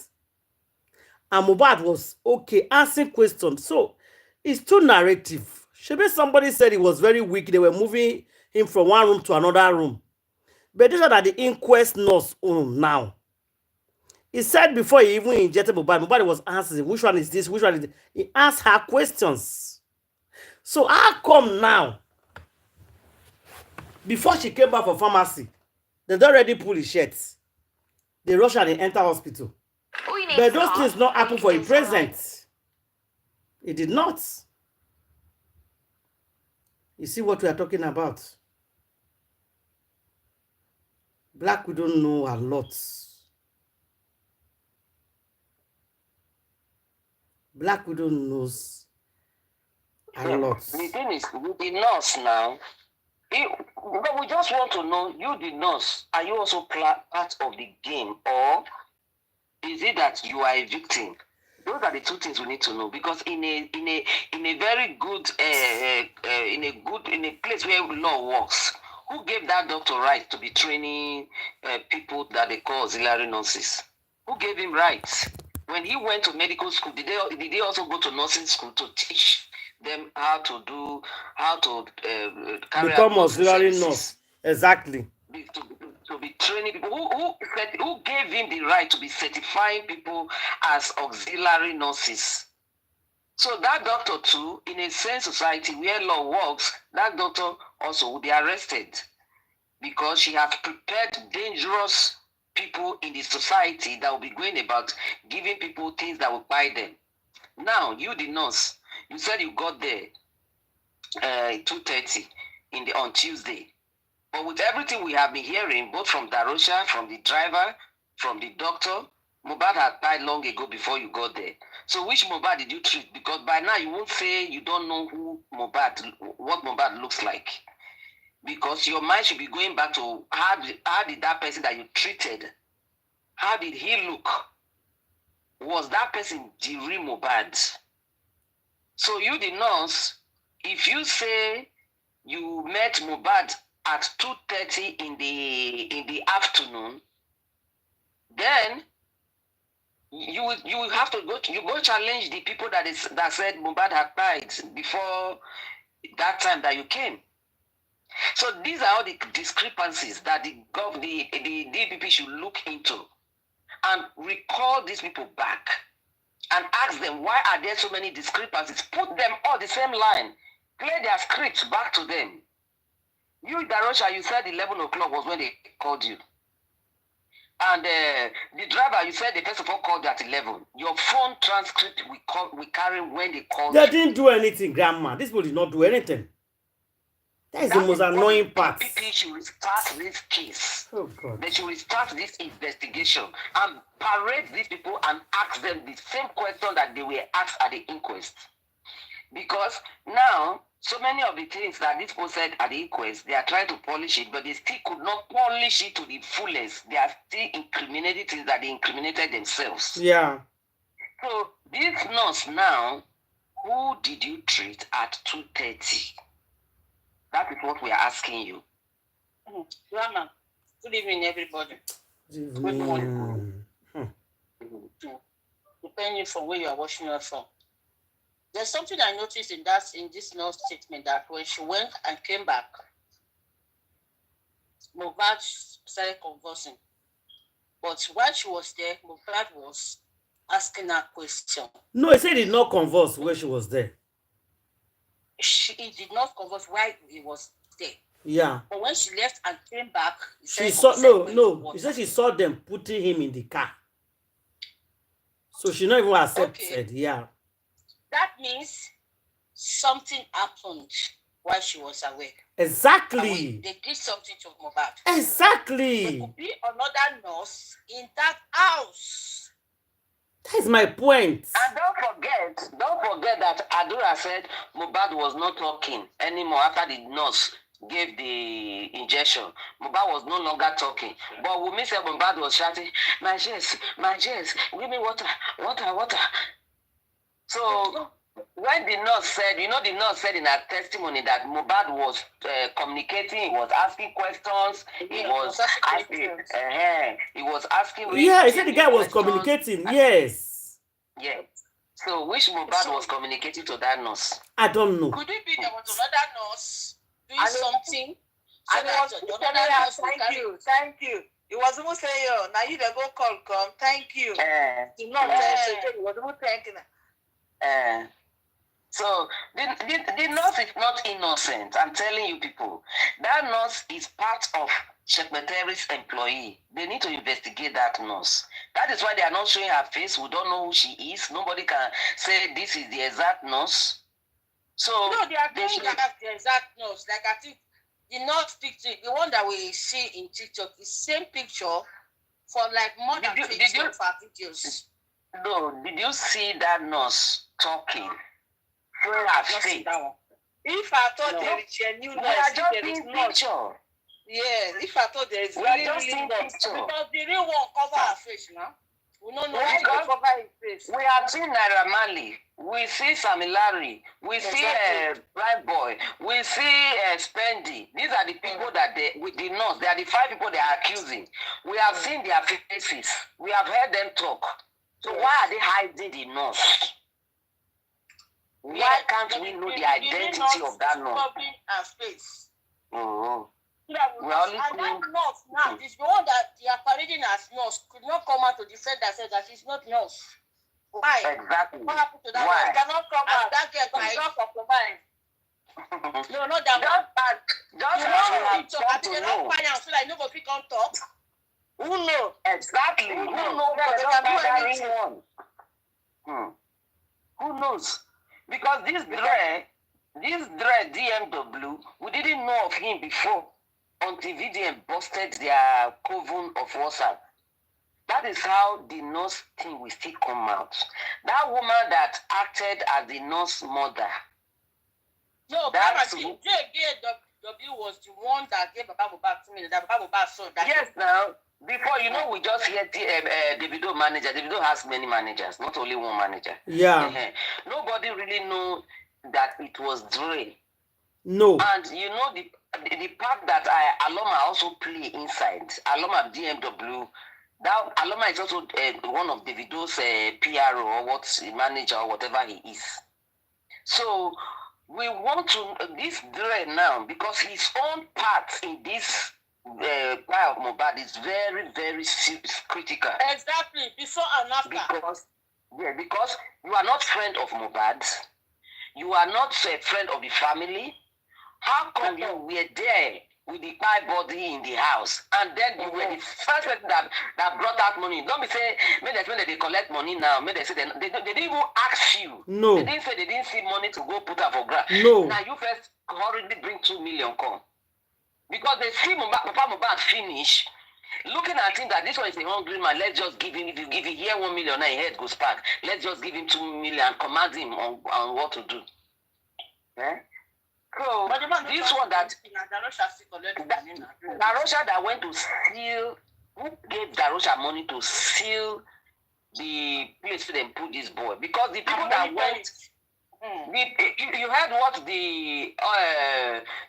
And Mohbad was okay answering questions. So it's too narrative. Maybe somebody said he was very weak. They were moving him from one room to another room. But these are that the inquest nurse own now. He said before he even injected Mohbad was answering, which one is this? Which one is this? He asked her questions. So how come now? Before she came back from pharmacy, they already pull his shirts. They rush and they enter hospital. But those things not happen for a present. It did not. You see what we are talking about? Black, we don't know a lot. Black Widow knows a lot. The thing is, with the nurse now, but we just want to know, you the nurse, are you also part of the game, or is it that you are a victim? Those are the two things we need to know, because in a very good in a place where law works, who gave that doctor right to be training people that they call auxiliary nurses? Who gave him rights? When he went to medical school, did they also go to nursing school to teach them how to carry become out auxiliary services? nurse? Exactly. To be training people. Who gave him the right to be certifying people as auxiliary nurses? So that doctor too, in a sane society where law works, that doctor also will be arrested, because she has prepared dangerous people in the society that will be going about giving people things that will buy them. Now, you the nurse, you said you got there 2:30 on Tuesday. But with everything we have been hearing, both from Darosha, from the driver, from the doctor, Mohbad had died long ago before you got there. So which Mohbad did you treat? Because by now you won't say you don't know what Mohbad looks like. Because your mind should be going back to how did that person that you treated, how did he look? Was that person the real Mohbad? So you the nurse, if you say you met Mohbad at 2:30 in the afternoon, then you will have to go challenge the people that said Mohbad had died before that time that you came. So these are all the discrepancies that the DPP should look into and recall these people back and ask them, why are there so many discrepancies? Put them all the same line. Play their script back to them. You, Darosha, you said 11 o'clock was when they called you. And the driver, you said they first of all called you at 11. Your phone transcript we carry when they called you. They didn't do anything, Grandma. This people did not do anything. That is the most annoying part. People should restart this case. Oh, God. They should restart this investigation and parade these people and ask them the same question that they were asked at the inquest. Because now, so many of the things that these people said at the inquest, they are trying to polish it, but they still could not polish it to the fullest. They are still incriminating things that they incriminated themselves. Yeah. So this nurse now, who did you treat at 2:30? That is what we are asking you. Grandma, good evening, everybody. Good morning. Depending from where you are watching us from. There's something I noticed in this nurse statement that when she went and came back, Mohbad started conversing. But while she was there, Mohbad was asking her question. No, he said he did not converse when she was there. He did not converse while he was there. Yeah. But when she left and came back, She saw no. He said she saw them putting him in the car. So she not even accepted. Okay. Yeah. That means something happened while she was awake. Exactly. They did something to Mohbad. Exactly. There could be another nurse in that house. That's my point. And don't forget that Adura said Mohbad was not talking anymore after the nurse gave the injection. Mohbad was no longer talking. But Wunmi said Mohbad was shouting, my chest, give me water. So when the nurse said, the nurse said in her testimony that Mohbad was communicating, he was asking questions, he was asking. Yeah, he said the guy was communicating. Yes. Yes. So which Mohbad was communicating to that nurse? I don't know. Could it be there was another nurse doing something? So And it was thank you. It was almost saying, now you go call, come, thank you. Do not it was almost thanking her. So the nurse is not innocent. I'm telling you people. That nurse is part of Secretary's employee. They need to investigate that nurse. That is why they are not showing her face. We don't know who she is. Nobody can say this is the exact nurse. So no, they are doing that the exact nurse. Like I think the nurse picture, the one that we see in TikTok, the same picture for like more than 20 of our videos. No, did you see that nurse talking? If I thought there is a new nurse, there is not. Yes, if I thought there is really not. Because the real one cover her face now. We don't know how to cover his face. We have seen Naira Marley. We see Samilari. We see Bright Boy. We see Spendy. These are the people that with the nurse. They are the 5 people they are accusing. We have seen their faces. We have heard them talk. So why are they hiding the nurse? Why can't we know the identity of that nurse? Covering her face. Oh. And that nurse now is the one that they are parading as nurse could not come out to defend herself that she's not nurse. Why? Exactly. What happened to that Why? nurse? Cannot come out. That girl cannot compromise. No, not that one. Just they don't find out so that nobody can talk. Who knows? Exactly. Who knows that they can do anything? Who knows? Because this Dre DMW, we didn't know of him before until VDM busted their coven of WhatsApp. That is how the nurse thing will still come out. That woman that acted as the nurse mother. No, but I think DMW was the one that gave Baba Mohbad to me. That Baba Mohbad saw that. Yes, now. Before, we just hear Davido manager. Davido has many managers, not only one manager. Yeah. Nobody really knew that it was Dre. No. And the part that Aloma also play inside, Aloma DMW, That Aloma is also one of Davido's PR or manager or whatever he is. So we want to this Dre now because his own part in this part of Mohbad is very, very critical. Exactly, before and after. Because you are not friend of Mohbad, you are not a friend of the family. How come you were there with the pie body in the house, and then you were the first person that brought out money? Don't be say, maybe they collect money now. Maybe they say they didn't even ask you. No. They didn't say they didn't see money to go put up for grant. No. Now you first already bring 2 million come. Because they see Papa Mohbad finish, looking at him that this one is a hungry man, let's just give him, if he hear 1 million, now his head goes back. Let's just give him 2 million, command him on what to do. Eh? So, this one that Darosha that went to steal, who gave Darosha money to steal the place where they put this boy? Because the people that went, you heard what the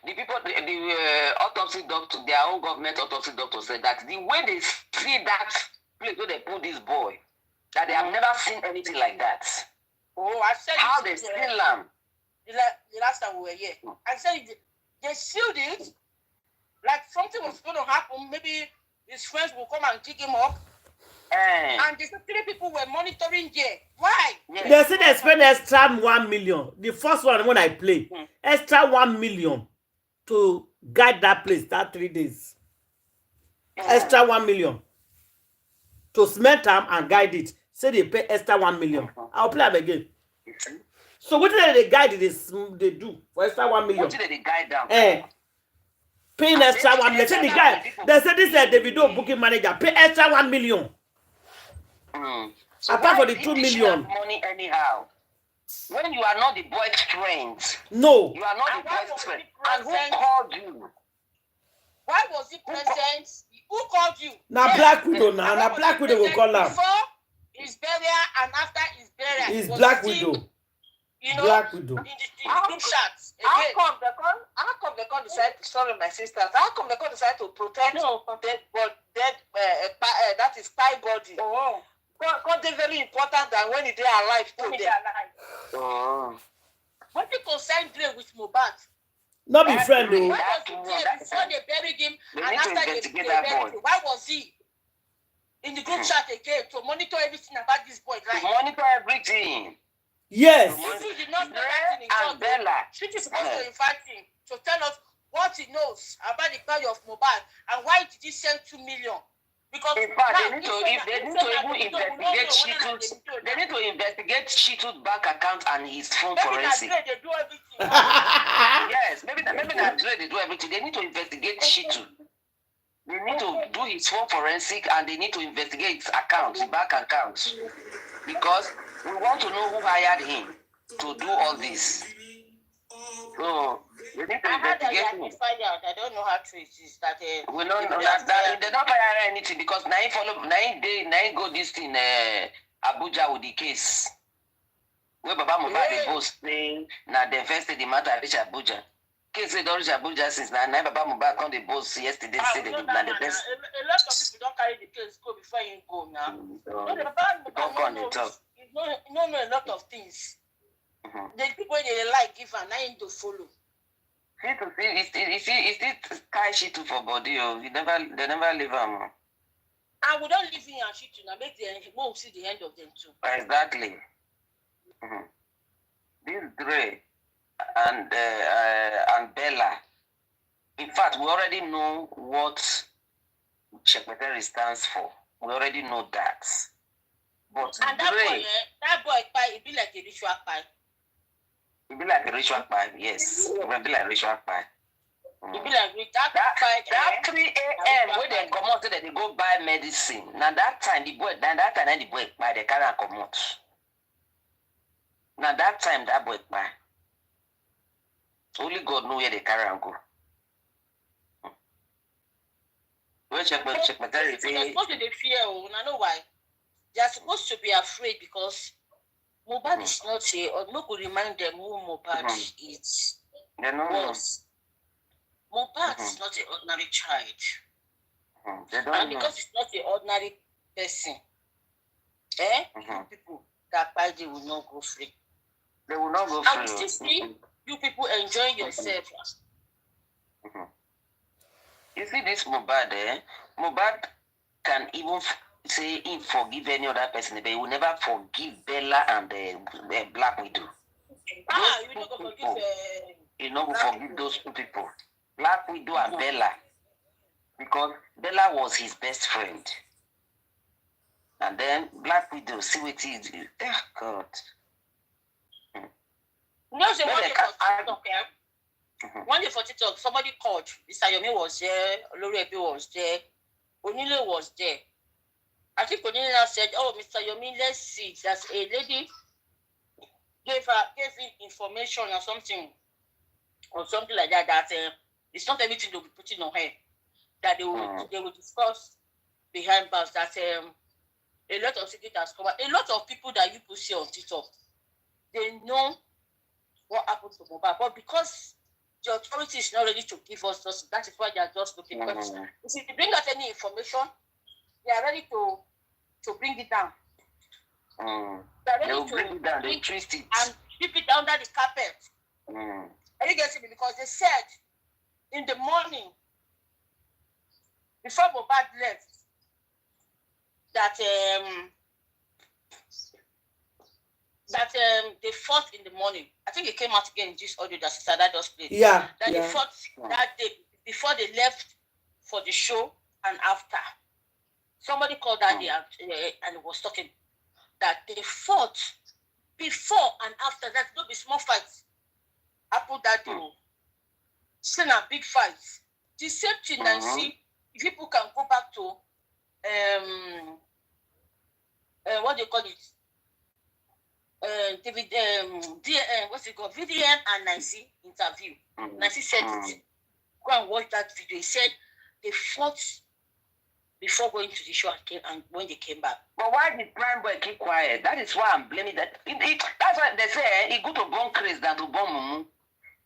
people, the autopsy doctor, their own government autopsy doctor said that the way they see that place where they put this boy, that they have never seen anything like that. Oh, I said how they steal him. The last time we were here, I said they sealed it like something was going to happen. Maybe his friends will come and dig him up. And the 3 people were monitoring there. Why? They said they spent extra 1 million. The first one when I play, extra 1 million to guide that place that 3 days. Extra 1 million to cement them and guide it. Say they pay extra 1 million. I'll play them again. So what did they guide they do for extra 1 million? What did they guide down? Paying extra 1 million. They said the guy. They said this is a Davido booking manager. Pay extra 1 million. So apart from the 2 million. Money anyhow. When you are not the boy's friend. No. You are not the boy's friend. And who called you? Why was he present? Who called you? Now Black Widow now. Now Black Widow will call him. Before his burial and after his burial. It's Black Widow. You know, Black Widow. in the group shots. How come they can't decide to, sorry my sisters, how come they can't decide to protect that is spy body? Oh. Because they're very important than when they're alive today. Oh. What you concern play with Mohbad? Not be friend though. Why was he there before they buried him and after they buried him? Why was he in the group chat again to monitor everything about this boy? To monitor everything. Yes. She did not know that in Bella. She is supposed to invite him to tell us what he knows about the value of Mohbad and why did he send 2 million? Because in fact, they need to investigate Shitu's bank account and his phone forensic. Maybe they do everything. Yes, maybe they do everything. They need to investigate Shitu. They need to do his phone forensic and they need to investigate his account, his bank account. Because we want to know who hired him to do all this. So we need to investigate him. I don't know how true it is that we don't know that they don't hire anything because now he go this thing Abuja with the case. Where Baba Mohbad the boss saying now they invested the matter reach Abuja. Case they don't reach Abuja since now Baba Mohbad come the boss yesterday say they did not the best. A lot of people don't carry the case go before you go now. Don't come and talk. You don't know a lot of things. The people they like give and I need to follow. It's still kind shit for body. They never leave them. And we don't leave him and shit now. Make the won't see the end of them too. Exactly. This Dre and Bella. In fact, we already know what Secretary stands for. We already know that. But and that boy pie, it be like a ritual pie. It be like a ritual pie, yes. It will be like a ritual pie. It be like that 3 a.m. when they come out, so that they go buy medicine. Now that time the boy buy the carry and come out. Now that time that boy buy. Only God know where they carry and go. Where Secretary say? They're supposed to be fear. I know why. They are supposed to be afraid because Mohbad is not a, or no could remind them who Mohbad is. Was. Mohbad is not an ordinary child. And because it's not an ordinary person, people that by they will not go free. They will not go And we free. still see you people enjoying yourself. You see this Mohbad, Mohbad can even say he forgive any other person, but he will never forgive Bella and the Black Widow. You not gonna forgive. You know, forgive those two people, Black Widow and Bella, because Bella was his best friend, and then Black Widow, see what he did. Oh God. No, so one day for TikTok, somebody called. Mr. Yomi was there, Lori Ebi was there, Onile was there. I think Onile said, "Oh, Mr. Yomi, let's see." That's a lady gave him information or something like that. That it's not everything they'll be putting on her. That they will discuss behind bars. That a lot of secret has come out. A lot of people that you could see on TikTok, they know what happened to Mohbad, but because the authority is not ready to give us this, that is why they are just looking. But if they bring out any information, they are ready to bring it down. They are ready to bring it down, they twist it and keep it under the carpet. Are you getting me? Because they said in the morning before Mohbad left that they fought in the morning. I think it came out again in this audio that Sada just played. Yeah. That they fought that day before they left for the show and after. Somebody called that day and was talking that they fought before and after. That no be small fights. Happened that day. Still a big fights. The same thing and see if people can go back to what do you call it? What's it called? VDM and Nancy interview. Nancy said it. Go and watch that video. He said they fought before going to the show and when they came back. But why did Prime Boy keep quiet? That is why I'm blaming that. That's why they say he go to born Chris than to born Mumu.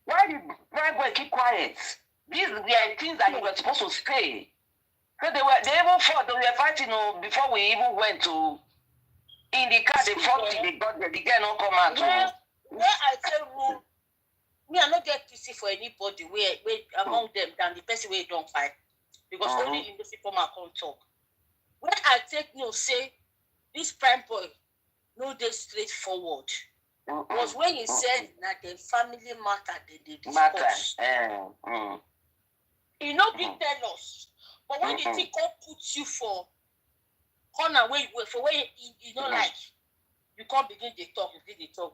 Why did Prime Boy keep quiet? These are things that you were supposed to say. So they even fought. They were fighting before we even went to. In the car, they fought till they got there. The girl not come out. Where I tell me, I not get pity for anybody where among them than the person where don't fight. Because only in the people can't talk. When I take say this Prime Boy, no they straightforward. Was when he said that the family matter they discuss. He no big tell us. But when the Etiko puts you for corner where you don't like, you can't begin to talk.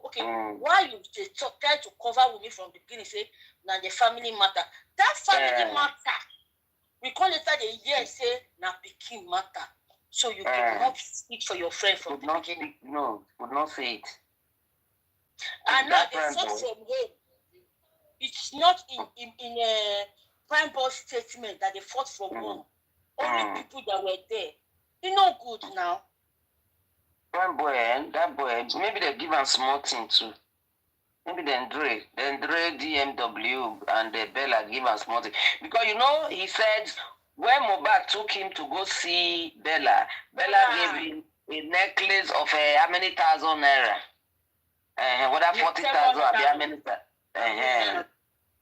Okay, why you talk, try to cover with me from the beginning, say now the family matter. That family matter. We call it that the year say now pikin matter. So you cannot speak for your friend from the beginning. Would not say it. And now they fought from home. It's not in a Prime Boy statement that they fought from home. Only people that were there. You know good now. That boy, maybe they give him small thing too. Maybe then Dre DMW and Bella give him small thing. Because he said when Mohbad took him to go see Bella gave him a necklace of how many thousand naira? Whether 40,000 or how many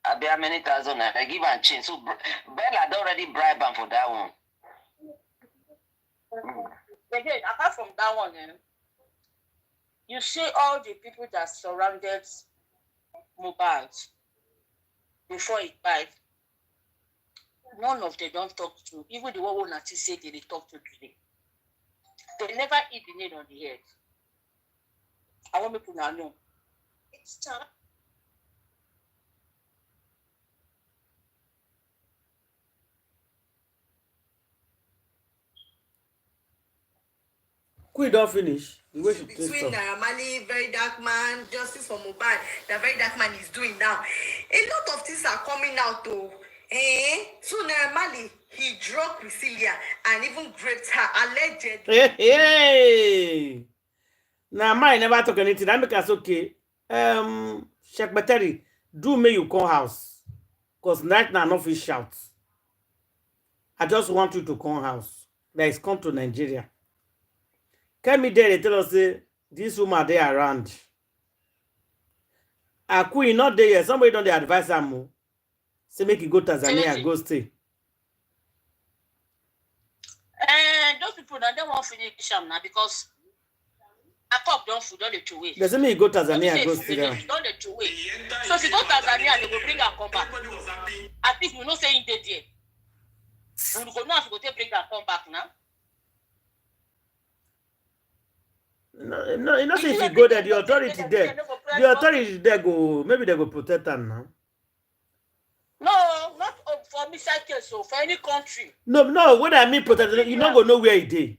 how many thousand naira? They give him change. So Bella had already bribed him for that one. Again, apart from that one, you see all the people that surrounded Mohbad before it died. None of them don't talk to. Even the one who Nati said they talk to today. They never eat the nail on the head. I want people to know. It's time. Queen don't finish. Between Naramali, Very Dark Man, Justice for Mohbad, the Very Dark Man is doing now. A lot of things are coming out though. So Naramali, he drugged Priscilla and even raped her allegedly. Hey. Now, I never talk anything. I make us okay. Sheikh Bateri, do me you come house. Because right now, no fish shout. I just want you to come house. That is come to Nigeria. Can me there they tell us say this woman they around. Aku not there. Somebody don't they advise am. Say make you go Tanzania, go stay. Those people now they won't finish them now because a cup don't food, don't they two way. They say me go Tanzania, go stay there. Don't they two way. So if you go Tanzania, they will bring her come back. At least we not saying they there. We go now if you go bring her come back now. No, you know, say if you go there, the authority there. The authority there go, maybe they go protect them now. No, not for missile case, so for any country. No, what I mean protect, you not go know where it is.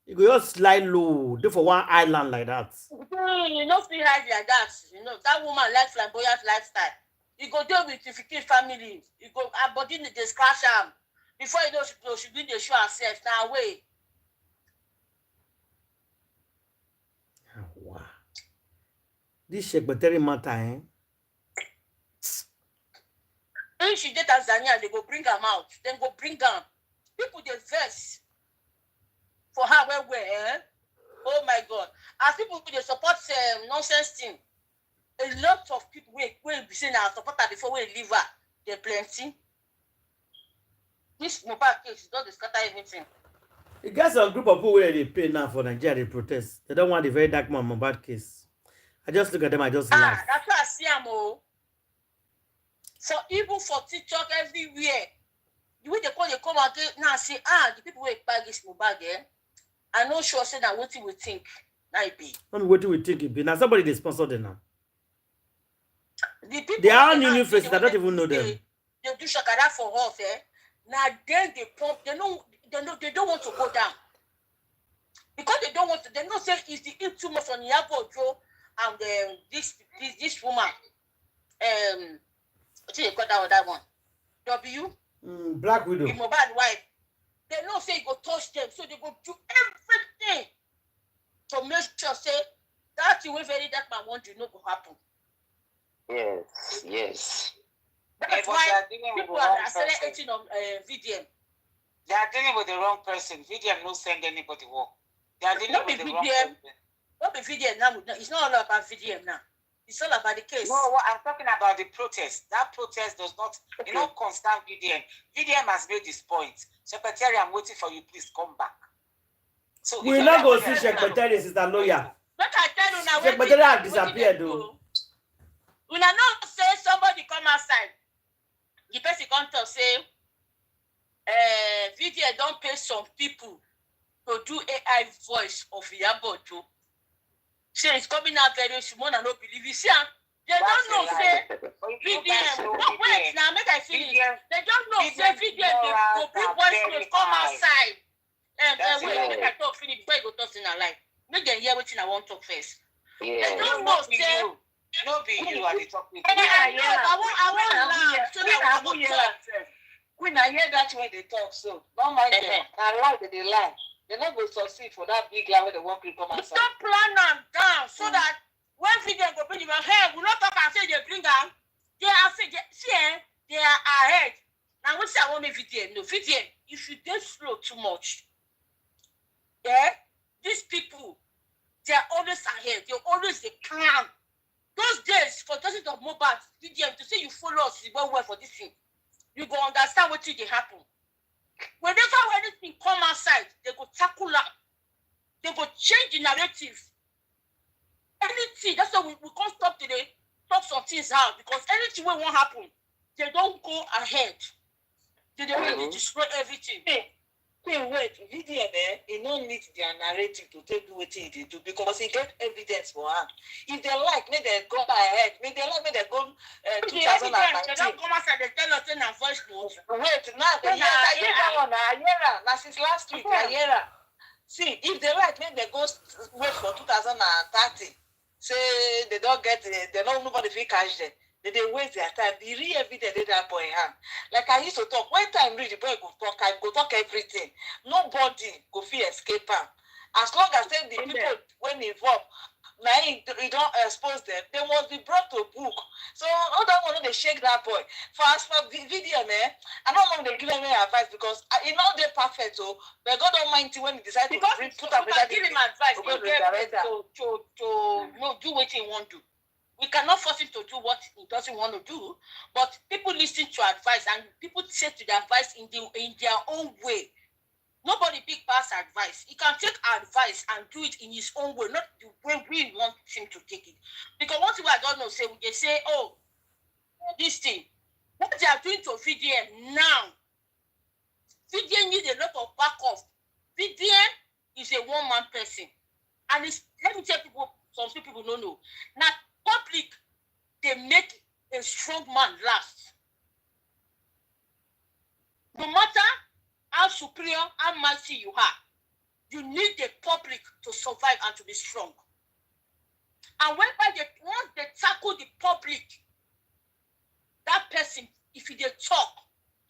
You go just slide low, do for one island like that. You know, feel high like that. You know, that woman likes flamboyant lifestyle. You go there with 15 families. You go, her body they scratch am. Before you know, she do the show herself. Now, wait. Wow. This secretary matter, eh? If she did Tanzania, they go bring her out. Then go bring her. People they vex for her where eh? Oh my God! As people they support nonsense thing. A lot of people will be saying I support her before we leave her. They're plenty. This Mohbad case don't scatter everything. You guys are a group of people where they pay now for Nigeria, they protest. They don't want the very dark man Mohbad case. I just look at them, I just laugh. That's what I see them all. So even for TikTok everywhere, the way they come out now say, the people will buy this Mohbad, eh? I'm not sure say that what we think now it be. Not what we think it be. Now somebody they sponsor them now. The people they are new faces, I don't even know them. They do shakara for us, eh? Now then they pump, they don't want to go down. Because they don't want to, they don't say it's the in too much on Iyabo and this woman. What do you call that one? W? Black Widow. The Mohbad wife. They don't say you go touch them, so they go do everything to make sure say that you will very that man want to know go happen. Yes. That's why people are accelerating on VDM. They are dealing with the wrong person. VDM no send anybody work. They are dealing with the wrong person. What be VDM now? It's not all about VDM now. It's all about the case. No, what I'm talking about the protest. That protest does not, concern VDM. VDM has made this point. Secretary, I'm waiting for you. Please come back. So we're not going to see Secretary, sister lawyer. But I tell you now, Secretary has disappeared though. When I not say somebody come outside, the person come to say, VDM don't pay some people to do AI voice of Iyabo. Say it's coming out very soon, and I don't believe it. See, they don't know, say, VDM. No, wait, now, make I finish. They don't know, say, VDM, they go bring voice to come outside. Wait, make I talk finish before you go talk in our life. Make them hear what I want to talk first. They don't know, say, no be you are the talking. I want laugh. So I won't talk. When I hear that when they talk, so don't mind them. I lie that they lie. They're not going to succeed for that big lie where they want people come outside. Stop plan them down so that when VDM go bring them, hey, we not talk and say they bring them. They are they are ahead. Now what say I want me VDM? No, VDM, if you don't slow too much, these people, they are always ahead. They're always the clown. Those days, for dozens of Mohbad, VDM, to say you follow us is well for this thing. You go understand what will happen. Whenever anything come outside, they go tackle up. They go change the narrative. Anything, that's why we can't stop today, talk some things out, because anything will won't happen. They don't go ahead. They really destroy everything. Wait, VDM, he don't need their narrative to take what they do because he get evidence for her. If they like, may they go ahead. May they like, may they go 2019. They don't come outside, they tell us in a voice note. Wait, now, I hear that one. I hear her. Now, since last week, I hear her. See, if they like, may they go wait for 2030. Say they don't get, they don't nobody will catch them. They waste their time. The real evidence they that boy hand. Like I used to talk. When time reach, the boy go talk. I go talk everything. Nobody go feel escape him. As long as the people when involved you don't expose them. They must be brought to book. So I don't want to shake that boy. For as for video, man, I don't want to give him advice because you know they're perfect. So but God Almighty when he decides to put up give him advice, to do what he want to do. We cannot force him to do what he doesn't want to do, but people listen to advice and people take to the advice in their own way. Nobody big pass advice. He can take advice and do it in his own way, not the way we want him to take it. Because one thing I don't know, they say, oh, this thing. What they are doing to VDM now, VDM needs a lot of backup. VDM is a one-man person. And let me tell people, some people don't know. Now, public, they make a strong man last. No matter how superior, how mighty you are, you need the public to survive and to be strong. And once they tackle the public, that person, if they talk,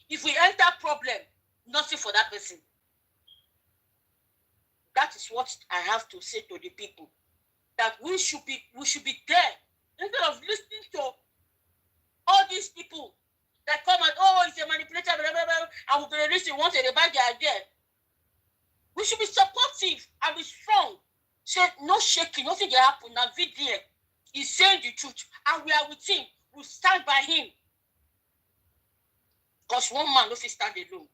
if we enter problem, nothing for that person. That is what I have to say to the people. That we should be there. Instead of listening to all these people that come and, oh, it's a manipulator, blah, blah, blah, and we're going to listen once they buy their idea. We should be supportive and be strong. Say, no shaking, nothing can happen. Now, VDM is saying the truth, and we are with him. We stand by him. Because one man doesn't stand alone.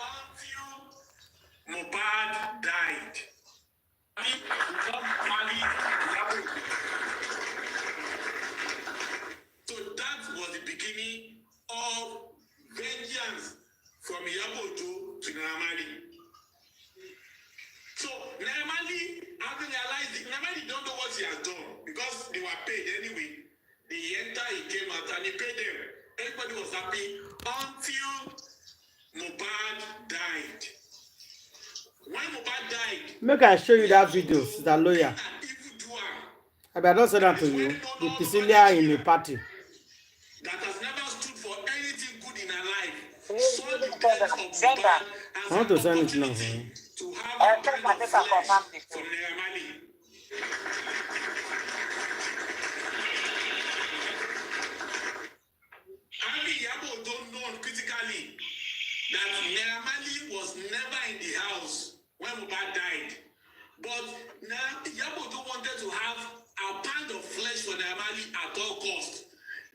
Until Mohbad died, so that was the beginning of vengeance from Iyabo to Naira. So Naira having realized it, Naira don't know what he has done because they were paid anyway. He came out and he paid them. Everybody was happy until Mohbad died. When Mohbad died, make I show you that video, sister lawyer. I don't say that to you. The Pisilia in the party. That has never stood for anything good in her life. Saw the death of Mohbad as I want to an send it now. opportunity to have a kind of flesh from Naira. Iyabo don't know critically that Naira was never in the house when Mohbad died. But now Iyabo don't wanted to have a pound of flesh for Naira at all costs.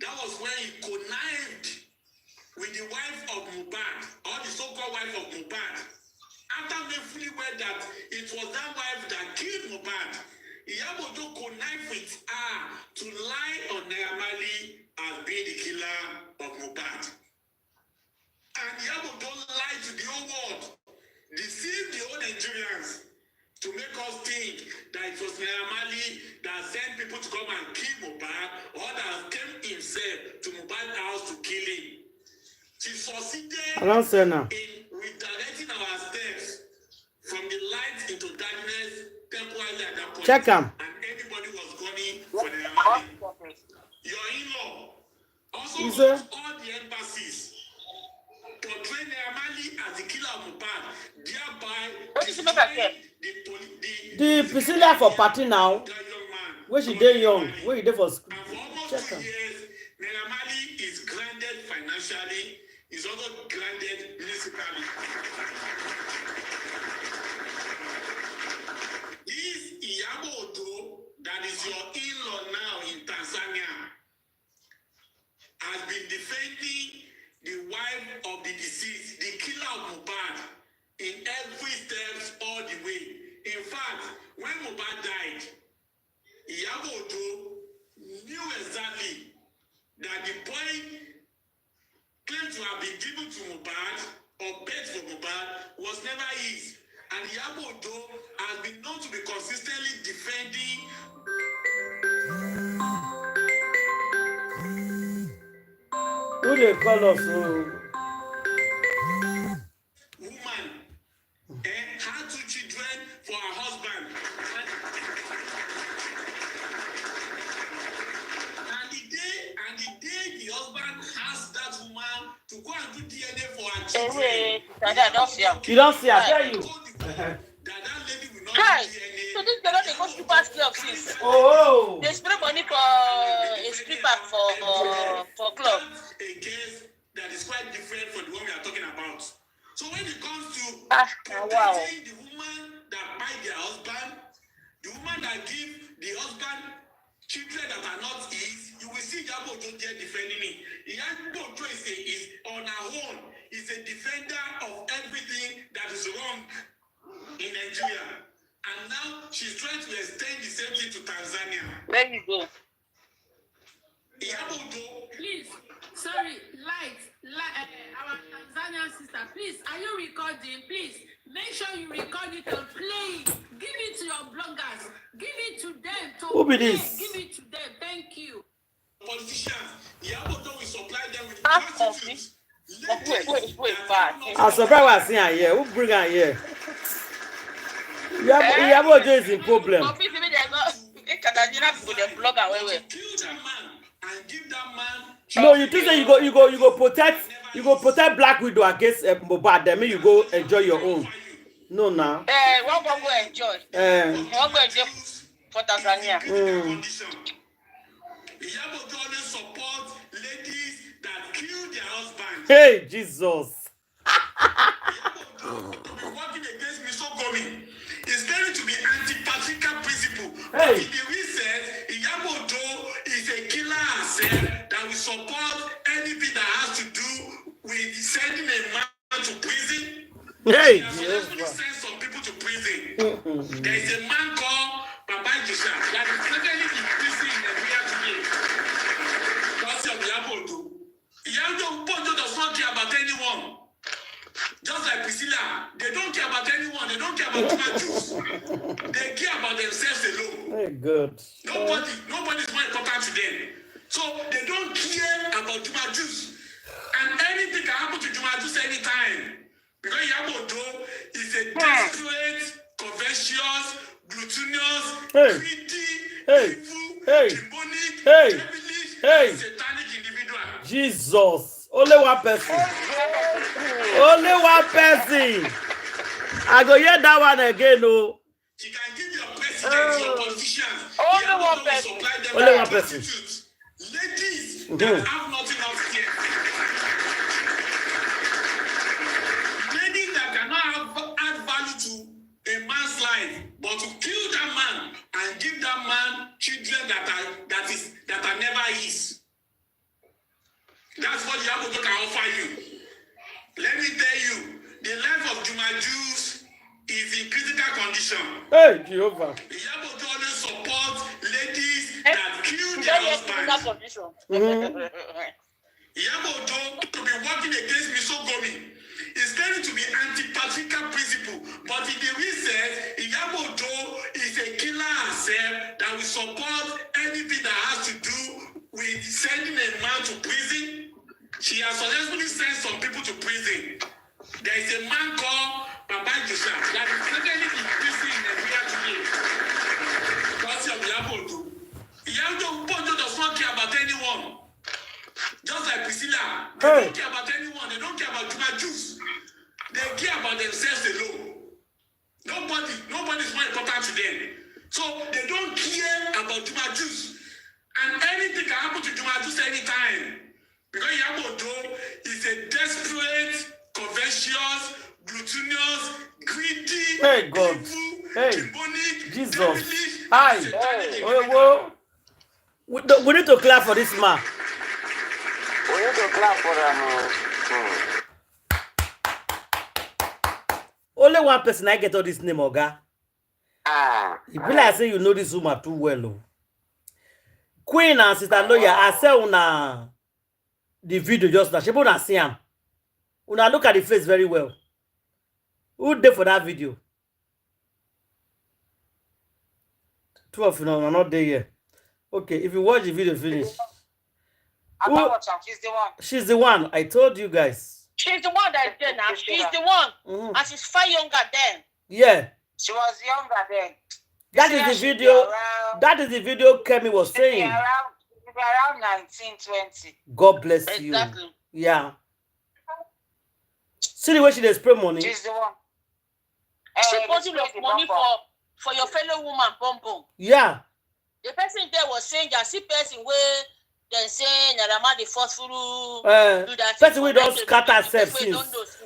That was when he connived with the wife of Mohbad, or the so-called wife of Mohbad. After they fully aware that it was that wife that killed Mohbad, Iyabo don't connive with her to lie on Naira as being the killer of Mohbad. And Iyabo don't lie to the whole world, deceive the whole Nigerians to make us think that it was Naira that sent people to come and kill Mohbad, or that came himself to Mohbad's house to kill him. She succeeded in redirecting our steps from the light into darkness temporarily at that point. Check him. And everybody was gunning for Naira. Your in-law also went all the embassies portray Naira as the killer of Mohbad, thereby destroying the Priscilla for party now. Where she dey young, where you dey for school. Check her. Naira is grounded financially, is also grounded municipally. This Iyabo, that is your in-law now in Tanzania, has been defending the wife of the deceased, the killer of Mohbad, in every steps all the way. In fact, when Mohbad died, Iyabo knew exactly that the boy claimed to have been given to Mohbad or paid for Mohbad was never his. And Iyabo has been known to be consistently defending who they call us? woman and had 2 children for her husband. husband asked that woman to go and do DNA for her Hey, children. wait, I don't see him. You don't see her, tell you. That lady will not Hi. do DNA. So this girl they go strippers club since. Oh. They spray money for a stripper for club. A case that is quite different from the one we are talking about. So when it comes to Wow. protecting the woman that buy their husband, the woman that give the husband children that are not his, you will see Iyabo Ojo defending it. Iyabo Ojo is on her own. Is a defender of everything that is wrong in Nigeria. And now she's trying to extend the same thing to Tanzania. There you go. Iyabo Ojo, Please, sorry, our Tanzanian sister, please, are you recording? Please, make sure you record it and play it. Give it to your bloggers. Give it to them. Who be this? Give it to them. Thank you. politicians, Iyabo Ojo will supply them with Half of prostitutes. Wait, fast. I'm surprised we're seeing her here. Who bring her here? Iyabo Ojo is in problem. Kill that man and give that man. No, you think that you go protect Black Widow against Mohbad. Then you go enjoy your own. No, now. One go enjoy. One go enjoy for Tanzania. Iyabo Ojo always support ladies that kill their husbands. Hey, Jesus. Iyabo Ojo working against misogyny is going to be anti-patriarchal principle. Hey. But in the research, Iyabo Ojo is a killer herself that will support anything that has to do with sending a man to prison. Hey, He has successfully sent some people to prison. There is a man called Baba Josha that is presently in prison in Nigeria today. Because of Iyabo Ojo. Iyabo Ojo does not care about anyone. Just like Priscilla, they don't care about anyone. They don't care about human Jews. They care about themselves alone. Hey, good. Nobody is more important to them. So they don't care about Juma Jews. And anything can happen to Juma Jews anytime. Because Iyabo Ojo is a desperate, covetous, glutinous, greedy, evil, demonic, devilish, satanic individual. Jesus. Only one person. Only one person. I go hear that one again, no. She can give your president, your politicians. Only one person. Only one person. Ladies that have nothing else here. Ladies that cannot add value to a man's life, but to kill that man and give that man children that are never his. That's what Iyabo Ojo can offer you. Let me tell you, the life of Juma Jews is in critical condition. Hey, Jehovah. Iyabo Ojo always supports ladies that kill their husbands. Iyabo Ojo to be working against misogyny is going to be anti-patriarchal principle. But in the research, Iyabo Ojo is a killer herself that will support anything that has to do with sending a man to prison. She has successfully sent some people to prison. There is a man called Baba Josha that is presently in prison in Nigeria today. Because of Iyabo Ojo. Iyabo Ojo does not care about anyone. Just like Priscilla, they don't care about anyone. They don't care about Juma Jews. They care about themselves alone. Nobody is more important to them. So they don't care about Juma Jews. And anything can happen to Juma Jews anytime. Because Iyabo Ojo is a desperate, covetous, glutinous, greedy, evil, demonic, Jesus. devilish, Hi. satanic. We need to clap for this man. We need to clap for them. Only one person I get all this name, Oga. It be like say you know this woman too well. Oh. Queen and sister lawyer, I say una the video just now. She una see him. Una look at the face very well. Who there for that video? 12, you know, I'm not there yet. Okay, if you watch the video finish. She's the one. She's the one. I told you guys. She's the one that is there now. She's the one. And she's far younger then. Yeah. She was younger then. That is the video. That is the video Kemi was saying. around 1920. God bless you. Exactly. Yeah. See the way she dey spray money. She's the one. Supposing of money for your fellow woman, pom pom. Yeah. The person there was saying that see person where they say Narama the forceful do that. Person we don't scatter herself since.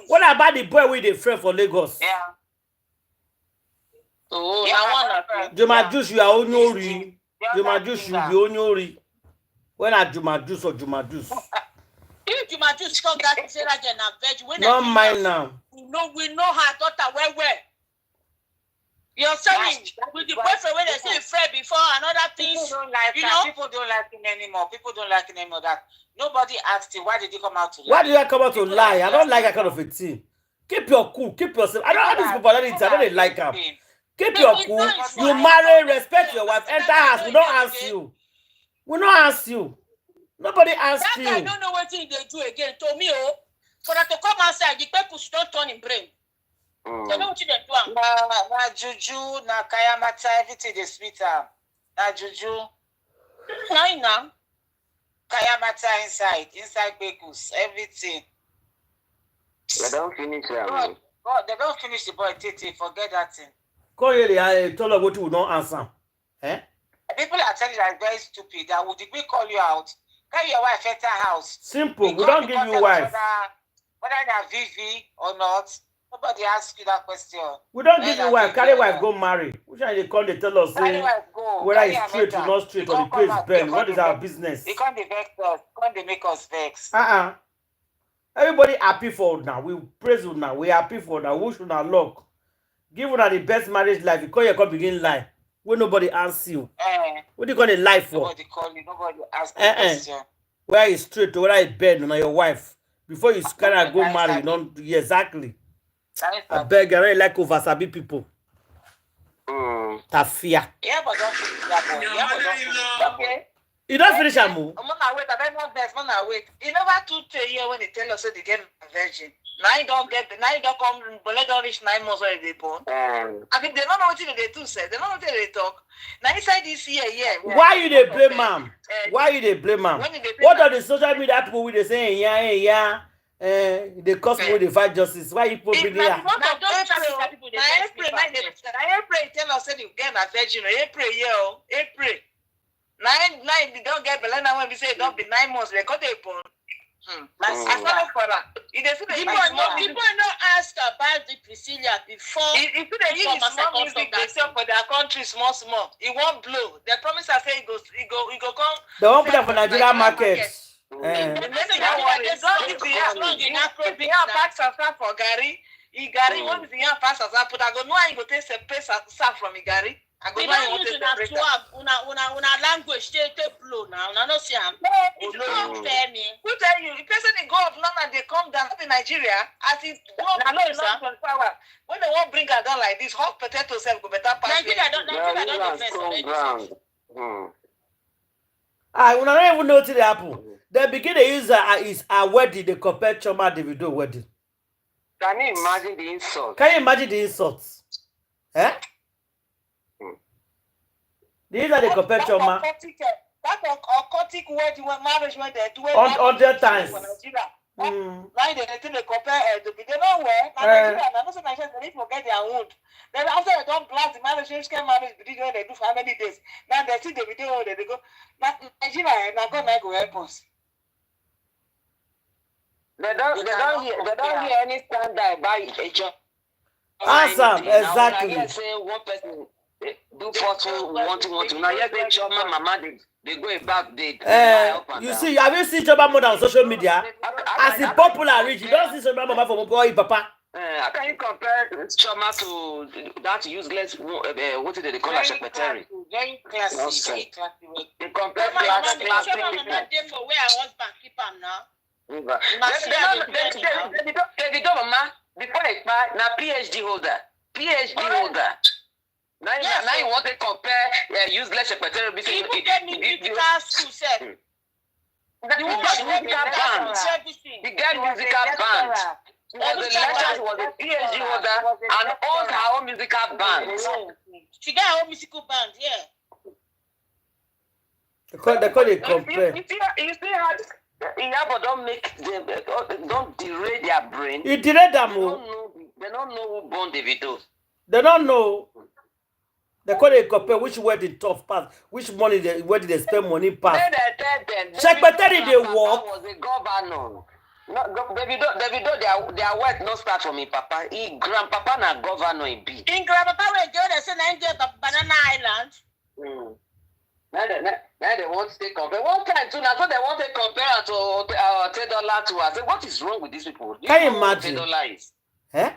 What about the boy with the friend for Lagos? Yeah. Oh, Yeah, I want Juma Juice, you are onyori. Juma Juice, you be onyori. When are Juma Juice or Juma Juice? if Juma just talk that Sarah Jane and veg, when Not mine now. we know her daughter well. You're saying with the boyfriend when they say afraid before and other things. People don't like you that. know? People don't like him anymore. People don't like him anymore. That nobody asked him why did he come out to lie. Why do you come out to lie? I don't like that kind of a thing. Keep your cool. Keep yourself. I don't have this popularity. I don't like them. Keep your cool. You marry, respect your wife. Enter house. We don't ask you. We don't ask you. Nobody asks That you. guy don't know what thing they do again. To me, for that to come outside, the people should not turn in brain. They know what they do. Na juju, na kayamata, everything they sweet na juju. Now. Kayamata inside Bekus, everything. They don't finish God, they don't finish the boy, Titi, forget that thing. Call you, I told her what you don't answer. Eh? People are telling you that it's very stupid. That would we call you out? Carry your wife enter house. Simple. We don't give you wife. Whether they're Vivi or not, nobody asks you that question. We don't give you wife. Carry wife, go marry. Which one they call, they tell us Carry wife, go. whether Carry it's straight or not straight, or the place bend. What is our business? They can't vex us. Can't make us vex? Everybody happy for now. We praise you now. We happy for now. Wish you now luck. Give you the best marriage life. Because you can begin lie. When nobody asks you. What do you call a lie for? Nobody call you. Nobody asks you question. Whether it's straight or whether it's bend on your wife. Before you kind of go marry. You don't, yeah, exactly. I beg, I don't like over sabi people. Tafia. Yeah, but don't finish that boy. Yeah, but don't finish that boy. You don't finish a move. Wait. He never took a year when they tell us that they get a virgin. Now you don't come, but they don't reach 9 months when they born. I mean, they don't know what they do say. They don't know what they talk. Now inside this year, why you they blame mom? Why you they blame mom? What are the social media people with they saying, yeah, they cause me the fight justice? Why you people bring here? April tell us that you get a virgin. April. 9, they don't get Belena when we say don't be 9 months. They got a born. I follow for that. People don't ask about the Priscilla before. If they use small music, they sell for their country small. It won't blow. They promise I say it go come. They won't put them for Nigerian market. Don't pass as for Gary. Gary, what is the young pass as I put? I go no, I go take a place from Gary. I go no, use una language take blow now. Una no see am. If you don't tell me, who tell you? The person they go up London, they come down in Nigeria. As it go up when they won't bring her down like this, hot potato self go better pass. Nigeria don't invest. Una don't even know what they happen. They begin to use is a wedding. They compare Chioma Davido wedding. Can you imagine the insult? Can you imagine the insults? Eh? These are the compare Chioma. That occultic wedding when marriage when they do it 100 times. Right, they compare they don't wear. Nigeria, not so Nigerians they forget their wound. Then after they don't blast the marriage, they can marriage video they do for how many days. Now they see the video they go. Nigeria, now God might go help us. They don't hear any standard by HR. Awesome, exactly. Now, say one person do fortune, want to. Now, yes, they Chioma mama, they go back, you see, have you seen Chioma more on social media? As a popular rich, you don't see Chioma mama from boy, papa. How can you compare Chioma to that useless, what did they call her, secretary? Very classy. They compare classy for where I was back keep am now. They don't mama before I buy now PhD holder. Now you want to compare useless secretary. People get me musical school self. The guy musical band. Was the lecturer, was a PhD holder, and owns her own musical band. She got her own musical band, yeah. They call it compare. You see how Iyabo don't make them, don't derail their brain. You derail them. They don't know who born Davido. They don't know. They call it compare which wedding tough pass, which money where did they spend money pass. Secretary they work. Was a governor. No, Davido, their wealth no start from him papa. He grandpapa na governor in B. In grandpapa we go they say 9 days of Banana Island. Now they want to take compare. One time too, now so they want to compare to $10 to us. What is wrong with these people? Can you imagine? $10 is. Eh?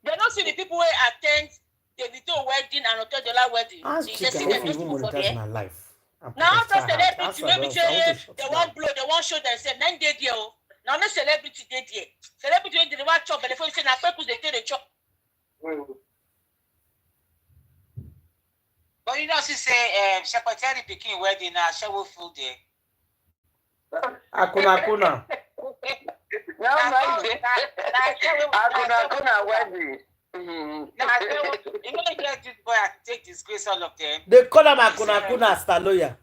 They don't see the people who attend Davido wedding and $10 wedding. Ask Chicken if you monetize my life. Now after celebrity, maybe say they won't blow, they won't show themselves. 9 days there. Now no celebrity did here. Celebrity they want chop, but before you say na purpose they take the chop. But you know, she say, Secretary picking wedding now, she will fool there. Akuna. No, Akuna wedding. You want to get this boy and take disgrace all of them. They call him Akuna Staloya.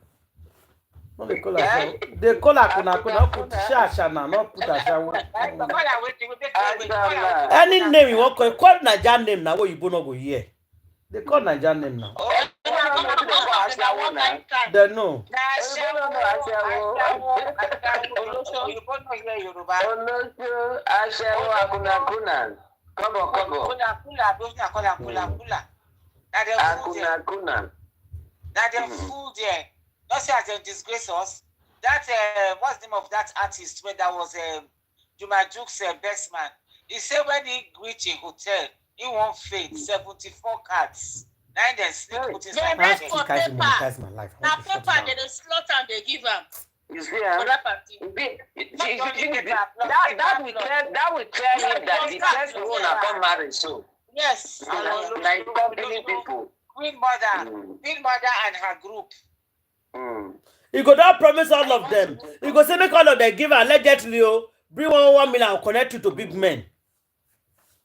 No, they call her. They call her Akuna. Put Shashana, not put Ashawa. Any name you want, call Nigerian name now. What you don't go here? They call Nigerian name now. They know. Now they're fool there. Not say as they disgrace us. That what's the name of that artist when that was Juma Juke's best man? He said when he reached a hotel, he won't faint 74 cards. Now then sleep put his hand. I for paper. My life. Now paper they slot and they give him. You see, that will tell him that the first one upon marriage. So yes, like company people. Queen Mother and her group. You go down promise all of them. You go say make all of them give allegedly bring 1 million and connect you to big men.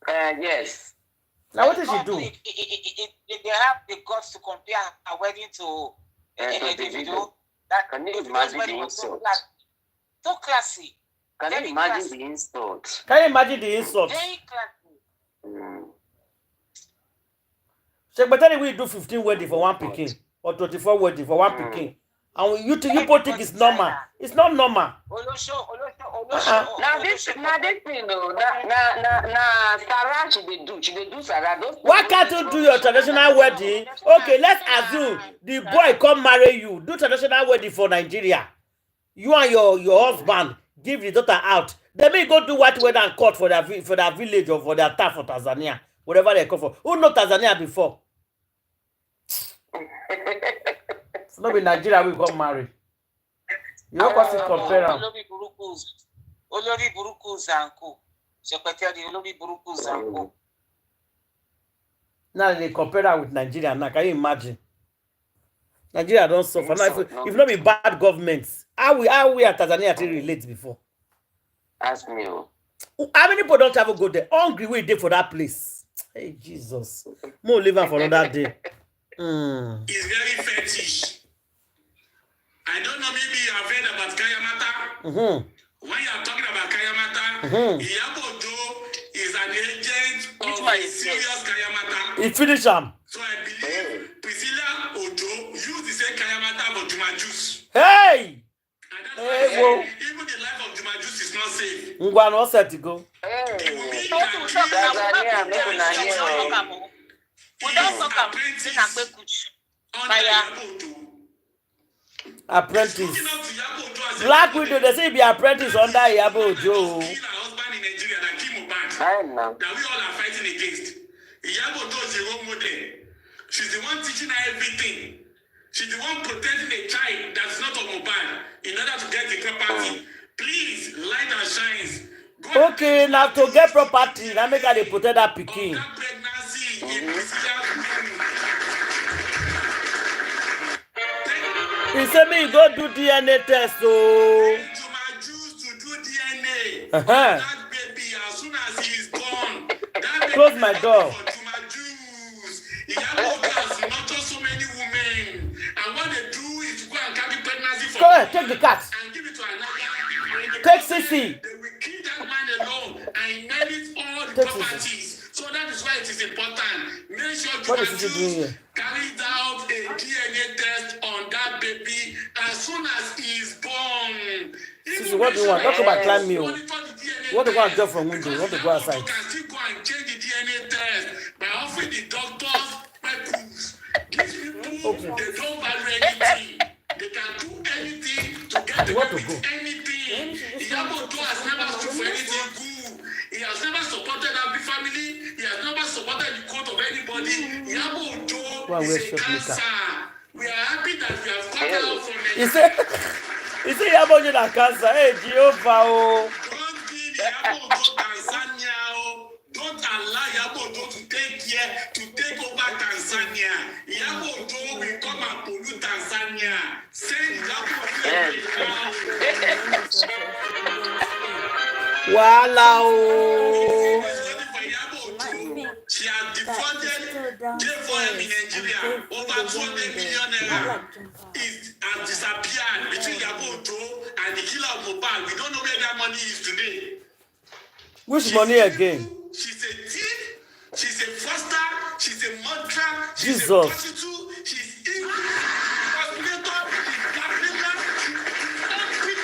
Yes. Now what did she do? They have the guts to compare her wedding to Davido. That can you imagine the insult? So classy. Can you imagine the insult? Can you imagine the insult? Very classy. Secretary will do 15 wedding for one picking or 24 wedding for one picking. And you people think it's normal. It's not normal. Now this thing, Sarah she do Sarah. Why can't you do your traditional wedding? Okay, let's assume the boy come marry you. Do traditional wedding for Nigeria. You and your husband give the daughter out. Then may go do white wedding and court for their village or for their town for Tanzania. Whatever they call for. Who know Tanzania before? It's not in Nigeria we got married. You don't want to compare them. Olori Buruku Zanku. Secretary Olori Buruku Zanku. Now they compare that with Nigeria. Now can you imagine? Nigeria don't suffer. Now if not be bad governments, how we at Tanzania to relate before? Ask me. How many people don't ever go there? Hungry we dey for that place. Hey Jesus. More live for another day. It's very fetish. I don't know, maybe you have heard about Kayamata. When you are talking about Kayamata, Iyabo is an agent of a serious Kayamata. He finished him. So I believe Priscilla Ojo used the same Kayamata for Juma Juice. Hey! And that's why even the life of Juma Juice is not safe. Ngwan all set to go. Apprentice. Black widow, they say be apprentice under Iyabo Ojo. I know. That we all are fighting against. Iyabo Ojo is a role model. She's the one teaching her everything. She's the one protecting a child that's not on Mohbad in order to get the property. Please, light and shines. Okay, now to get property, now make her dey protect that pikin. That pregnancy in Priscilla's He said me go do DNA test, so. Juma Juice to do DNA. That baby, as soon as he is born, that baby Close my door. for Juma Juice. Iyabo has nurtured so many women, and what they do is go and Go ahead, take the cat. And give it to another. Take Sissy. They will kill that man alone and inherit all the Take properties. So that is why it is important. Make sure What you is Sissy doing here? carried out a DNA test on that baby as soon as he is born. Sissy, what do you want? Don't come and climb me. You want to go and jump from window? You want to go outside? You can still go and change the DNA test by offering the doctors records. These people, they don't value anything. They can do anything to get away with anything. Iyabo has never stood for anything good. He has never supported our family. He has never supported the court of anybody. Iyabo is a cancer. We are happy that we have come out from it. He said Iyabo is a cancer. Hey, Jehovah. Don't give Iyabo Tanzania. Don't allow Iyabo to take over Tanzania. Iyabo will come and pollute Tanzania. Send Wow. She has defrauded J4M in Nigeria. Over 200 million naira. It has disappeared between Iyabo and the killer of Mohbad. We don't know where that money is today. Which money again? She's a thief. She's a foster. She's a murderer. She's Jesus. a prostitute. She's evil.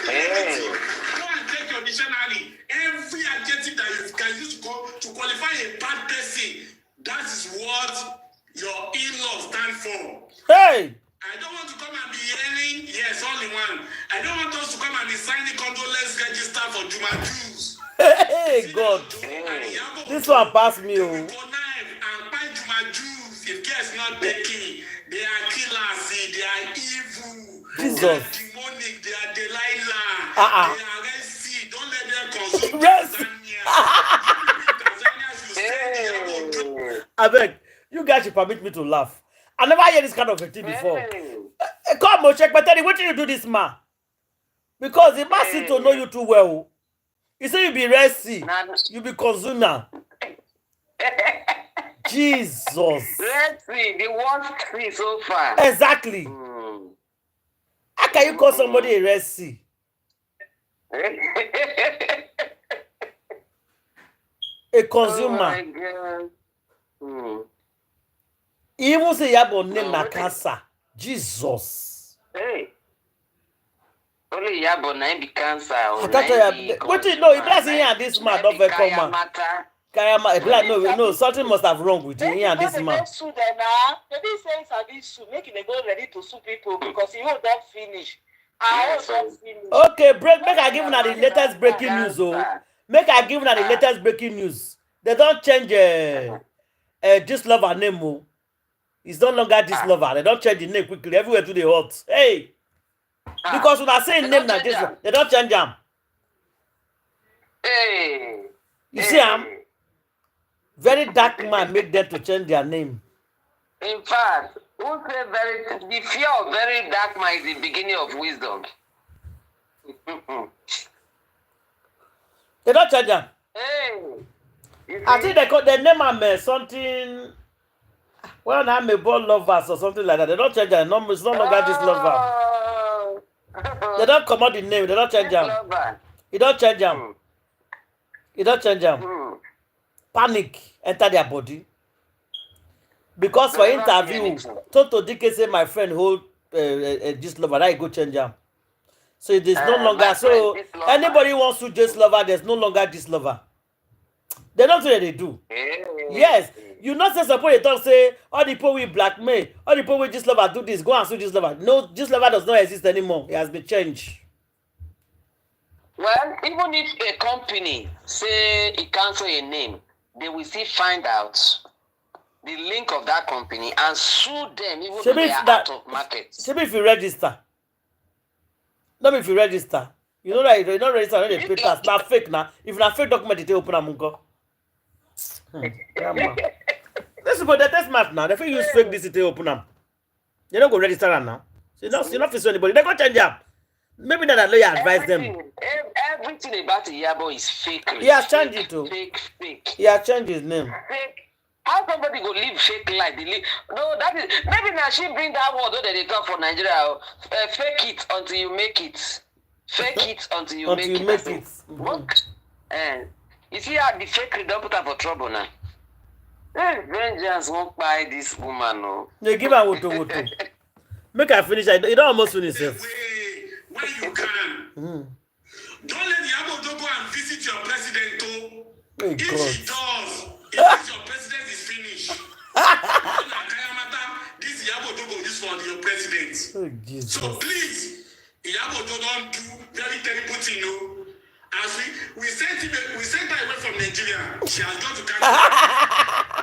Go and take your dictionary. Every adjective that you can use to qualify a bad person, that is what your in-law stand for. Hey! I don't want to come and be hearing, yes, only one. I don't want us to come and be signing condolence register for Juma Jews. Hey, God. This one passed me. Oh. And buy Juma Jews, if guests not taking, they are killers, they are evil. Jesus. They are demonic, they are Delilah. They are Resi. Don't let them consume Tanzania. I beg, you guys should permit me to laugh. I never heard this kind of a thing before. Come on, check, but tell me, what did you do this, man? Because the man seems to know you too well. He said you be Resi, you be consumer. Jesus. Let's see, the worst thing so far. Exactly. How can you call somebody a Resi? A consumer. Oh my God. He even say Iyabo name na cancer. Jesus. Hey. Only Iyabo na be cancer. What you know? If that's here and this man don't come man. Kayama, no, something must have wrong with you here and this man. Maybe say it's a bit soon. Make it go ready to sue people because you don't finish. I don't finish. Okay, break. Make I give you the latest breaking news. Oh, make I give you the latest breaking news. They don't change this lover name. Oh, it's no longer this lover. They don't change the name quickly. Everywhere to the hot. Hey, because when I say name like this, they don't change them. Hey. You see, very dark man make them to change their name. In fact, who say the fear of very dark man is the beginning of wisdom. They don't change them. Hey. I think they name them something. Well, I'm a ball lovers or something like that. They don't change their number. It's no longer this lover. They don't come out the name. They don't change them. It don't change them. It don't change them. Panic enter their body. Because for interview, Toto Dike say my friend hold this lover. That go change them. So it is no longer. So anybody wants to just lover, there's no longer this lover. They don't know what they do. Yes. You not say suppose they talk say all the people with blackmail, all the people with this lover do this, go and sue this lover. No, this lover does not exist anymore. It has been changed. Well, even if a company say it cancel a name, they will still find out the link of that company and sue them even though they are out of market. Maybe if you register. Not if you register. You know that you don't register, no, they pay tax. Not fake now. If not fake document, they open a mungo. Let's go the test match now. If you use fake this, they open them. They don't go register them now. So you're not facing anybody. They go change them. Maybe not that lawyer advise them. Everything about Iyabo is fake. He has changed it too. Fake. He has changed his name. Fake How somebody go live fake life? No, that is maybe now she bring that word that they talk for Nigeria. Fake it until you make it. Fake it until you until make you it. make it. What? And you see how the fake don't put her for trouble now. Vengeance won't buy this woman. No. They give her woto. Make her finish. You don't almost finish it. When you can. Don't let Iyabo go and visit your president. Hey, if God. she does, if your president is finished, this Iyabo go use for your president. Oh, Jesus. So please, Iyabo don't do very terrible thing. No. As we sent her away from Nigeria. She has gone to Canada.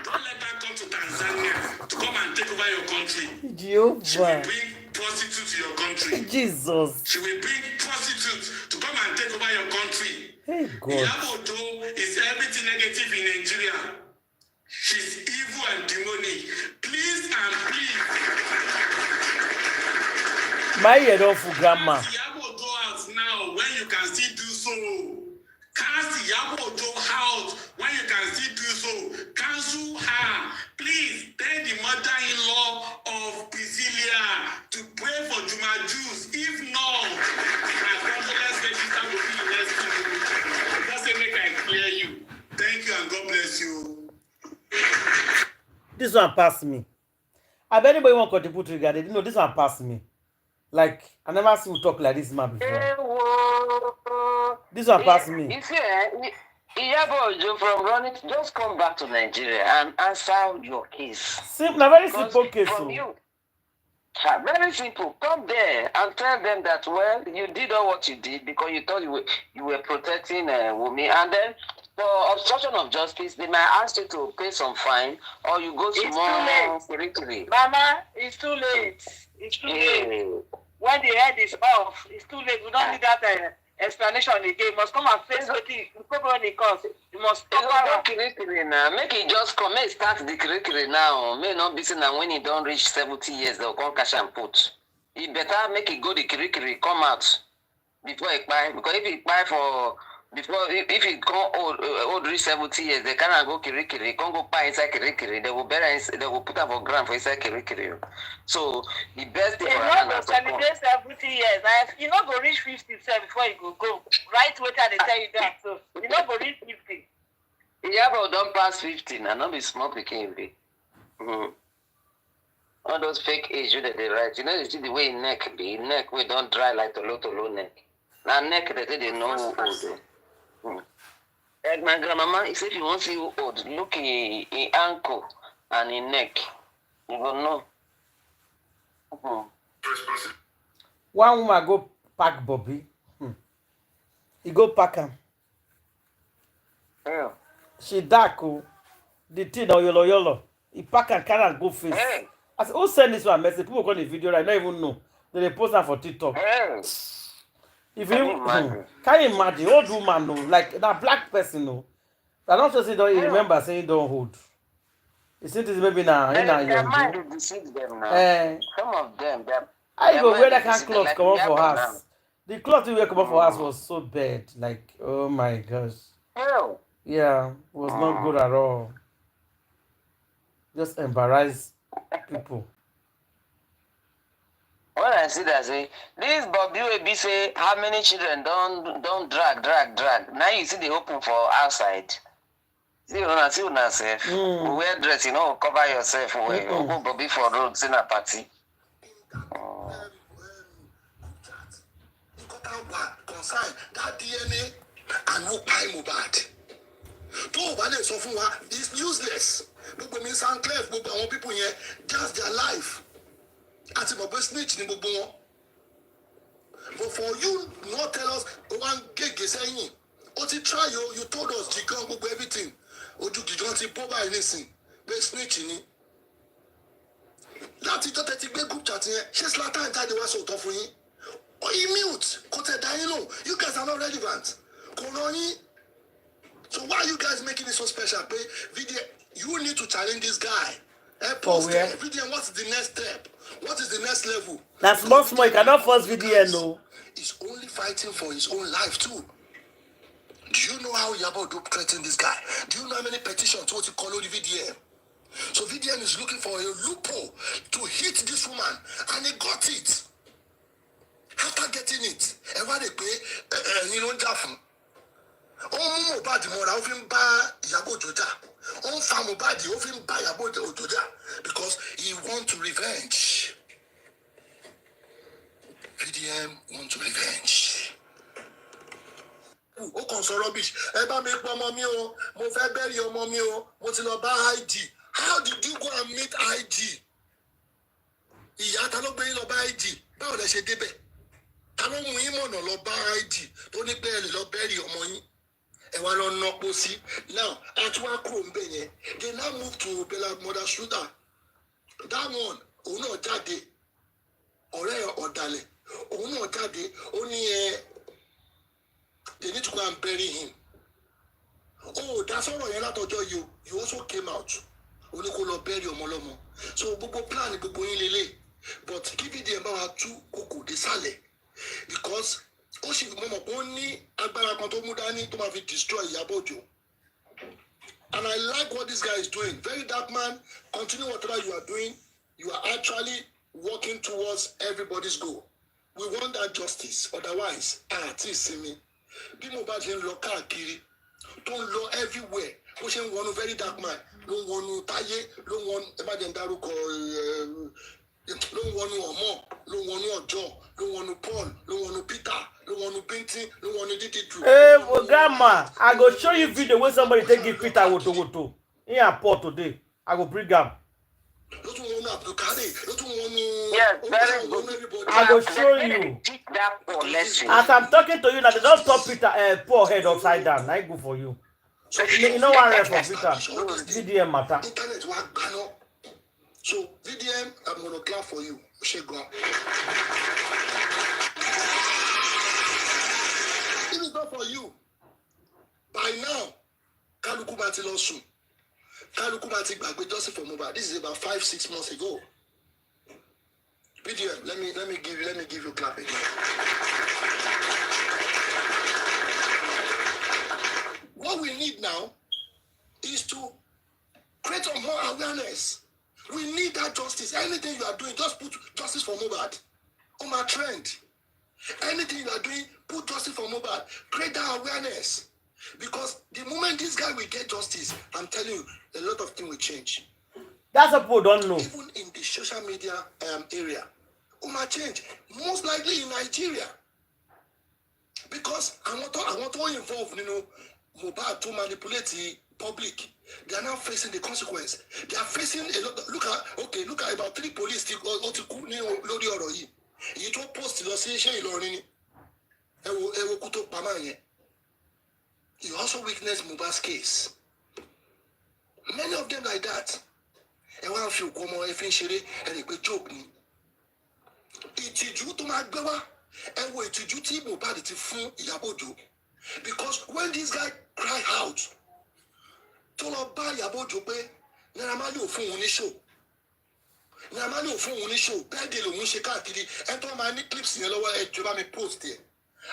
Don't let her come to Tanzania to come and take over your country. Jehovah. She will bring prostitutes to your country. Jesus. She will bring prostitutes to come and take over your country. Hey, God. Iyabo is everything negative in Nigeria. She's evil and demonic. Please and please. My head off for grandma. Iyabo out now when you can still do so. Cast Iyabo out when you can still do so. Cancel her. Please tell the mother-in-law of Priscilla to pray for Juma Jews. If not, my condolence register will be the next thing. Just say make I clear you. Thank you and God bless you. This one passed me. I bet anybody want to contribute regarding. No, this one passed me. Like, I never seen you talk like this man before. This one passed me. You see, Iyabo from running, just come back to Nigeria and answer your case. Simple, a very simple case. From you, very simple. Come there and tell them that, well, you did all what you did because you thought you were protecting Wumi, and then for obstruction of justice, they might ask you to pay some fine or you go to more territory. Mama, it's too late. It's too late. When the head is off, it's too late. We don't need that explanation again. You must come and face what it comes. You must talk about it now. Make it just come. Make start the curriculum now. May not be saying that when he don't reach 70 years, they'll come cash and put. It better make it go the curriculum, come out before it buy. Because if it buy for before, if it come old reach 70 years, they cannot go curriculum. They can't go buy inside curriculum. They will bury. They will put up for grant for inside curriculum. So the best thing for her to celebrate 70 years. You not go reach 50 before you go. Right way they tell you that. So you not go reach 50. Iyabo don't pass 50 now. Not be small picking. All those fake age that they write. You know, you see the way neck be. Neck we don't dry like tolo neck. Now neck they know who old. Like my grandmama, he said if you want to see you old, look in ankle and in neck. You will know. One woman go pack Bobby. He go pack him. Yeah. She dark. The thing or yolo. He pack and carry and go face. Hey. I said, who send this one message? People got the video right now, even know. They post that for TikTok. Hey. If you can you imagine old woman no, like that black person no. I don't just say don't remember saying don't hold. You see this maybe now in their mind will deceive them now. Some of them. I go wear that kind of clothes come up for us. The clothes we wear come up for us was so bad. Like oh my gosh. Hell. Yeah, was not good at all. Just embarrass people. When I see that, say this Bobby will be say how many children don't drag. Now you see the open for outside. See una self. Wear dress, you know, cover yourself. Open Bobby for roads in a party. Concern that DNA and no pie Mohbad. It's useless. People mean sound clear, but people here, that's their life. But for you not tell us one gig is saying, what you try you told us you can't go everything. Or do you don't see Boba anything? But snitching. That's it that big group chat here. She's like that they were so tough for you. Or you mute. You guys are not relevant. So why are you guys making it so special? Video, you need to challenge this guy. Post video, what's the next step? What is the next level? That's much more. You cannot force video, no. He's only fighting for his own life too. Do you know how Iyabo threatened this guy? Do you know how many petitions what you call the video? So VDM is looking for a loophole to hit this woman, and he got it. After getting it, everybody pay, you know, Jaffin. Oh, Mohbad mọ́ra ó fi ń bá Iyabo Ojo jà. Ó ń fa Mohbad ó fi ń bá Iyabo Ojo jà because he want to revenge. VDM want to revenge. Ó kàn sọ rubbish. Ẹ bá mi pọ̀ ọmọ mi o, mo fẹ́ bury ọmọ mi o, mo ti lọ bá IG. How did you go and meet IG? Ìyá ta ló gbé yín lọ bá IG? Báwo lẹ ṣe débẹ̀? Ta ló mú yín mọ̀nà lọ bá IG tó ní pé ẹ lè lọ bury ọmọ yín? Ẹ wá lọ nọ pọ̀ sí. Now, àti wá kúrò ń bẹ̀ yẹn, they now move to Bella Mother Shooter. That one, òun náà jáde. Ọ̀rẹ́ ọ̀dàlẹ̀, òun náà jáde. Ó ní they need to go and bury him. Oh, that's all right. You also came out. Only kó lọ bury ọmọ lọ́mọ. So gbogbo plan gbogbo yín lélẹ̀. But give it the empower to kókò dé sálẹ̀. Because ó sì mọ̀ pé ó ní agbára kan tó mú dání tó máa fi destroy Iyabo Ojo. And I like what this guy is doing. Very dark man. Continue whatever you are doing. You are actually working towards everybody's goal. We want that justice. Otherwise, ìsinmi. Bí Mohbad ṣe ń lọ káàkiri, tó ń lọ everywhere. Bó ṣe ń wọnú very dark man. Ló ń wọnú Táyé, ló ń wọnú ẹ má jẹ́ ń dárúkọ ló ń wọnú Ọmọ, ló ń wọnú Ọjọ́, ló ń wọnú Paul, ló ń wọnú Peter, ló ń wọnú Bintin, ló ń wọnú Didi Drew. Hey, grandma, I go show you video where somebody take give Peter woto. In a pot today. I go bring am. Ló tún wọnú Abdulkare, ló tún wọnú. Yes, very good. I go show you. Teach that for lesson. As I'm talking to you now, they don't top Peter Paul head upside down. I go for you. You know one ref for Peter. VDM matter. Internet wa gbaná. So VDM, I'm gonna clap for you. Ṣẹ́gun. It is not for you. By now, Kálukú bá ti lọ sùn. Kálukú bá ti gbàgbé justice for Mohbad. This is about 5-6 months ago. VDM, let me give you clap again. What we need now is to create some more awareness. We need that justice. Anything you are doing, just put justice for Mohbad. On my trend. Anything you are doing, put justice for Mohbad. Create that awareness. Because the moment this guy will get justice, I'm telling you, a lot of things will change. That's what people don't know. Even in the social media area, it might change. Most likely in Nigeria. Because I want to involve, Mohbad to manipulate the public. They are now facing the consequence. They are facing a lot. Look at about 3 police lórí ọ̀rọ̀ yìí. Èyí tó post lọ sí iṣẹ́ Ìlọrin ni. Ẹ wo kú tó pamọ́ yẹn. You also witness Mohbad's case. Many of them like that. Ẹ wá fi òkú ọmọ ẹ fi ń ṣeré ẹ lè pe joke ni. Ìtìjú tó máa gbé wá. Ẹ wo ìtìjú tí Mohbad ti fún Iyabo Ojo. Because when this guy cry out, tó lọ bá Iyabo Ojo pé Naira Marley ò fún òun ní show. Naira Marley ò fún òun ní show. Bẹ́ẹ̀ de lòun ṣe káàkiri. Ẹ tó máa ní clips yẹn lọ́wọ́ ẹ jọba mi post yẹn.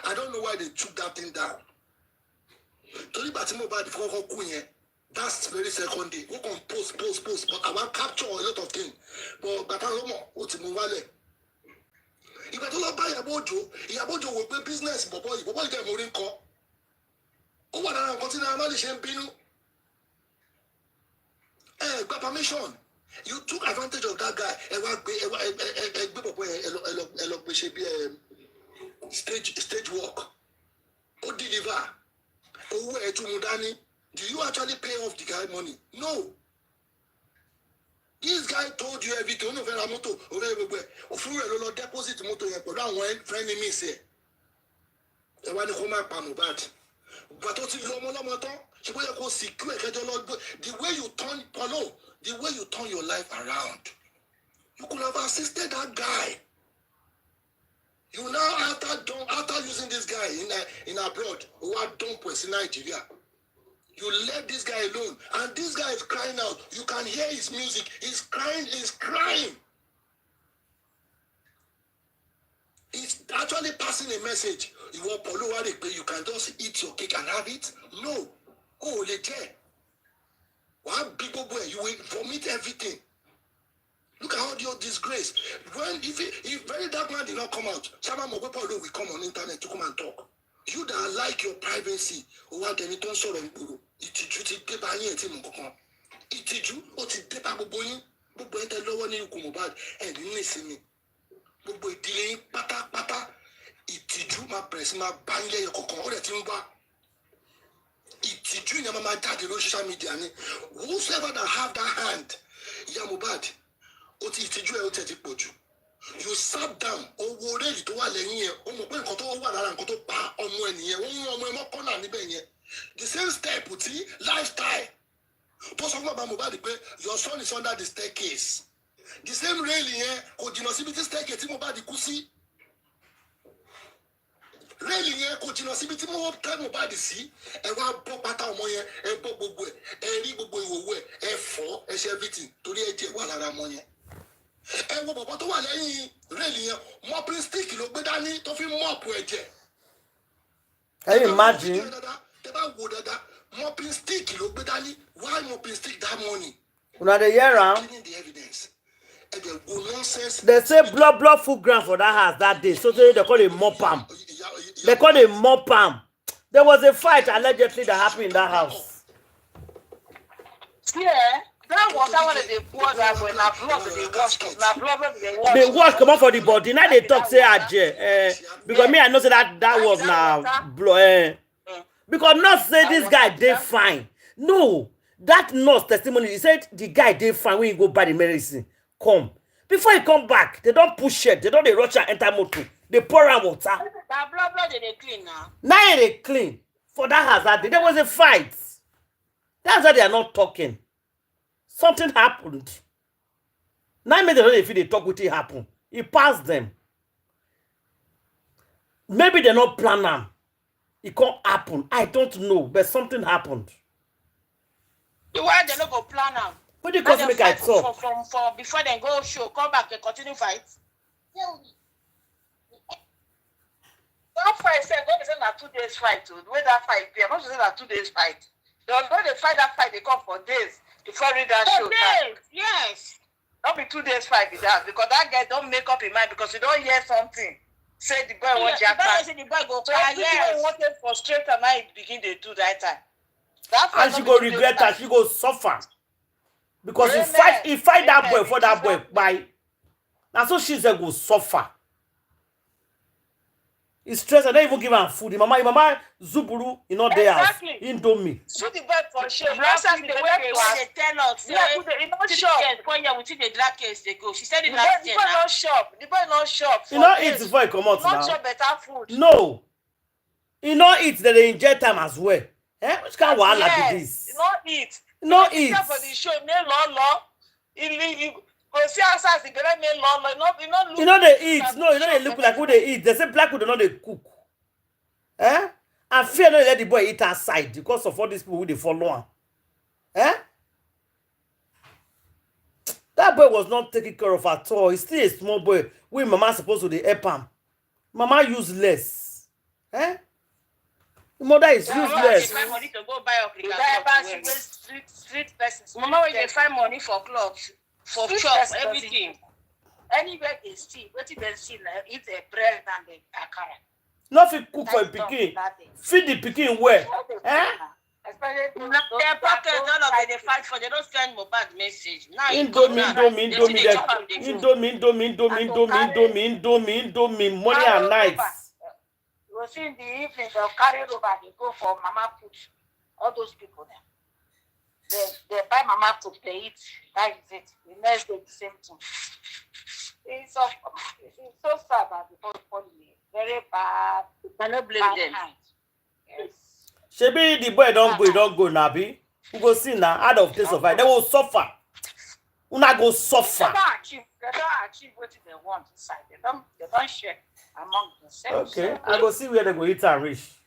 I don't know why they took that thing down. Torí bá tí Mohbad fọwọ́ kú yẹn, that's very second day. Wọ́n kàn post. But I want capture a lot of things. But bàtà lọ́mọ, ó ti mú wálẹ̀. Ìgbà tó lọ bá Iyabo Ojo wò pé business bọ̀bọ̀ ìjẹ́ ìmúrí ń kọ́. Ó wà lára nǹkan tí Naira Marley ṣe ń bínú. Gba permission. You took advantage of that guy. Ẹ gbé bọ̀bọ̀ yẹn ẹ lọ gbé ṣe bí stage work. Ó deliver. Owó ẹ̀ tún mú dání. Do you actually pay off the guy money? No. This guy told you everything. Ó ní òfin ra mọ́tò, òfin gbogbo ẹ̀. Òfin rẹ̀ ló lọ deposit mọ́tò yẹn pẹ̀lú àwọn frenemies ẹ̀. Ẹ wá ní kó má pa Mohbad. But ó ti lọ ọmọ lọ́mọ tán. Ṣé bóyá kó secure ẹ̀kẹ́jọ́ lọ. The way you turn your life around, you could have assisted that guy. You now after using this guy in abroad, who are dump in Nigeria. You let this guy alone, and this guy is crying out. You can hear his music. He's crying. He's actually passing a message. You can just eat your cake and have it. No. Oh, legit. One big boy, you will vomit everything. Look at all your disgrace. When if very dark man did not come out, Chama Mogopo will come on internet to come and talk. You that like your privacy, or what any don't sort of guru. Itiju ti deba yin eti mo kokon. Itiju o ti deba gbogbo yin. Gbogbo ente lowo ni ikú Mohbad e ni nisimi. Gbogbo ìdílé yin pátápátá. Itiju ma press ma ba yin leyo kokon o de ti n ba. Itiju yan ma jáde lórí social media ni. Whosoever that have that hand, ya Mohbad, o ti itiju e o ti pọ̀jù. You sat down, owó rẹ́ẹ̀lì tó wà lẹ́yìn yẹn, o mọ̀ pé nǹkan tó wà lára nǹkan tó pa ọmọ ẹnìyẹn, wọ́n ń ọmọ ẹmọ kọ́nà níbẹ̀ yẹn. The same step tí lifestyle tó sọ fún bàbá Mohbad pé your son is under the staircase. The same rẹ́ẹ̀lì yẹn kò jìnnà síbi tí staircase tí Mohbad kú sí. Rẹ́ẹ̀lì yẹn kò jìnnà síbi tí Mohbad sí. Ẹ wá bọ́ pátá ọmọ yẹn, ẹ bọ́ gbogbo ẹ̀, ẹ rí gbogbo ìwòwò ẹ̀, ẹ fọ́, ẹ ṣe everything torí ẹ̀jẹ̀ wà lára ọmọ yẹn. Ẹ wo bọ̀bọ̀ tó wà lẹ́yìn rẹ́ẹ̀lì yẹn, mopping stick ló gbé dání tó fi mop ẹ̀jẹ̀. Can you imagine? Tẹ́ bá wo dáadáa, mopping stick ló gbé dání. Why mopping stick that money? Una dey hear am? Cleaning the evidence. And then go nonsense. They say blood full ground for that house that day. So they call it mop am. They call it mop am. There was a fight allegedly that happened in that house. Yeah. That was how they pour that when I blood they wash. Now blood they wash. They wash come out for the body. Now they talk say aje. Because me I know say that was now blood. Because nurse say this guy they fine. No, that nurse testimony he said the guy they fine when you go buy the medicine. Come before he come back, they don't push it. They don't they rush and enter motor. They pour out water. That blood they clean now. Now they clean for that house that day. There was a fight. That's why they are not talking. Something happened. Now maybe they don't feel they talk with it happen. It passed them. Maybe they not plan them. It can't happen. I don't know, but something happened. Why they not go plan them? What do you call me? I talk for before they go show, come back and continue fight. That fight said, God said that 2 days fight. The way that fight be, I'm not saying that 2 days fight. They was going to fight that fight. They come for days. Before read that show. Days, yes. Don't be 2 days fight with that because that guy don't make up his mind because he don't hear something. Say the boy wants your time. The boy go cry. Yes. Wanted frustrate and now it begin to do that time. And she go regret that she go suffer because he fight that boy for that boy by. Now so she's a go suffer. He's stressed. I don't even give her food. Mama Zuburu, you know there. Exactly. Indomie. So the boy for sure. Last time the way they tell us, you know, shop. When you within the black case they go. She said it last year. The boy not shop. The boy not shop. You know eat before he come out now. Not shop better food. No. You know eat that they inject time as well. Eh? Which kind of wahala be this? You not eat. No eat. For the show, no law. Go see outside the girl made law. You know they eat. No, you know they look like who they eat. They say black people don't know they cook. Eh? And fear not let the boy eat outside because of all these people who they follow him. Eh? That boy was not taken care of at all. He's still a small boy. We mama supposed to help him. Mama useless. Eh? The mother is useless. They find money to go buy street persons. Mama when they find money for clothes, for shop, everything. Anywhere they see, what they see, eat a bread and a akara. Nothing cook for a pikin. Feed the pikin well. Eh? Their pocket, none of they fight for. They don't send Mohbad message. Indomie, morning and night. You will see in the evening they'll carry over. They go for mama food. All those people there. They buy mama food. They eat. That is it. The next day the same thing. It's so sad that people follow me. Very bad. You cannot blame them. Yes. Shebi the boy don't go Nabi. Who go see now out of this of it. They will suffer. Una go suffer. They don't achieve what they want inside. They don't share among themselves. Okay. I go see where they go eat and reach.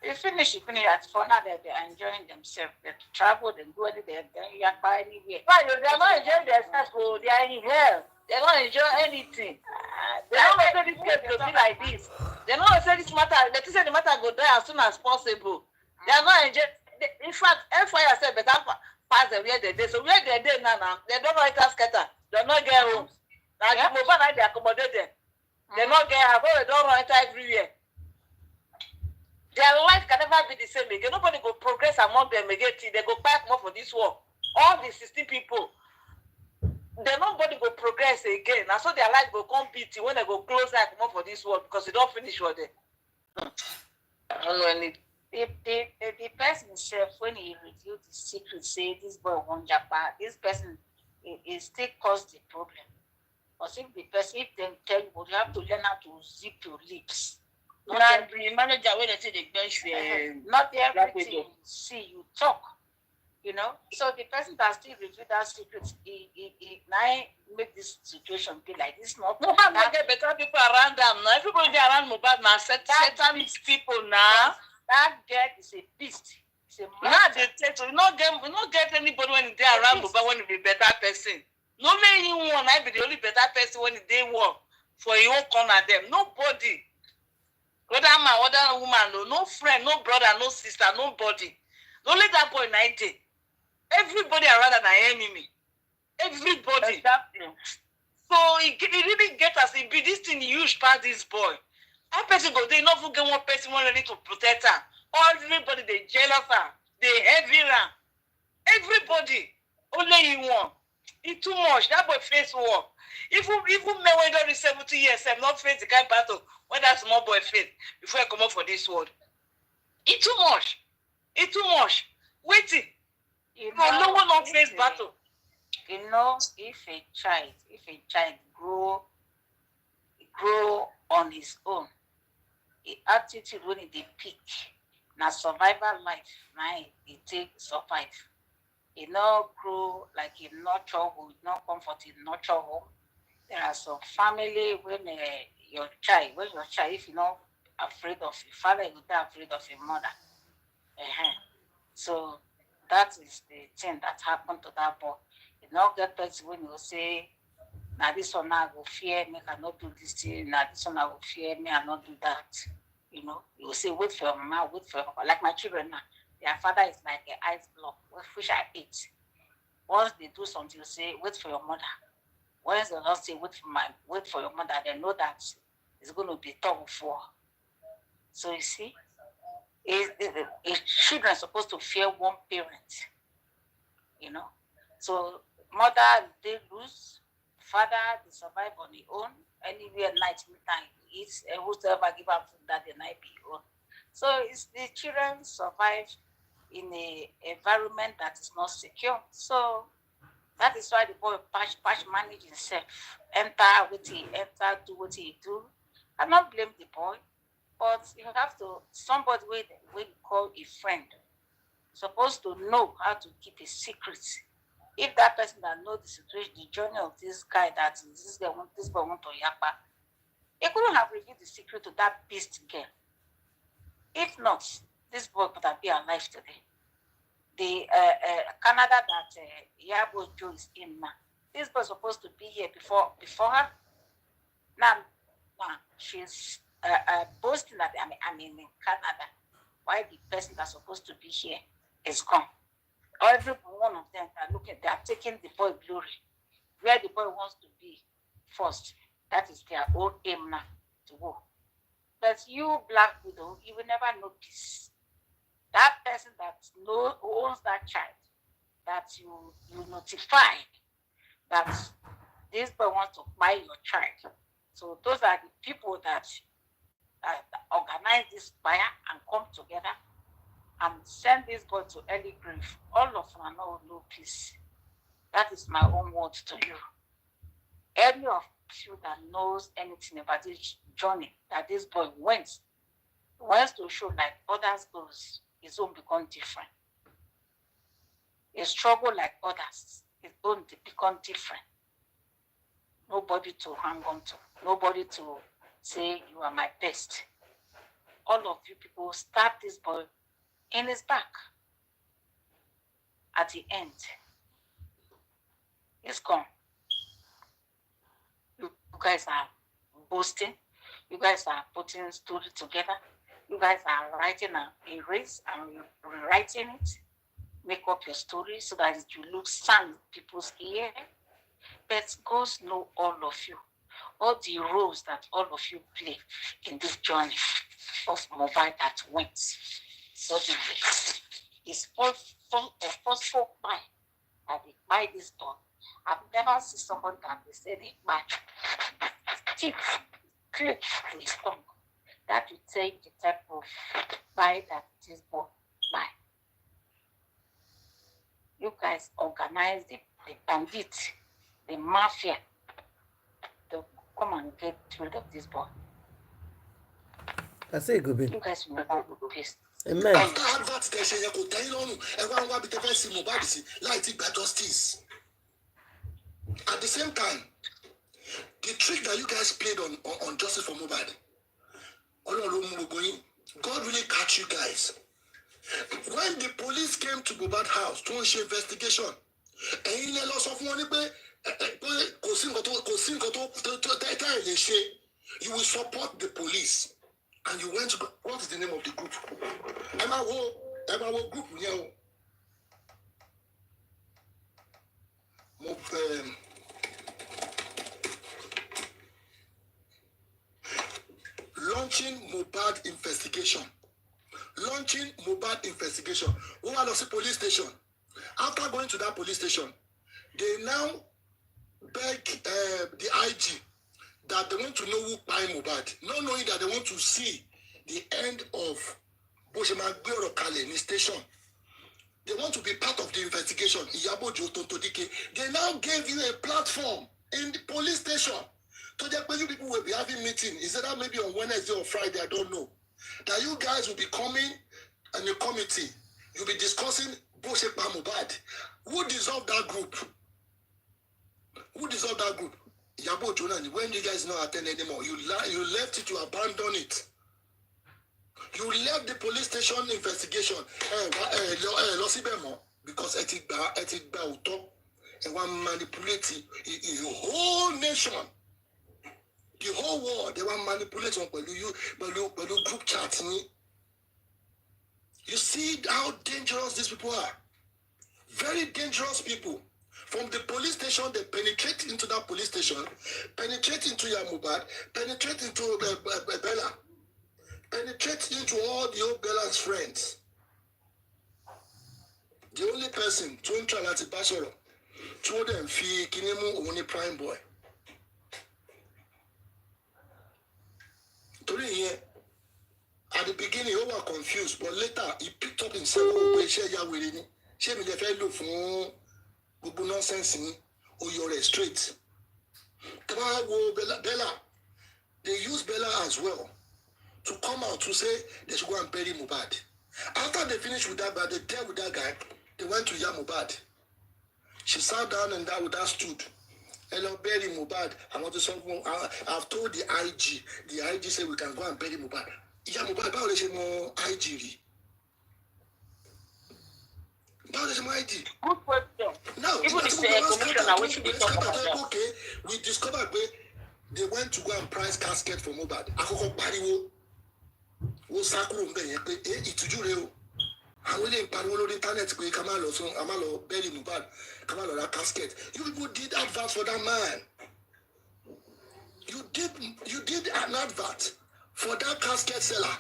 They finish at for now that they're enjoying themselves. They travel, they go anywhere, they buy anywhere. But they're not enjoying themselves, they are in hell. They don't enjoy anything. They don't say this case will be like this. They don't say this matter. They say the matter go die as soon as possible. They are not enjoying. in fact, fire said better pass them where they did. So where they did now, they don't like us scatter. They not get homes. Now you move on, they accommodate them. They not get house. They don't enter everywhere. Their life can never be the same again. Nobody go progress among them again. They go back more for this war. All the 16 people, then nobody go progress again. And so their life go compete when they go close like more for this war because they don't finish what they. I don't know any. The person himself, when he revealed the secret, say this boy won't japa, this person is still caused the problem. But if the person, if they tell you, you have to learn how to zip your lips. Not the manager when they say the bench, not everything you see, you talk. You know, so the person that still reveal that secret, he now make this situation be like this. Not get better people around them now. Everybody around Mohbad now, certain people now. That girl is a beast. It's a monster. You not get anybody when they around Mohbad when he be better person. No anyone, I be the only better person when they work for your own corner them. Nobody. Whether man, whether woman, no friend, no brother, no sister, nobody. Only that boy 90. Everybody around an enemy. Everybody. Exactly. So it really get us. It be this thing huge past this boy. That person go there, not get one person ready to protect her. Everybody they jealous her. They heavy her. Everybody. Only he one. It's too much. That boy face war. Even men when they 70 years, I'm not face the kind of battle when that small boy face before I come up for this world. It's too much. It's too much. Waiting. You know, no one not face battle. You know, if a child grow on his own, the attitude when it peak, now survival life, now it take survive. It not grow like a nurture home, not comfort in nurture home. There are some family when your child, if you're not afraid of your father, you're not afraid of your mother. So that is the thing that happened to that boy. You not get person when you say, now this one I will fear me, I cannot do this thing, now this one I will fear me, I not do that. You know, you will say, wait for your mama, wait for your mama. Like my children now, their father is like an ice block, which I eat. Once they do something, you say, wait for your mother. Once they don't say, wait for your mother, they know that it's going to be tug of war. So you see, children are supposed to fear one parent, you know. So mother, they lose. Father, they survive on their own. Anywhere night, midnight, eats, and whosoever give up food that the night be own. So it's the children survive in an environment that is not secure. So that is why the boy patch manage himself. Enter what he enter, do what he do. I not blame the boy, but you have to, somebody we call a friend, supposed to know how to keep a secret. If that person that knows the situation, the journey of this guy that this boy want to yapa, he couldn't have revealed the secret to that beast girl. If not, this boy could have been alive today. The Canada that Iyabo Joe is in now, this boy is supposed to be here before her. Now she's boasting that I'm in Canada. Why the person that's supposed to be here is gone? Every one of them are looking, they are taking the boy glory. Where the boy wants to be first, that is their own aim now to go. But you, Black Widow, you will never know peace. That person that owns that child, that you notify that this boy wants to buy your child. So those are the people that organize this fire and come together and send this boy to early grave. All of them know no peace. That is my own word to you. Any of you that knows anything about this journey that this boy wants to show like others goes, his own become different. A struggle like others, his own become different. Nobody to hang on to, nobody to say you are my best. All of you people stab this boy in his back. At the end, it's gone. You guys are boasting. You guys are putting story together. You guys are writing a race and rewriting it. make up your story so that you look sound in people's ear. But God knows all of you, all the roles that all of you play in this journey of Mohbad that went suddenly. It's forceful buy that they buy this dog. I've never seen someone that they say they buy teeth clip to his tongue. That will take the type of buy that this boy buy. You guys organize the bandit, the mafia, to come and get rid of this boy. I say it could be. You guys will never be pissed. Amen. After advert station, you could tell on everyone will be the first Mohbad like it by justice. At the same time, the trick that you guys played on justice for Mohbad, God really catch you guys. When the police came to Mohbad house to issue investigation, and you will support the police. And you went to, what is the name of the group? Emma group, launching Mohbad investigation. Who are the police station? After going to that police station, they now beg the IG that they want to know who buy Mohbad, not knowing that they want to see the end of Boshemagbero Kale station. They want to be part of the investigation. Iyabo they now gave you a platform in the police station. So that you people will be having meeting. Is that maybe on Wednesday or Friday? I don't know. That you guys will be coming in a committee. You'll be discussing Mohbad. Who dissolved that group? Iyabo Jonah, when you guys not attend anymore, you left it, you abandon it. You left the police station investigation. Because etikba uto and one manipulating the whole nation, the whole world. They want manipulating group chatting. You see how dangerous these people are. Very dangerous people. From the police station, they penetrate into that police station, penetrate into Mohbad, penetrate into Bella, penetrate into all the old Bella's friends. The only person to interact with Bashoro, told them, Fi Kinemu only prime boy. At the beginning, you were confused, but later he picked up himself. Good nonsense or you're straight. Bella, they use Bella as well to come out to say they should go and bury Mohbad. After they finished with that, but they dealt with that guy, they went to Mohbad. She sat down and that stood. Hello, bury Mohbad. I want to solve. I've told the IG. The IG said we can go and bury Mohbad. Mohbad, how is more IG? Good question. No, even the commissioner, we should be talking about that. Okay, we discovered they went to go and price casket for Mohbad. Akoko pariwo, wo sakuru mbe yen pe ìtújú rẹ̀ o. Àwọn le pariwo lórí internet pé ká má lọ bury Mohbad, ká má lọ ra casket. You people did advert for that man. You did an advert for that casket seller.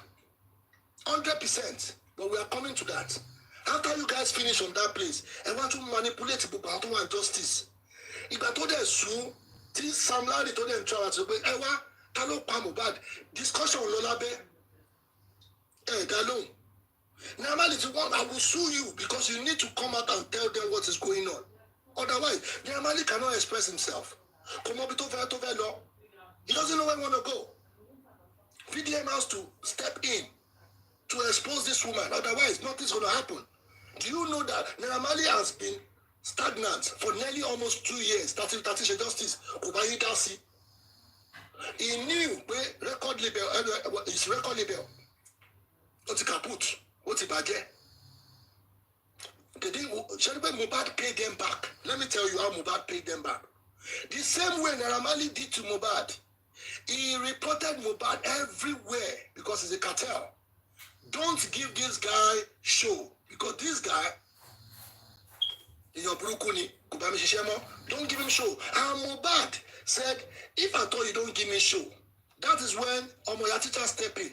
100%. But we are coming to that. After you guys finish on that place, I want to manipulate people, I don't want justice. If I told them so, this Sam Larry told them try to be Talo Mohbad discussion Lolabe. Dalo. Normally I will sue you because you need to come out and tell them what is going on. Otherwise, normally cannot express himself. Come up to law. He doesn't know where he want to go. VDM has to step in to expose this woman. Otherwise, nothing's going to happen. Do you know that Naramali has been stagnant for nearly almost 2 years? That's justice. He knew where record label, his record label. What's kaput? What's it bad? Mohbad paid them back. Let me tell you how Mohbad paid them back. The same way Naramali did to Mohbad. He reported Mohbad everywhere because it's a cartel. Don't give this guy show because this guy In your brokuni, don't give him show. And Mohbad said, if I thought you don't give me show, that is when Omoya teacher step in.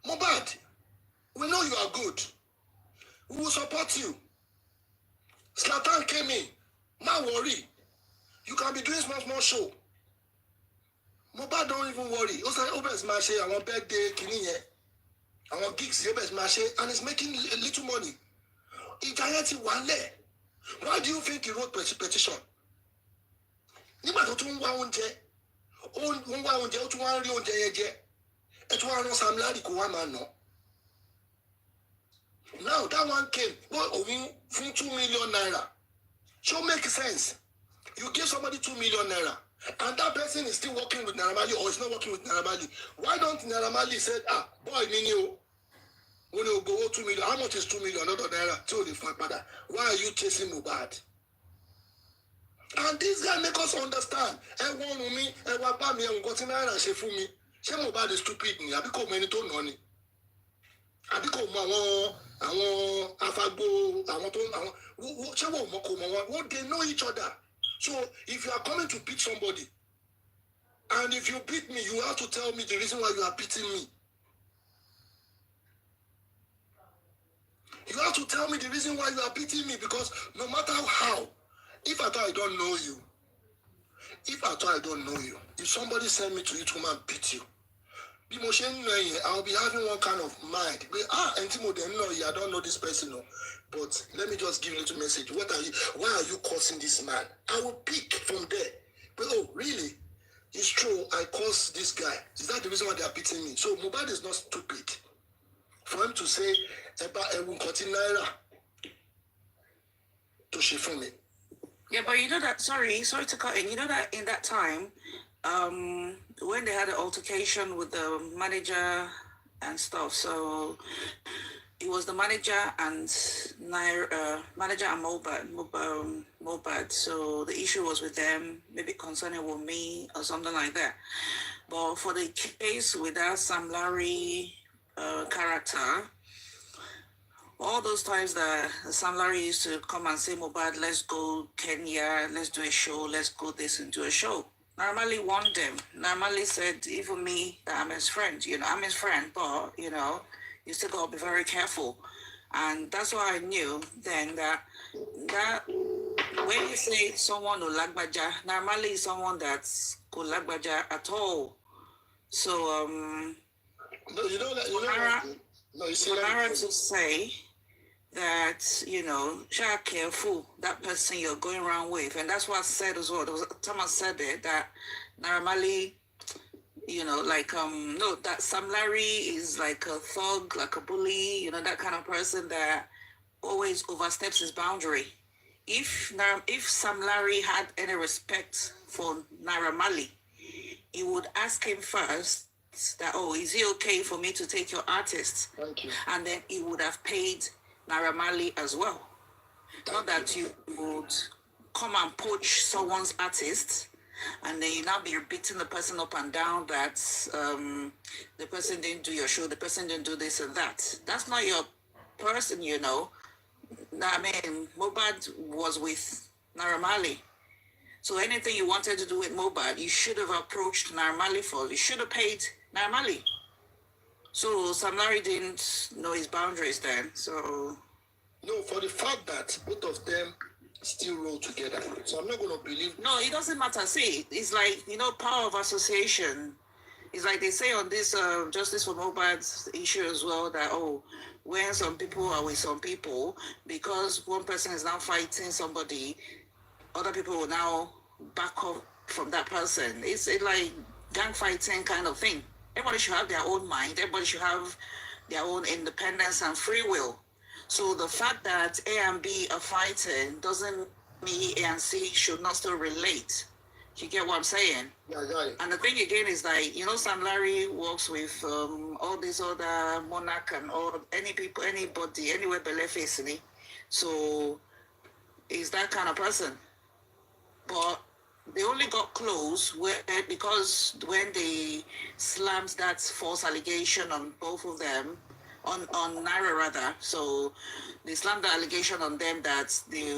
Mohbad, we know you are good. We will support you. Slatan came in. Now worry. You can be doing small show. Mohbad don't even worry. Also, Obes Mashe, I want birthday, Kiniye. I want gigs, Obes Mashe, and he's making little money. Why do you think he wrote petition? Nígbà tó tún wá oúnjẹ, ó wá oúnjẹ, ó tún wá rí oúnjẹ yẹn jẹ. Ẹ tún wá rán Sam Larry kó wá máa nà. Now that one came, òun fún 2 million naira. So make sense. You give somebody 2 million naira, and that person is still working with Naira Marley or is not working with Naira Marley. Why don't Naira Marley say, boy, Minio, when you go 2 million, how much is 2 million? Another naira, tell the father. Why are you chasing Mohbad? And this guy make us understand. Everyone with me, everyone by me, and got in naira say for me. Say Mohbad is stupid ni. I become many to noni. I become àwọn afagbo, àwọn to they know each other. So if you are coming to beat somebody, and if you beat me, you have to tell me the reason why you are beating me. You have to tell me the reason why you are beating me, because no matter how, if I thought I don't know you, if somebody send me to you to come and beat you, I'll be having one kind of mind. I don't know this person. No. But let me just give you a little message. Why are you cursing this man? I will pick from there. But really? It's true, I curse this guy. Is that the reason why they are beating me? So Mohbad is not stupid. For him to say, Eba will continue to shift me. Yeah, but you know that, sorry to cut in, you know that in that time, when they had an altercation with the manager and stuff, so it was the manager and Mohbad. So the issue was with them, maybe concerning with me or something like that. But for the case with that Sam Larry character, all those times that Sam Larry used to come and say, Mohbad, let's go Kenya, let's do a show, let's go this and do a show. Normally warned them. Normally said, even me, that I'm his friend. I'm his friend, but, you still got to be very careful. And that's why I knew then that when you say someone who lagbaja, normally someone that's could lagbaja at all. So, no, you know that, to say that, share careful that person you're going around with. And that's what I said as well. There was a time I said it, that normally, that Sam Larry is like a thug, like a bully, that kind of person that always oversteps his boundary. If Sam Larry had any respect for Naira Marley, he would ask him first that, is it okay for me to take your artist? Thank you. And then he would have paid Naira Marley as well. Not that you would come and poach someone's artist and then you now be beating the person up and down that the person didn't do your show, the person didn't do this and that. That's not your person, Mohbad was with Naira Marley. So anything you wanted to do with Mohbad, you should have approached Naira Marley for. You should have paid Naira Marley. So Sam Larry didn't know his boundaries then. So no, for the fact that both of them still roll together. So I'm not going to believe. No, it doesn't matter. See, it's like, power of association. It's like they say on this Justice for Mohbad's issue as well that, when some people are with some people, because one person is now fighting somebody, other people will now back up from that person. It's like gang fighting kind of thing. Everybody should have their own mind. Everybody should have their own independence and free will. So the fact that A and B are fighting doesn't mean A and C should not still relate. You get what I'm saying? Yeah, yeah. And the thing again is like, Sam Larry works with all these other monarch and anybody, anywhere belle facing. So he's that kind of person. But they only got close because when they slammed that false allegation on both of them, on Naira rather. So they slammed the allegation on them that they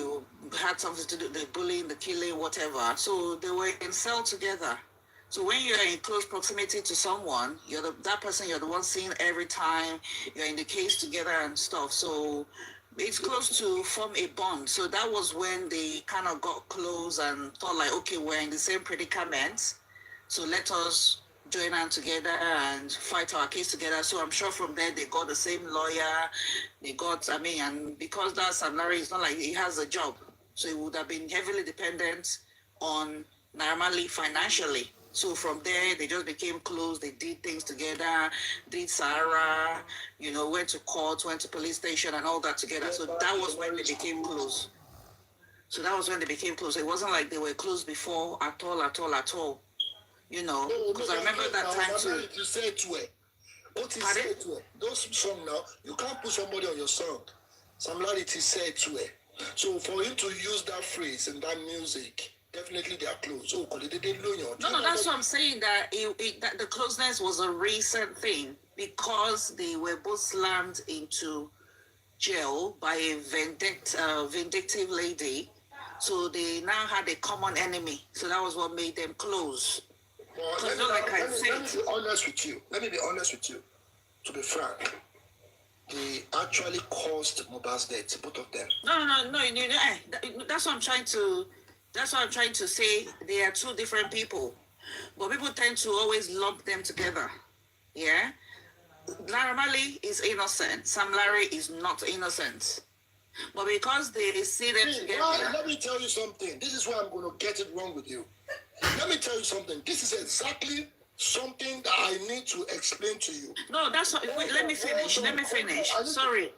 had something to do, the bullying, the killing, whatever. So they were in cell together. So when you're in close proximity to someone, that person you're the one seeing every time, you're in the case together and stuff. So it's close to form a bond. So that was when they kind of got close and thought like, okay, we're in the same predicament. So let us join hands together and fight our case together. So I'm sure from there they got the same lawyer. They got, and because that Sam Larry, it's not like he has a job. So he would have been heavily dependent on normally financially. So from there, they just became close. They did things together, did Sahara, went to court, went to police station and all that together. So that was when they became close. It wasn't like they were close before at all. Because I remember that time too. You say it to her. What is said to her? Those song now, you can't put somebody on your song. Similarity said to her. So for him to use that phrase in that music, definitely they are close. Oh, no, that's what I'm saying. That that the closeness was a recent thing because they were both slammed into jail by a vindictive lady. So they now had a common enemy. So that was what made them close. Let me be honest with you. To be frank, they actually caused Mohbad's death, both of them. No. That's what I'm trying to say. They are two different people, but people tend to always lump them together. Yeah, Naira is innocent. Sam Larry is not innocent, but because they see them together. Let me tell you something. This is where I'm going to get it wrong with you. Let me tell you something. This is exactly something that I need to explain to you. No, that's what. Wait, let me finish. Sorry.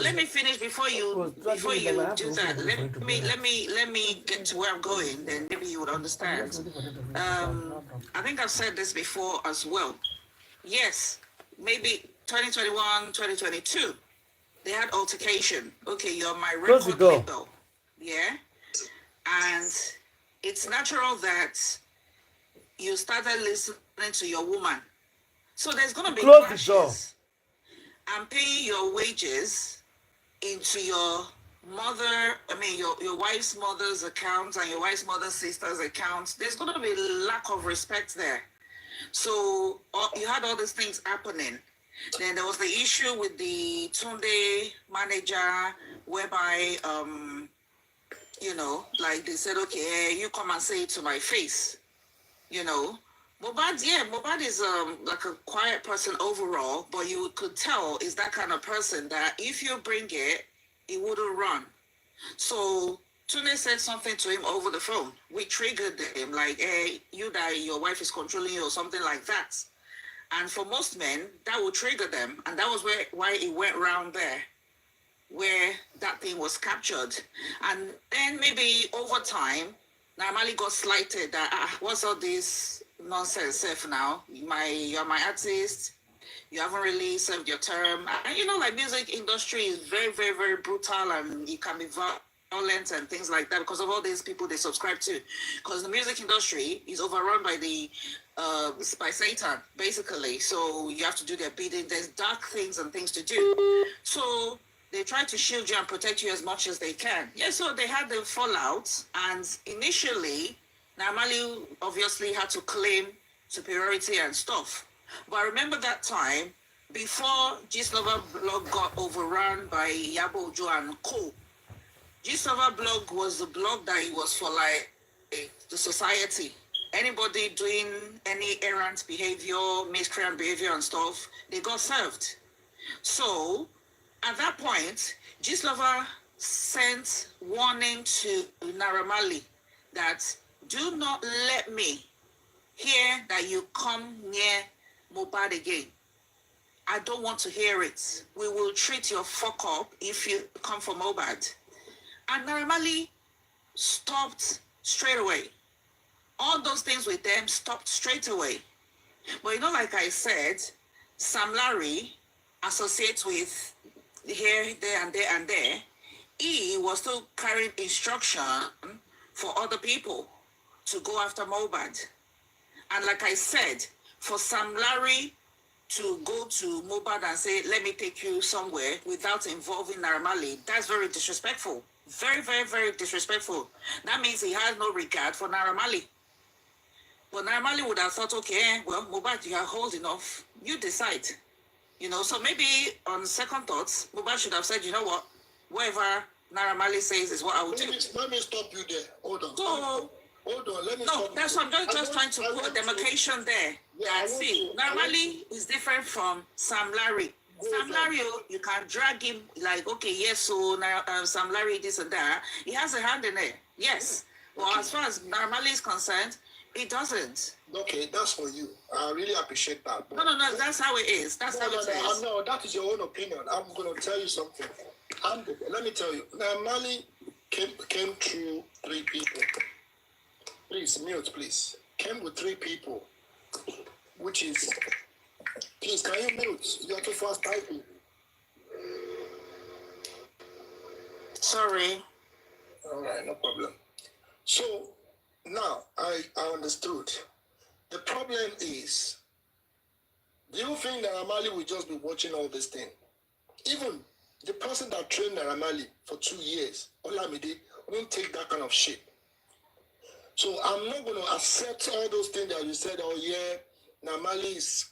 Let me finish before you do that. Let me get to where I'm going. Then maybe you would understand. I think I've said this before as well. Yes, maybe 2021, 2022, they had altercation. Okay, you're my record label. Yeah, and it's natural that you started listening to your woman. So there's going to be clashes. I'm paying your wages into your your wife's mother's account and your wife's mother's sister's account. There's going to be lack of respect there. So you had all these things happening. Then there was the issue with the Tunde manager whereby, like they said, okay, you come and say it to my face, Mohbad is like a quiet person overall, but you could tell is that kind of person that if you bring it, he wouldn't run. So Tunde said something to him over the phone. We triggered him like, hey, your wife is controlling you or something like that. And for most men, that would trigger them. And that was why it went round there, where that thing was captured. And then maybe over time, normally got slighted that, what's all this nonsense self now? You're my artist. You haven't really served your term. And like music industry is very, very, very brutal and it can be violent and things like that because of all these people they subscribe to. Because the music industry is overrun by by Satan, basically. So you have to do their bidding. There's dark things and things to do. So they try to shield you and protect you as much as they can. Yeah, so they had the fallout. And initially, Normally obviously had to claim superiority and stuff. But I remember that time, before Gistlover blog got overrun by Iyabo and co. Gistlover blog was the blog that it was for like the society. Anybody doing any errant behavior, miscreant behavior and stuff, they got served. So at that point, Gistlover sent warning to Naira that do not let me hear that you come near Mohbad again. I don't want to hear it. We will treat your fuck up if you come for Mohbad. And Naira stopped straight away. All those things with them stopped straight away. But like I said, Sam Larry associates with here, there, and there, and there. He was still carrying instruction for other people to go after Mohbad. And like I said, for Sam Larry to go to Mohbad and say, let me take you somewhere without involving Naira Marley, that's very disrespectful. Very, very, very disrespectful. That means he has no regard for Naira Marley. But Naira Marley would have thought, okay, well, Mohbad, you are old enough. You decide. You know, so maybe on second thoughts, Mohbad should have said, you know what, whatever Naira Marley says is what I will do. Let me stop you there. Hold on. So, hold on. Let me no, stop that's you. what I'm just trying to put a demarcation there. Yeah, see, Naira Marley is different from Sam Larry. Sam Larry, you can drag him like, okay, yes, so Sam Larry, this and that. He has a hand in it, yes. Well, as far as Naira Marley is concerned, it doesn't. Okay, that's for you. I really appreciate that. No, that's how it is. That's how it is. No, that is your own opinion. I'm going to tell you something. Let me tell you. Naira Marley came through 3 people. Please, mute, please. Came with 3 people, which is... Please, can you mute? You're too fast typing. Sorry. All right, no problem. So, now, I understood. The problem is, do you think Naira Marley will just be watching all this thing? Even the person that trained Naira Marley for 2 years, Olamide, won't take that kind of shit. So I'm not going to accept all those things that you said, oh yeah, Naira Marley is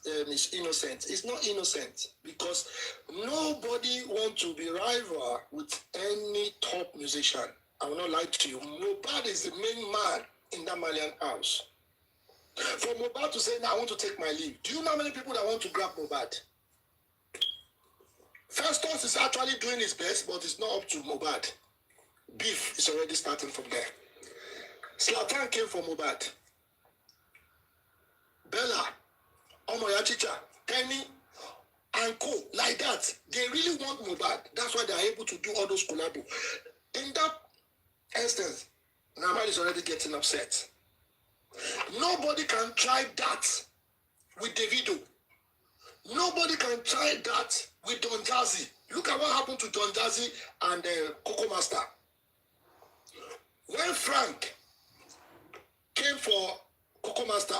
innocent. It's not innocent because nobody wants to be rival with any top musician. I will not lie to you. Mohbad is the main man in that Malian house. For Mohbad to say, now I want to take my leave. Do you know how many people that want to grab Mohbad? Festus is actually doing his best, but it's not up to Mohbad. Beef is already starting from there. Zlatan came from Mohbad. Bella, Omoya Chicha, Kenny, and Co. Like that. They really want Mohbad. That's why they are able to do all those collabos. In that instance, Naira Marley is already getting upset. Nobody can try that with Davido. Nobody can try that with Don Jazzy. Look at what happened to Don Jazzy and Coco Master. When Frank came for Coco Master,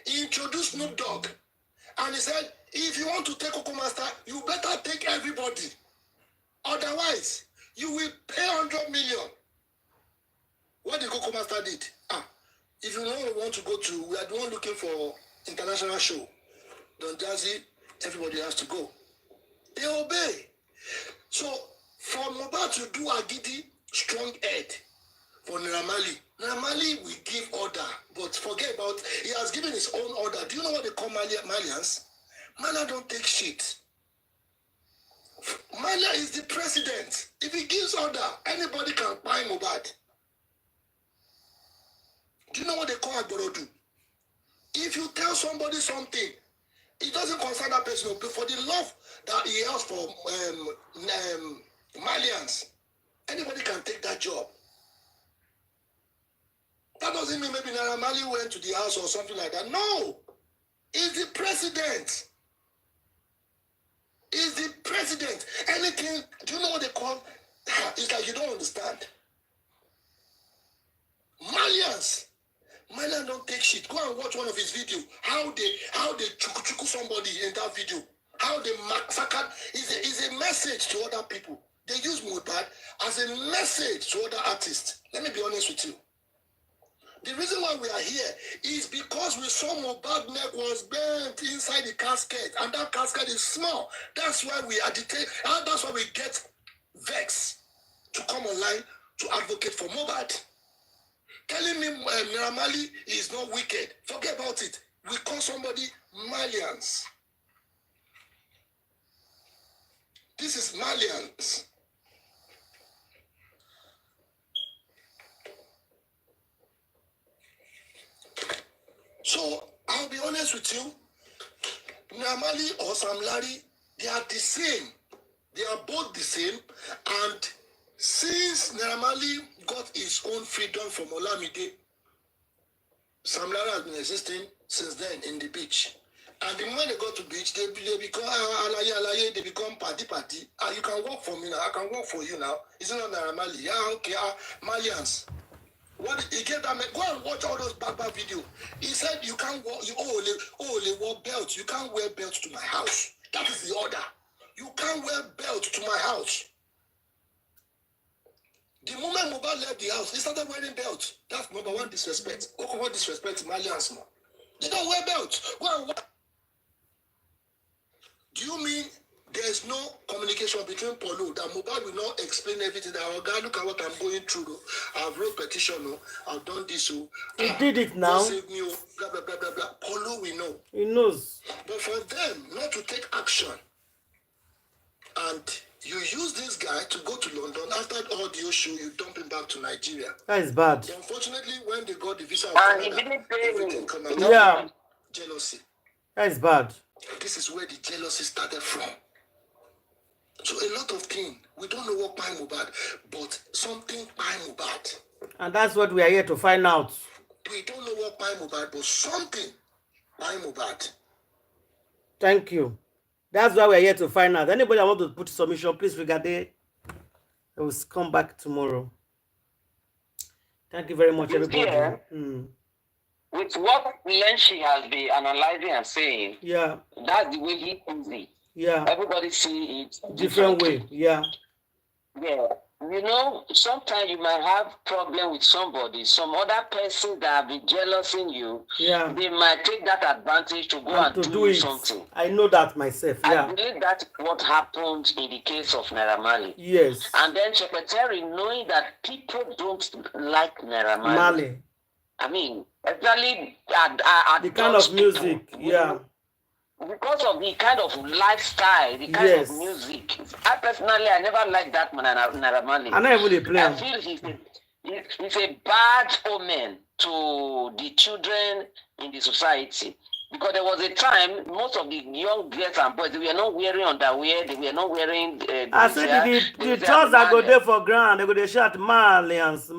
he introduced Snoop Dogg. And he said, if you want to take Coco Master, you better take everybody. Otherwise, you will pay 100 million. What the Coco Master did? If you don't want to go to, we are the one looking for international show. Don Jazzy, everybody has to go. They obey. So, for Mohbad to do a giddy, strong head for Naira Marley will give order. But forget about, he has given his own order. Do you know what they call Malians? Malians don't take shit. Malian is the president. If he gives order, anybody can buy Mohbad. Do you know what they call Agborodu? If you tell somebody something, it doesn't concern that person. But for the love that he has for Malians, anybody can take that job. That doesn't mean maybe Naira Marley went to the house or something like that. No. He's the president. He's the president. Anything, do you know what they call? It's like you don't understand. Malians don't take shit. Go and watch one of his videos. How they chuku somebody in that video. How they massacre is a message to other people. They use Mohbad as a message to other artists. Let me be honest with you. The reason why we are here is because we saw Mohbad neck was bent inside the casket, and that casket is small. That's why we agitate, and that's why we get vexed to come online to advocate for Mohbad. Telling me Naira Marley is not wicked. Forget about it. We call somebody Malians. This is Malians. So, I'll be honest with you. Naira Marley or Sam Larry, they are the same. They are both the same. And since Naira Marley got his own freedom from Olamide, Sam Larry has been existing since then in the beach. And the moment they go to beach, they become alaye, they become party. You can work for me now. I can work for you now. It's not Naira Marley. Yeah, okay, Malians. What he gave that man, go and watch all those bad video. He said you can't wear only wear belts. You can't wear belts to my house. That is the order. You can't wear belts to my house. The moment Mohbad left the house, he started wearing belts. That's number one disrespect. What disrespect Malians now? They don't wear belts. Go and watch. Do you mean there's no communication between Polo that Mohbad will not explain everything? That our God, look at what I'm going through. I've wrote petition. I've done this. He did it now. Save me, blah blah blah blah blah. Polo we know. He knows. But for them not to take action, and you use this guy to go to London after the audio show, you dump him back to Nigeria. That is bad. Unfortunately, when they got the visa, He didn't pay me. Yeah. Jealousy. That is bad. This is where the jealousy started from. So a lot of things, we don't know what by Mohbad, but something by Mohbad. And that's what we are here to find out. We don't know what by Mohbad, but something by Mohbad. Thank you. That's why we're here to find out. Anybody that want to put submission, please regard it. I will come back tomorrow. Thank you very much, everybody. Yeah. With what Lenshi has been analyzing and saying, yeah, that's the way he sees it. Yeah. Everybody see it different way. Yeah. Yeah. You know, sometimes you might have problem with somebody, some other person that have been jealous in you. Yeah. They might take that advantage to go and do something. I know that myself. Yeah. I believe that's what happened in the case of Naira Marley. Yes. And then Secretary, knowing that people don't like Naira Marley. I mean, especially the kind of music. Yeah. Because of the kind of lifestyle, the kind of music. I personally, I never liked that man, Naira Marley. I never really play. I feel he's a bad omen to the children in the society. Because there was a time, most of the young girls and boys, they were not wearing underwear, they were not wearing... I said the trust that go there for ground, they go there shout, Malians.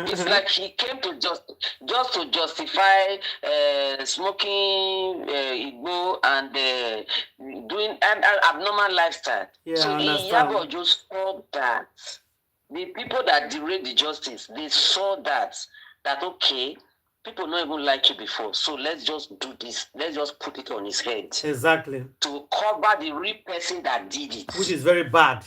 It's like he came to just to justify smoking Igbo and doing an abnormal lifestyle. Yeah, so Iyabo just saw that. The people that derailed the justice, they saw that okay, people don't even like you before, so let's just do this. Let's just put it on his head. Exactly. To cover the real person that did it. Which is very bad.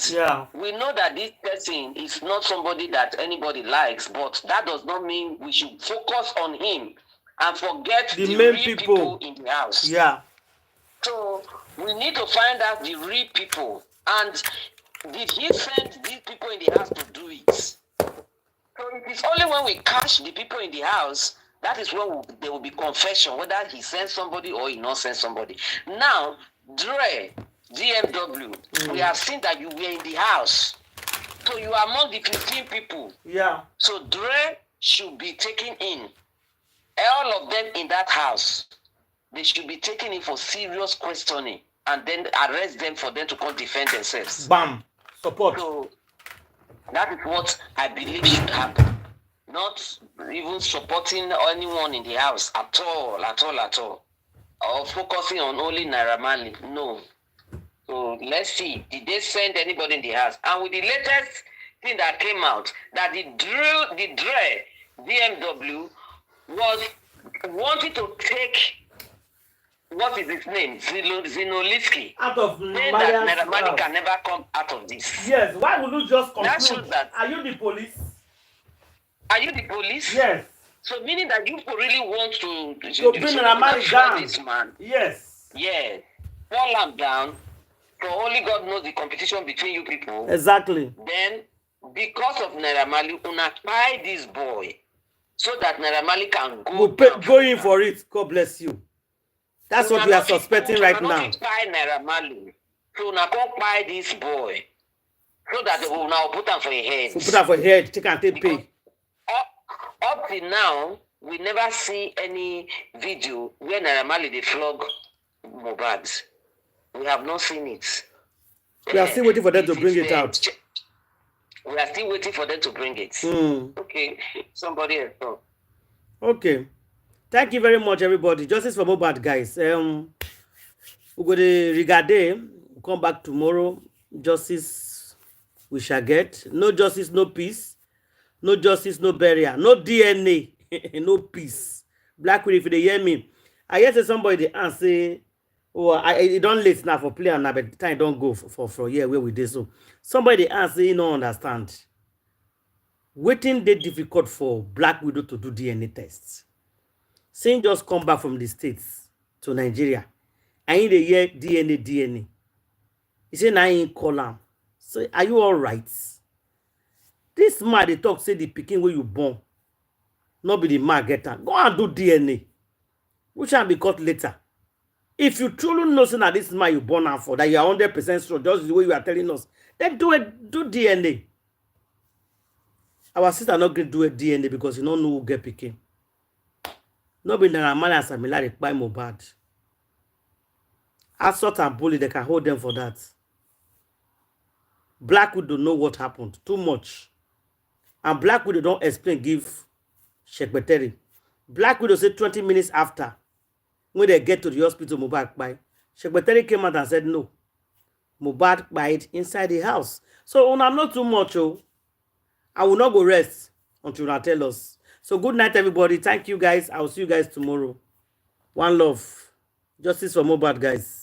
Yeah. We know that this person is not somebody that anybody likes, but that does not mean we should focus on him and forget the main real people in the house. Yeah. So we need to find out the real people. And did he send these people in the house to do it? So it is only when we catch the people in the house, that is when there will be confession, whether he sent somebody or he not sent somebody. Now, Dre, DMW, we have seen that you were in the house. So you are among the 15 people. Yeah. So Dre should be taken in. All of them in that house, they should be taken in for serious questioning and then arrest them for them to come defend themselves. Bam. Support. So, that is what I believe should happen. Not even supporting anyone in the house at all. Or focusing on only Naira Marley. No. So let's see. Did they send anybody in the house? And with the latest thing that came out, that the Dre BMW was wanting to take, what is his name? Zinoliski. Out of Naira Marley can never come out of this. Yes, why would you just conclude? That shows that. Are you the police? Are you the police? Yes. So meaning that you really want to bring Naira Marley down. This man. Yes. Yes. Fall him down. So only God knows the competition between you people. Exactly. Then, because of Naira Marley, una buy this boy so that Naira Marley can go in for it. God bless you. That's what we are suspecting right now. Buy Naira Marley. So una go buy this boy so that they will now put him for a head. Put him for a head. Take and take pay. Up till now, we never see any video where Naira Marley they flog Mohbad. We have not seen it. We are still waiting for them to bring it out. We are still waiting for them to bring it. Okay, somebody else talk. Okay. Thank you very much, everybody. Justice for Mohbad, guys. We're going to regard them. Come back tomorrow. Justice we shall get. No justice, no peace. No justice, no burial. No DNA, no peace. Black widow, if they hear me, I hear say somebody they answer, oh, it don't late now for play and now, but the time don't go for here where we did so. Somebody they answer, you don't understand. Waiting they difficult for Black widow to do DNA tests. Saying just come back from the States to Nigeria. I need a year DNA. He said, I ain't call him. So, are you all right? This man, they talk, say the picking where you born. Not be the man get am. Go and do DNA. Which can be caught later. If you truly know that this man you born am for, that you are 100% sure, just the way you are telling us, then do DNA. Our sister not going to do a DNA because you don't know who get picking. Not be Naira Marley and Samila by Mohbad. Assault and bully, they can hold them for that. Black Widow know what happened. Too much. And Black Widow don't explain, give secretary. Black Widow said 20 minutes after, when they get to the hospital, Mohbad by. Secretary came out and said no. Mohbad died inside the house. So I'm not too much. Oh. I will not go rest until you tell us. So good night, everybody. Thank you, guys. I will see you guys tomorrow. One love. Justice for Mohbad, guys.